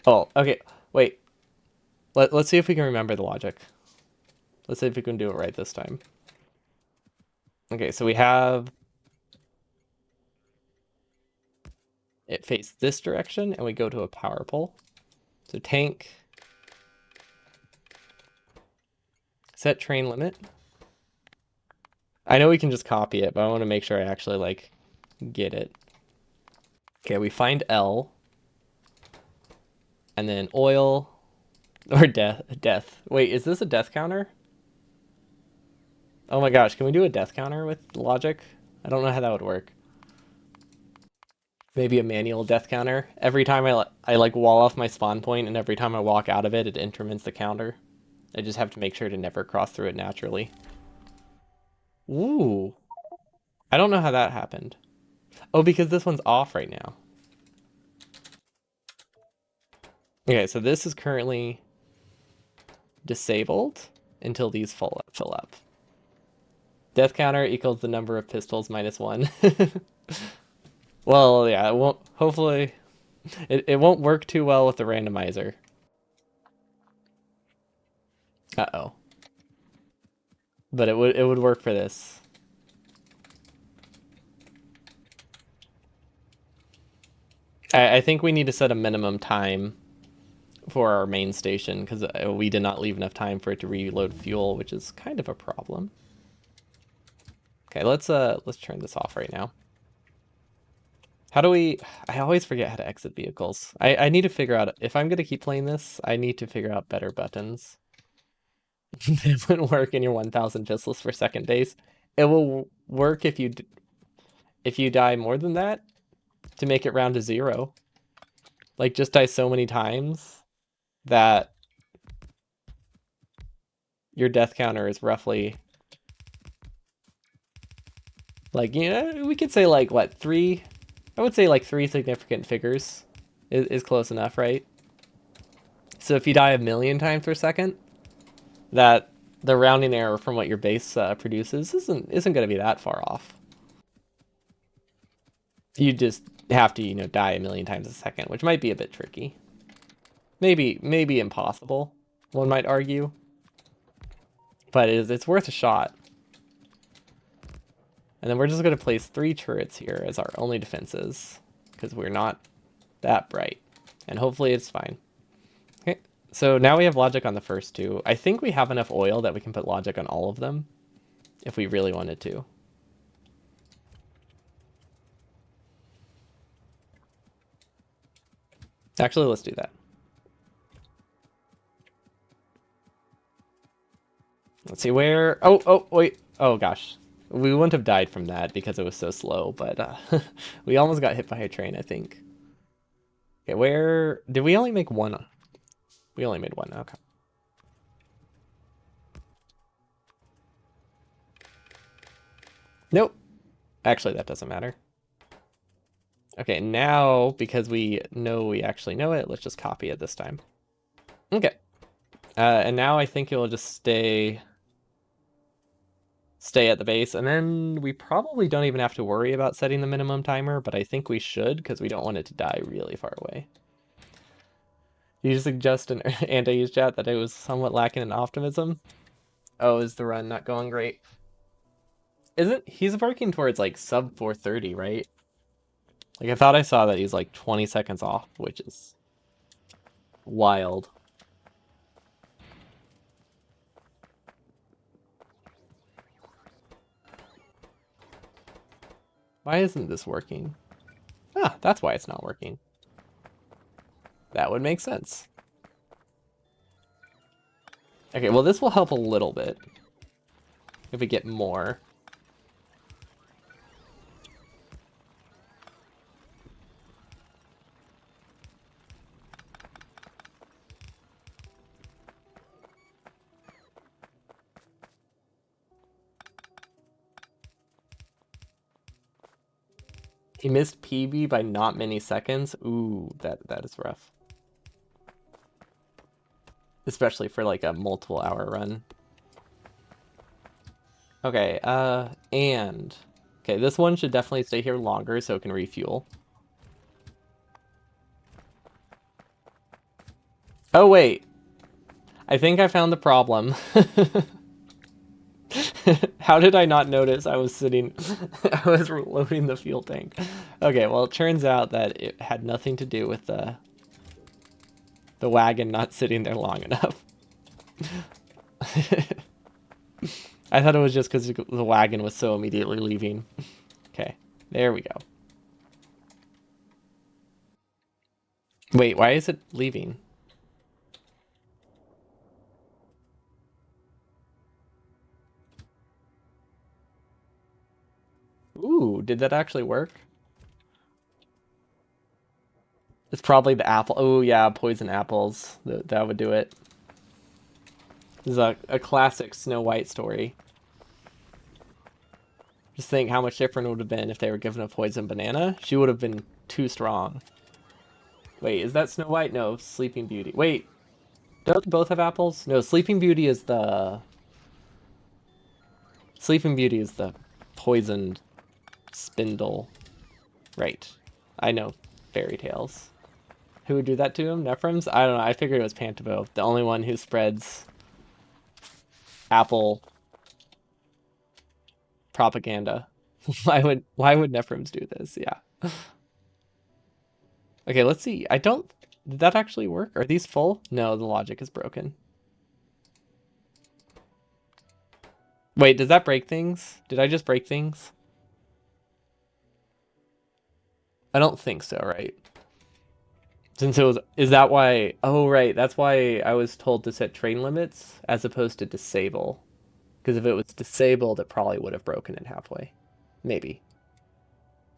Oh, okay. Wait. Let's see if we can remember the logic. Let's see if we can do it right this time. Okay, so we have it face this direction, and we go to a power pole. So tank, set train limit. I know we can just copy it, but I want to make sure I actually like get it. Okay, we find L, and then oil, or death. Wait, is this a death counter? Oh my gosh, can we do a death counter with logic? I don't know how that would work. Maybe a manual death counter. Every time I like wall off my spawn point, and every time I walk out of it, it increments the counter. I just have to make sure to never cross through it naturally. Ooh, I don't know how that happened. Oh, because this one's off right now. Okay, so this is currently disabled until these fill up. Death counter equals the number of pistols minus one. Well, yeah, it won't. Hopefully, it won't work too well with the randomizer. Uh-oh. But it would work for this. I think we need to set a minimum time for our main station because we did not leave enough time for it to reload fuel, which is kind of a problem. Okay, let's turn this off right now. How do we... I always forget how to exit vehicles. I need to figure out... If I'm going to keep playing this, I need to figure out better buttons. It wouldn't work in your 1,000 pistols per second days. It will work if you die more than that to make it round to 0. Like, just die so many times that your death counter is roughly... Like, you know, we could say, like, what, 3... I would say, like, 3 significant figures is close enough, right? So if you die 1,000,000 times per second, that the rounding error from what your base produces isn't going to be that far off. You just have to, you know, die 1,000,000 times a second, which might be a bit tricky. Maybe impossible, one might argue. But it's worth a shot. And then we're just going to place 3 turrets here as our only defenses, because we're not that bright. And hopefully it's fine. Okay, so now we have logic on the first 2. I think we have enough oil that we can put logic on all of them, if we really wanted to. Actually, let's do that. Let's see where... Oh, wait. Oh, gosh. We wouldn't have died from that because it was so slow, but we almost got hit by a train, I think. Okay, where... Did we only make 1? We only made 1, okay. Nope. Actually, that doesn't matter. Okay, now, because we know we actually know it, let's just copy it this time. Okay. And now I think it will just stay at the base, and then we probably don't even have to worry about setting the minimum timer, but I think we should, because we don't want it to die really far away. You suggest an anti-use chat that it was somewhat lacking in optimism? Oh, is the run not going great? He's working towards like sub 430, right? Like I thought I saw that he's like 20 seconds off, which is wild. Why isn't this working? Ah, that's why it's not working. That would make sense. Okay, well this will help a little bit if we get more. He missed PB by not many seconds. Ooh, that is rough. Especially for like a multiple hour run. Okay, and... Okay, this one should definitely stay here longer so it can refuel. Oh, wait. I think I found the problem. How did I not notice I was sitting... I was loading the fuel tank. Okay, well, it turns out that it had nothing to do with the wagon not sitting there long enough. I thought it was just because the wagon was so immediately leaving. Okay, there we go. Wait, why is it leaving? Ooh, did that actually work? It's probably the apple. Oh, yeah, poison apples. That would do it. This is a classic Snow White story. Just think how much different it would have been if they were given a poison banana. She would have been too strong. Wait, is that Snow White? No, Sleeping Beauty. Wait, don't they both have apples? No, Sleeping Beauty is the... Sleeping Beauty is the poisoned spindle. Right. I know fairy tales. Who would do that to him? Nephrons? I don't know. I figured it was Pantabo, the only one who spreads apple propaganda. Why would Nephrons do this? Yeah. Okay, let's see. Did that actually work? Are these full? No, the logic is broken. Wait, does that break things? Did I just break things? I don't think so, right? Since it was, is that why? Oh, right. That's why I was told to set train limits as opposed to disable. Because if it was disabled, it probably would have broken it halfway. Maybe.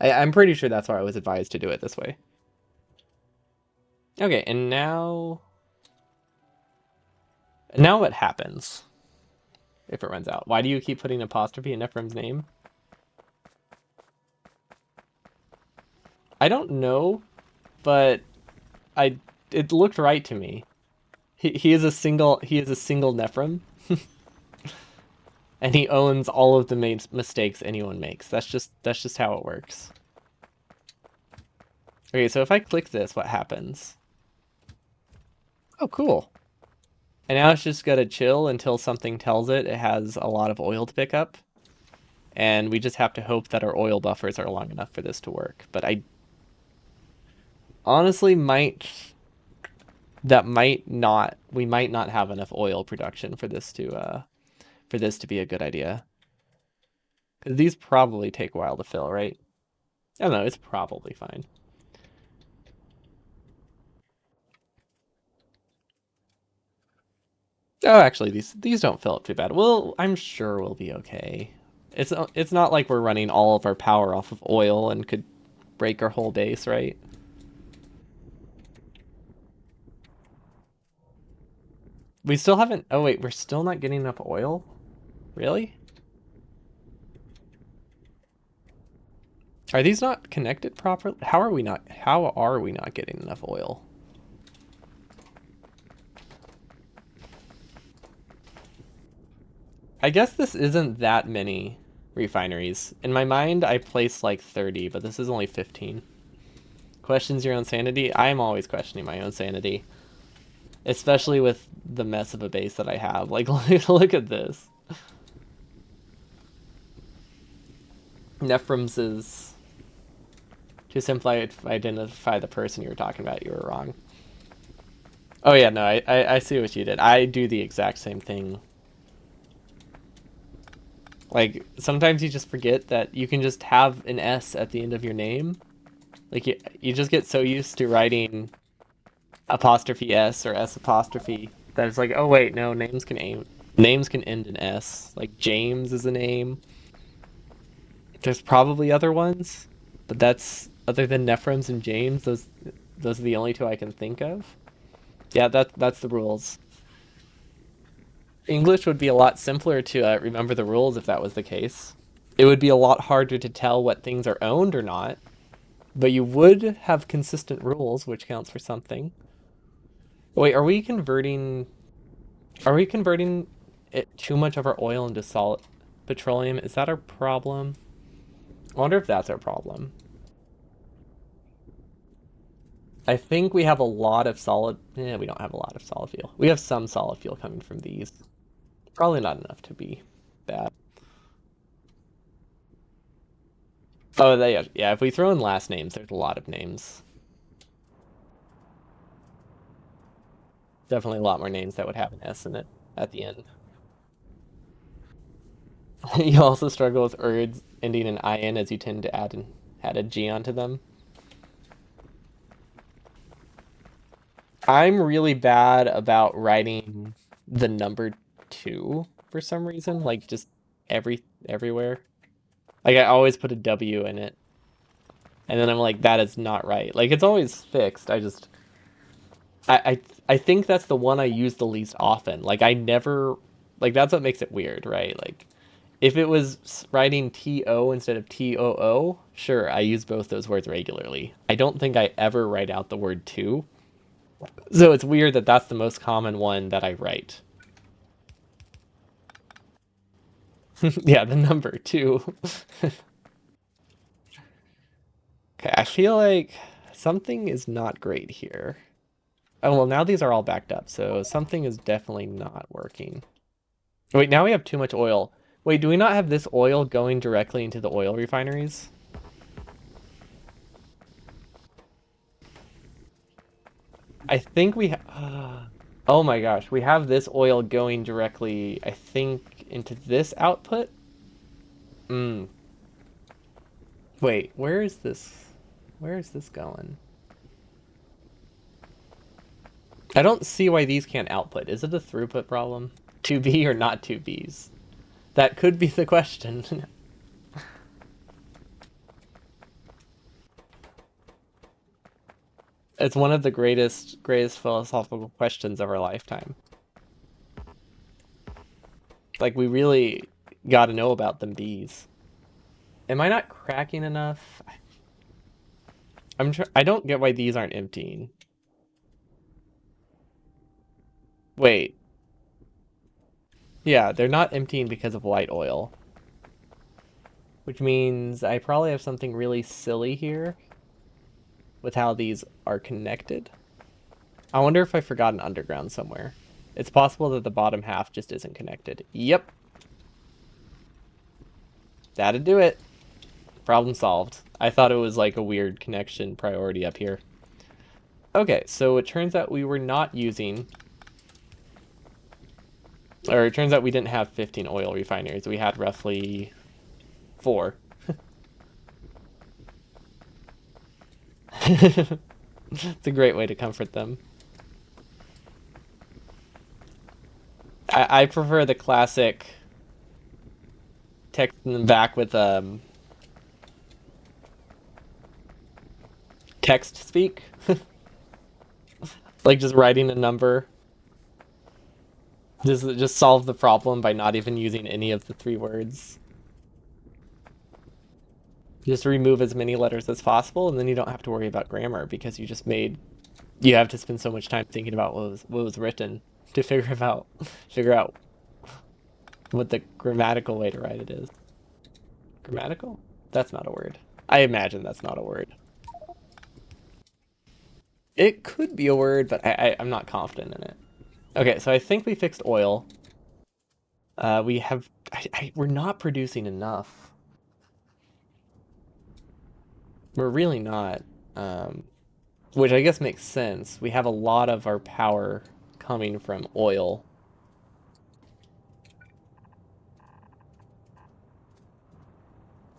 I'm pretty sure that's why I was advised to do it this way. Okay, and now what happens if it runs out? Why do you keep putting apostrophe in Ephraim's name? I don't know, but I it looked right to me. He is a single Nephrim, and he owns all of the mistakes anyone makes. That's just how it works. Okay, so if I click this, what happens? Oh, cool. And now it's just gotta chill until something tells it has a lot of oil to pick up. And we just have to hope that our oil buffers are long enough for this to work. But I honestly we might not have enough oil production for this to be a good idea. 'Cause these probably take a while to fill, right? I don't know, it's probably fine. Oh, actually, these don't fill up too bad. Well, I'm sure we'll be okay. It's not like we're running all of our power off of oil and could break our whole base, right? We still haven't. Oh wait, we're still not getting enough oil? Really? Are these not connected properly? How are we not getting enough oil? I guess this isn't that many refineries. In my mind, I placed like 30, but this is only 15. Questions your own sanity? I'm always questioning my own sanity. Especially with the mess of a base that I have. Like, look at this. Nephrem's is... To simply identify the person you were talking about, you were wrong. Oh yeah, no, I see what you did. I do the exact same thing. Like, sometimes you just forget that you can just have an S at the end of your name. Like, you just get so used to writing apostrophe S or S apostrophe that it's like, oh wait, no, names can end in S. Like, James is a name. There's probably other ones, but that's, other than Nephrons and James, those are the only two I can think of. Yeah, that's the rules. English would be a lot simpler to remember the rules if that was the case. It would be a lot harder to tell what things are owned or not, but you would have consistent rules, which counts for something. Wait, are we converting it too much of our oil into solid petroleum? Is that our problem? I wonder if that's our problem. I think we have a lot of solid. We don't have a lot of solid fuel. We have some solid fuel coming from these. Probably not enough to be bad. Oh, yeah. If we throw in last names, there's a lot of names. Definitely a lot more names that would have an S in it at the end. You also struggle with words ending in in as you tend to add a G onto them. I'm really bad about writing the number two for some reason, like just everywhere. Like I always put a W in it, and then I'm like, that is not right. Like it's always fixed. I think that's the one I use the least often. Like I never, like that's what makes it weird, right? Like if it was writing TO instead of TOO, sure, I use both those words regularly. I don't think I ever write out the word two. So it's weird that that's the most common one that I write. Yeah, the number two. Okay, I feel like something is not great here. Oh, well, now these are all backed up, so something is definitely not working. Wait, now we have too much oil. Wait, do we not have this oil going directly into the oil refineries? I think we have... Oh my gosh, we have this oil going directly, I think, into this output? Hmm. Wait, where is this? Where is this going? I don't see why these can't output. Is it a throughput problem? 2B or not 2Bs? That could be the question. It's one of the greatest philosophical questions of our lifetime. Like, we really got to know about them bees. Am I not cracking enough? I don't get why these aren't emptying. Wait. Yeah, they're not emptying because of light oil. Which means I probably have something really silly here with how these are connected. I wonder if I forgot an underground somewhere. It's possible that the bottom half just isn't connected. Yep. That'd do it. Problem solved. I thought it was like a weird connection priority up here. Okay, so it turns out we were not using... Or it turns out we didn't have 15 oil refineries. We had roughly 4. It's a great way to comfort them. I prefer the classic texting them back with text speak. Like just writing a number. Just solve the problem by not even using any of the 3 words. Just remove as many letters as possible, and then you don't have to worry about grammar because you have to spend so much time thinking about what was written to figure out what the grammatical way to write it is. Grammatical? That's not a word. I imagine that's not a word. It could be a word, but I'm not confident in it. Okay, so I think we fixed oil. We have... we're not producing enough. We're really not. Which I guess makes sense. We have a lot of our power coming from oil.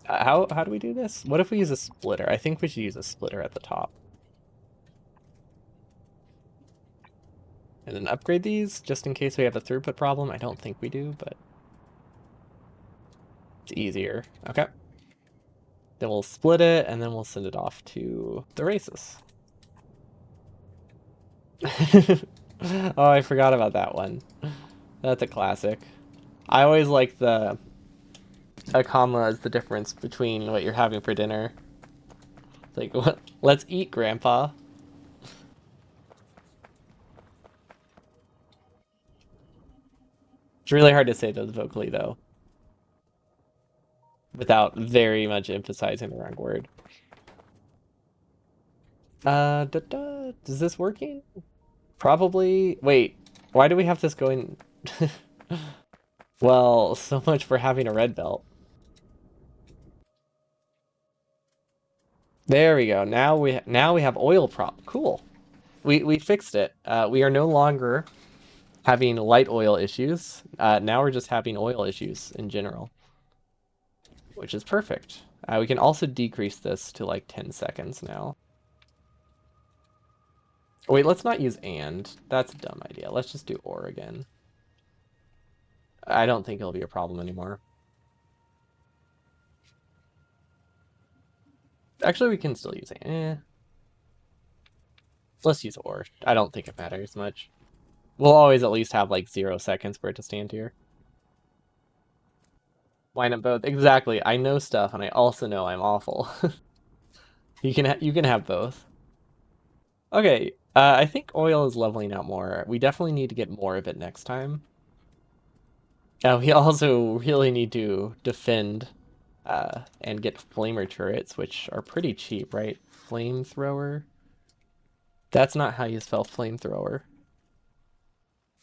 How do we do this? What if we use a splitter? I think we should use a splitter at the top. And then upgrade these, just in case we have a throughput problem. I don't think we do, but it's easier. Okay. Then we'll split it, and then we'll send it off to the races. Oh, I forgot about that one. That's a classic. I always like a comma is the difference between what you're having for dinner. It's like, what? Let's eat, Grandpa. It's really hard to say those vocally, though, without very much emphasizing the wrong word. Is this working? Probably. Wait, why do we have this going? Well, so much for having a red belt. There we go. Now we have oil prop. Cool. We fixed it. We are no longer having light oil issues. Now we're just having oil issues in general, which is perfect. We can also decrease this to like 10 seconds now. Wait, let's not use and. That's a dumb idea. Let's just do or again. I don't think it'll be a problem anymore. Actually, we can still use and. Let's use or. I don't think it matters much. We'll always at least have like 0 seconds for it to stand here. Why not both? Exactly. I know stuff, and I also know I'm awful. You can have both. Okay. I think oil is leveling out more. We definitely need to get more of it next time. We also really need to defend and get flamer turrets, which are pretty cheap, right? Flamethrower. That's not how you spell flamethrower.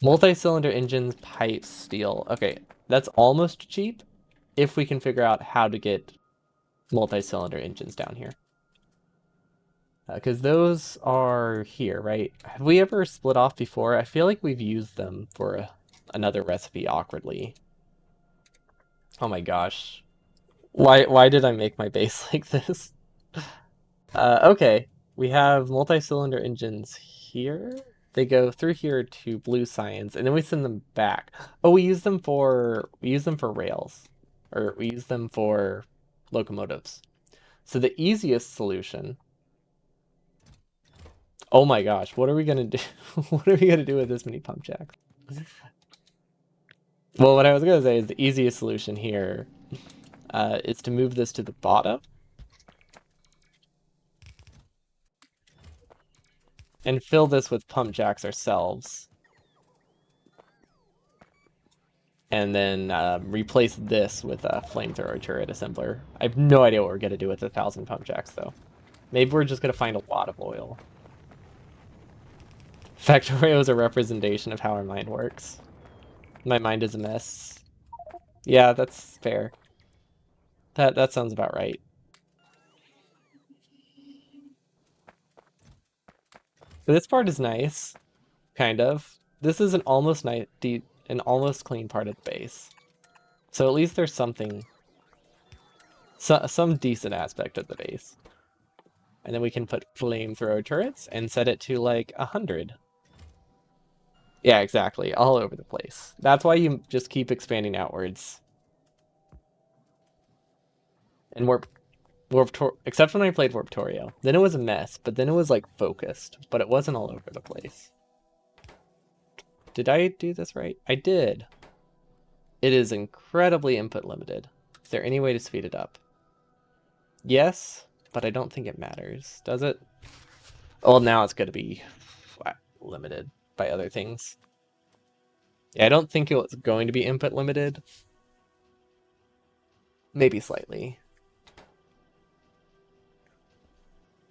Multi-cylinder engines, pipes, steel. Okay, that's almost cheap if we can figure out how to get multi-cylinder engines down here. Because those are here, right? Have we ever split off before? I feel like we've used them for another recipe awkwardly. Oh my gosh. Why did I make my base like this? Okay, we have multi-cylinder engines here. They go through here to blue science, and then we send them back. Oh, we use them for rails, or we use them for locomotives. So the easiest solution. Oh my gosh, what are we gonna do? What are we gonna do with this many pump jacks? Well, what I was gonna say is the easiest solution here is to move this to the bottom and fill this with pump jacks ourselves, and then replace this with a flamethrower turret assembler. I have no idea what we're gonna do with 1,000 pump jacks though. Maybe we're just gonna find a lot of oil. Factorio is a representation of how our mind works. My mind is a mess. Yeah, that's fair. That sounds about right. But this part is nice, kind of. This is an almost clean part of the base. So at least there's something, some decent aspect of the base. And then we can put flamethrower turrets and set it to like 100. Yeah, exactly. All over the place. That's why you just keep expanding outwards. And except when I played Warptorio. Then it was a mess, but then it was like focused, but it wasn't all over the place. Did I do this right? I did. It is incredibly input limited. Is there any way to speed it up? Yes, but I don't think it matters, does it? Well, now it's going to be limited by other things. Yeah, I don't think it's going to be input limited. Maybe slightly.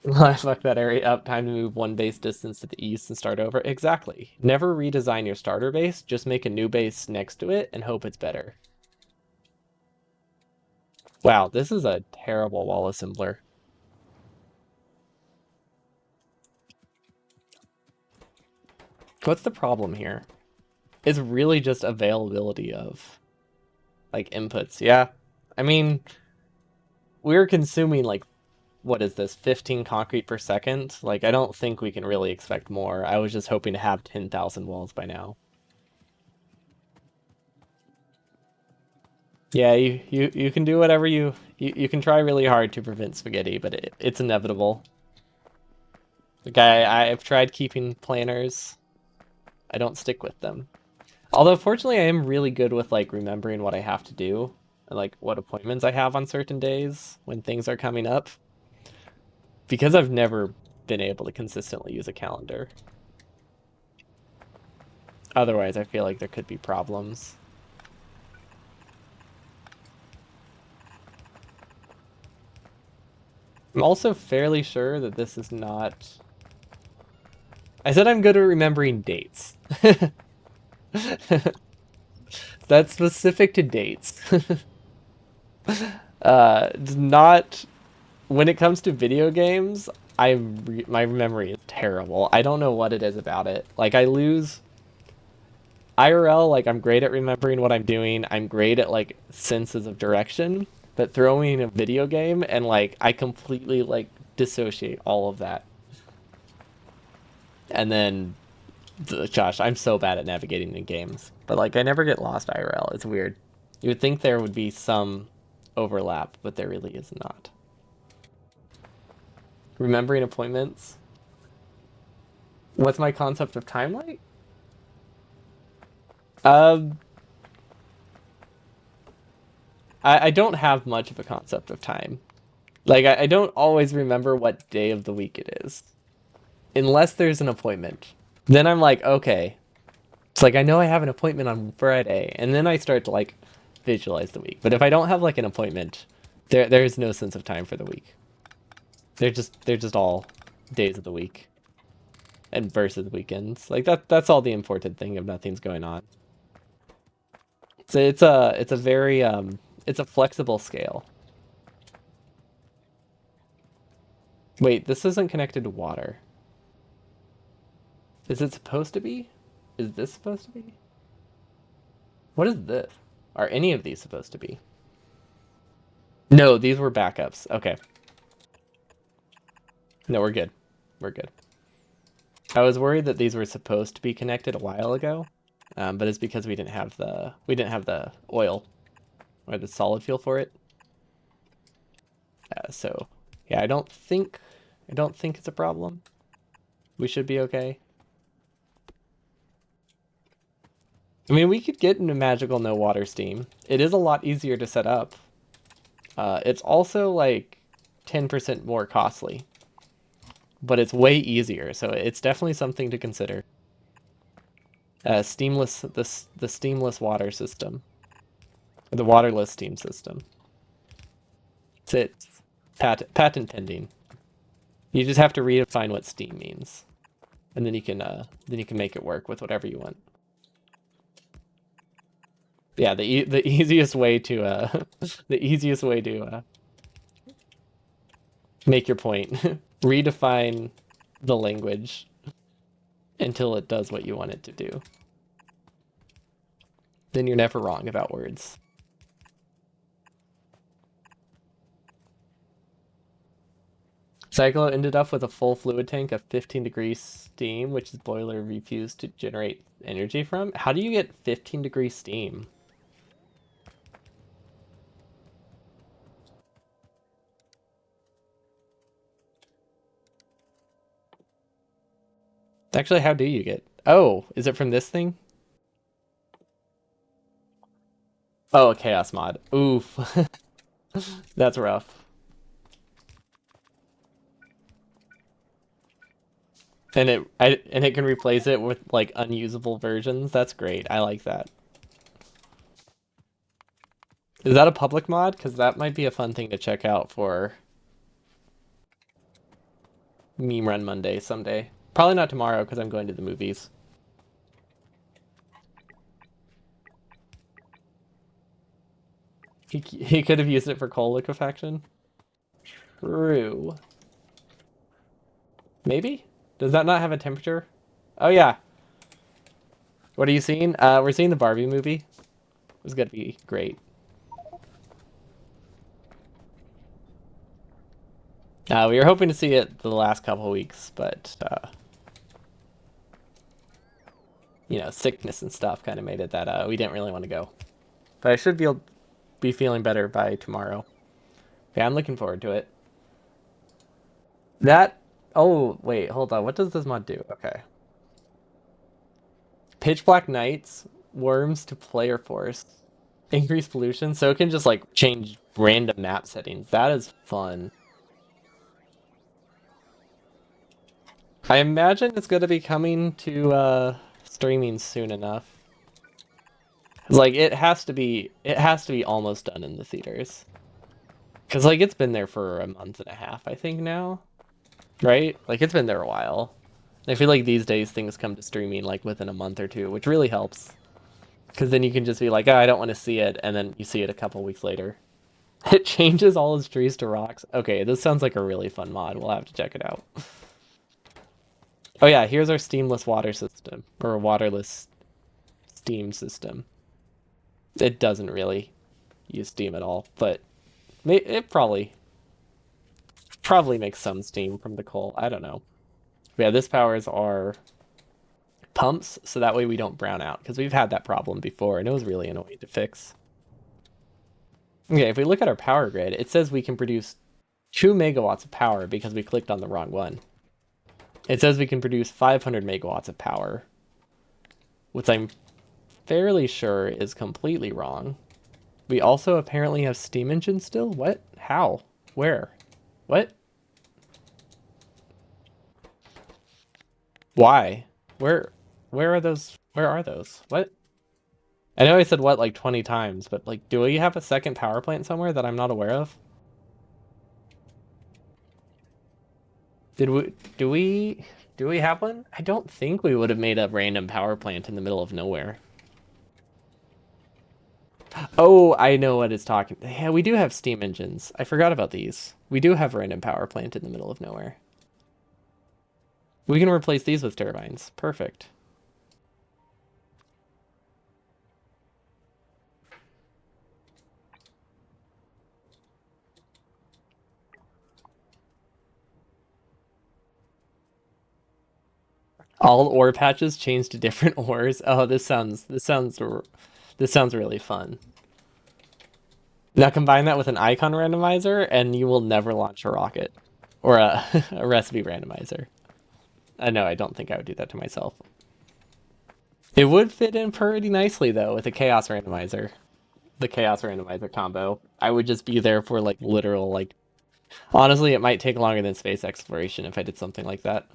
Fuck that area up. Time to move one base distance to the east and start over. Exactly. Never redesign your starter base. Just make a new base next to it and hope it's better. Wow, this is a terrible wall assembler. What's the problem here? It's really just availability of like inputs. Yeah. I mean, we're consuming like what is this, 15 concrete per second? Like I don't think we can really expect more. I was just hoping to have 10,000 walls by now. Yeah, you can do whatever you can try really hard to prevent spaghetti, but it's inevitable. Like I've tried keeping planners. I don't stick with them. Although fortunately I am really good with like remembering what I have to do and like what appointments I have on certain days when things are coming up. Because I've never been able to consistently use a calendar. Otherwise, I feel like there could be problems. I'm also fairly sure that this is not... I said I'm good at remembering dates. That's specific to dates. Not... When it comes to video games, my memory is terrible. I don't know what it is about it. Like, I lose... IRL, like, I'm great at remembering what I'm doing. I'm great at, like, senses of direction. But throwing in a video game and, like, I completely, like, dissociate all of that. And then, Josh, I'm so bad at navigating in games. But, like, I never get lost IRL. It's weird. You would think there would be some overlap, but there really is not. Remembering appointments. What's my concept of time like? Um, I don't have much of a concept of time. Like, I don't always remember what day of the week it is, unless there's an appointment. Then I'm like, okay. It's like I know I have an appointment on Friday, and then I start to like visualize the week. But if I don't have like an appointment, there's no sense of time for the week. They're just all days of the week and versus weekends. Like that's all the important thing if nothing's going on. So it's a very it's a flexible scale. Wait, this isn't connected to water. Is it supposed to be? Is this supposed to be? What is this? Are any of these supposed to be? No, these were backups. Okay. No, we're good. We're good. I was worried that these were supposed to be connected a while ago, but it's because we didn't have the oil or the solid fuel for it. So yeah, I don't think it's a problem. We should be okay. I mean, we could get into magical no water steam. It is a lot easier to set up. It's also like 10% more costly, but it's way easier. So it's definitely something to consider. The steamless water system, the waterless steam system. It's patent pending. You just have to redefine what steam means, and then you can make it work with whatever you want. Yeah, the easiest way to the easiest way to make your point. Redefine the language until it does what you want it to do. Then you're never wrong about words. Cyclo ended up with a full fluid tank of 15 degrees steam, which his boiler refused to generate energy from. How do you get 15 degrees steam? Actually, how do you get? Oh, is it from this thing? Oh, a chaos mod. Oof. That's rough. And it can replace it with like unusable versions. That's great. I like that. Is that a public mod? Because that might be a fun thing to check out for Meme Run Monday someday. Probably not tomorrow because I'm going to the movies. He could have used it for coal liquefaction. True. Maybe? Does that not have a temperature? Oh yeah. What are you seeing? We're seeing the Barbie movie. It's gonna be great. We were hoping to see it the last couple of weeks, but sickness and stuff kind of made it that we didn't really want to go. But I should be feeling better by tomorrow. Yeah, I'm looking forward to it. That. Oh wait, hold on. What does this mod do? Okay. Pitch black nights, worms to player force, increase pollution, so it can just like change random map settings. That is fun. I imagine it's gonna be coming to streaming soon enough. Like it has to be almost done in the theaters. Cause like it's been there for a month and a half, I think now. Right? Like it's been there a while. I feel like these days things come to streaming like within a month or two, which really helps. Because then you can just be like, oh, I don't want to see it, and then you see it a couple weeks later. It changes all its trees to rocks. Okay, this sounds like a really fun mod. We'll have to check it out. Oh yeah, here's our steamless water system, or a waterless steam system. It doesn't really use steam at all, but it probably makes some steam from the coal. I don't know. But yeah, this powers our pumps, so that way we don't brown out, because we've had that problem before, and it was really annoying to fix. Okay, if we look at our power grid, it says we can produce 2 megawatts of power because we clicked on the wrong one. It says we can produce 500 megawatts of power, which I'm fairly sure is completely wrong. We also apparently have steam engines still? What? How? Where? What? Why? Where where are those? Where are those? What? I know I said what like 20 times, but like do we have a second power plant somewhere that I'm not aware of? Did we do we have one? I don't think we would have made a random power plant in the middle of nowhere. Oh, I know what it's talking. Yeah, we do have steam engines. I forgot about these. We do have a random power plant in the middle of nowhere. We can replace these with turbines. Perfect. All ore patches change to different ores. Oh, this sounds really fun. Now combine that with an icon randomizer, and you will never launch a rocket or a recipe randomizer. No, I don't think I would do that to myself. It would fit in pretty nicely though with a chaos randomizer. The chaos randomizer combo. I would just be there for like literal like. Honestly, it might take longer than space exploration if I did something like that.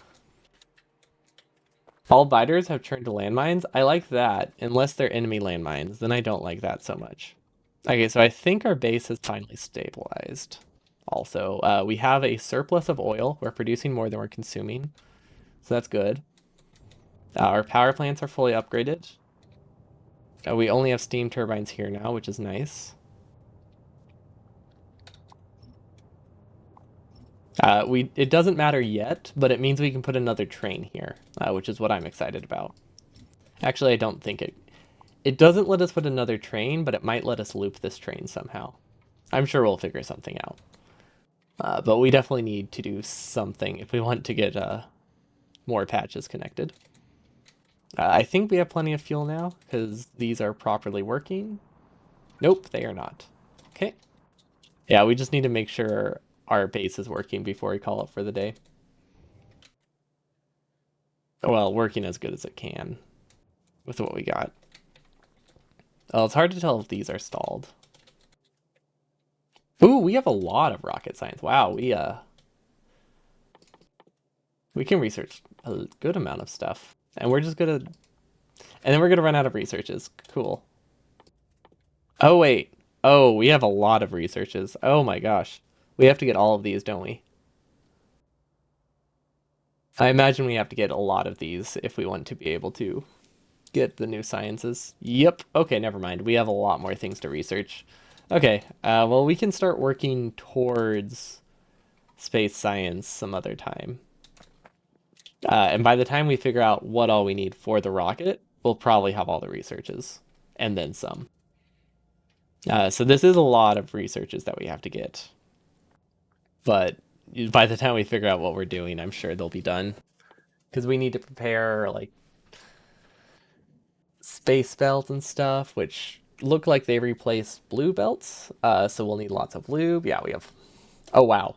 All biters have turned to landmines. I like that, unless they're enemy landmines. Then I don't like that so much. Okay, so I think our base has finally stabilized. Also, we have a surplus of oil. We're producing more than we're consuming, so that's good. Our power plants are fully upgraded. We only have steam turbines here now, which is nice. It doesn't matter yet, but it means we can put another train here, which is what I'm excited about. Actually, I don't think it doesn't let us put another train, but it might let us loop this train somehow. I'm sure we'll figure something out. But we definitely need to do something if we want to get more patches connected. I think we have plenty of fuel now because these are properly working. Nope, they are not. Okay. Yeah, we just need to make sure our base is working before we call it for the day. Well, working as good as it can with what we got. Oh, it's hard to tell if these are stalled. Ooh, we have a lot of rocket science. Wow, we can research a good amount of stuff. And we're just gonna and then we're gonna run out of researches. Cool. Oh wait. Oh, we have a lot of researches. Oh my gosh. We have to get all of these, don't we? I imagine we have to get a lot of these if we want to be able to get the new sciences. Yep. Okay, never mind. We have a lot more things to research. Okay. Well, we can start working towards space science some other time. And by the time we figure out what all we need for the rocket, we'll probably have all the researches and then some. So this is a lot of researches that we have to get. But by the time we figure out what we're doing, I'm sure they'll be done. Because we need to prepare like space belts and stuff, which look like they replace blue belts. So we'll need lots of lube. Yeah, we have. Oh wow,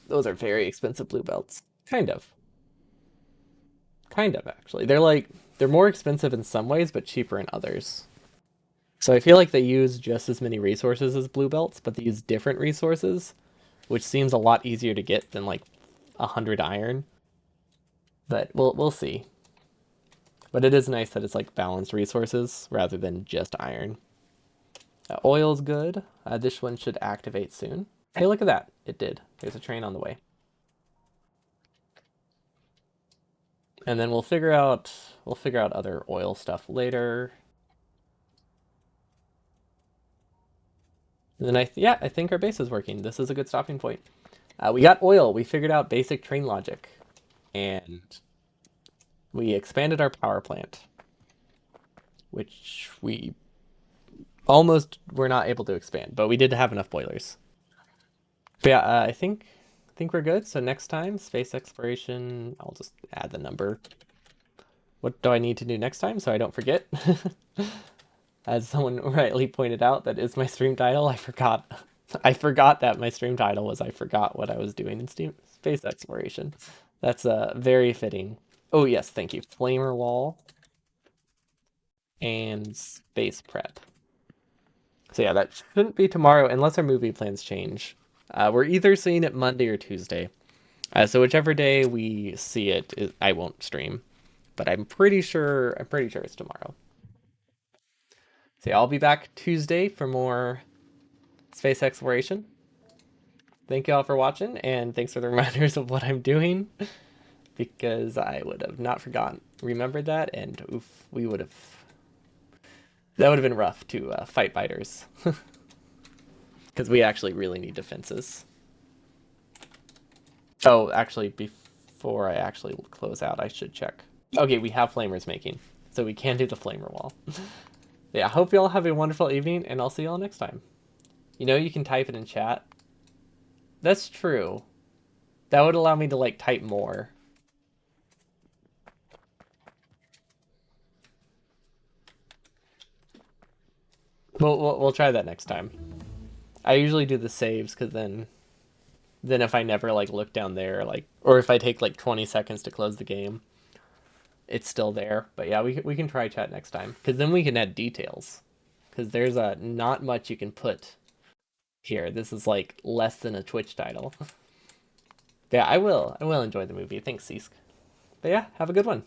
those are very expensive blue belts. Kind of actually. They're more expensive in some ways, but cheaper in others. So I feel like they use just as many resources as blue belts, but they use different resources, which seems a lot easier to get than like 100 iron. But we'll see. But it is nice that it's like balanced resources rather than just iron. Oil's good. This one should activate soon. Hey, look at that. It did. There's a train on the way. And then we'll figure out other oil stuff later. And then I think our base is working. This is a good stopping point. We got oil. We figured out basic train logic, and we expanded our power plant, which we almost were not able to expand, but we did have enough boilers. But yeah, I think we're good. So next time, space exploration. I'll just add the number. What do I need to do next time so I don't forget? As someone rightly pointed out, that is my stream title. I forgot. I forgot that my stream title was I forgot what I was doing in space exploration. That's very fitting. Oh yes, thank you. Flamer wall and space prep. So yeah, that shouldn't be tomorrow unless our movie plans change. We're either seeing it Monday or Tuesday. So whichever day we see it, I won't stream. But I'm pretty sure it's tomorrow. So yeah, I'll be back Tuesday for more space exploration. Thank you all for watching, and thanks for the reminders of what I'm doing, because I would have not forgotten, remembered that, and oof, that would have been rough to fight biters, because we actually really need defenses. Oh, actually, before I actually close out, I should check. Okay, we have flamers making, so we can do the flamer wall. Yeah, I hope you all have a wonderful evening, and I'll see you all next time. You can type it in chat. That's true. That would allow me to like type more. We'll try that next time. I usually do the saves because then if I never like look down there like or if I take like 20 seconds to close the game, it's still there. But yeah, we can try chat next time because then we can add details because there's not much you can put here. This is like less than a Twitch title. Yeah, I will enjoy the movie. Thanks, Ceask. But yeah, have a good one.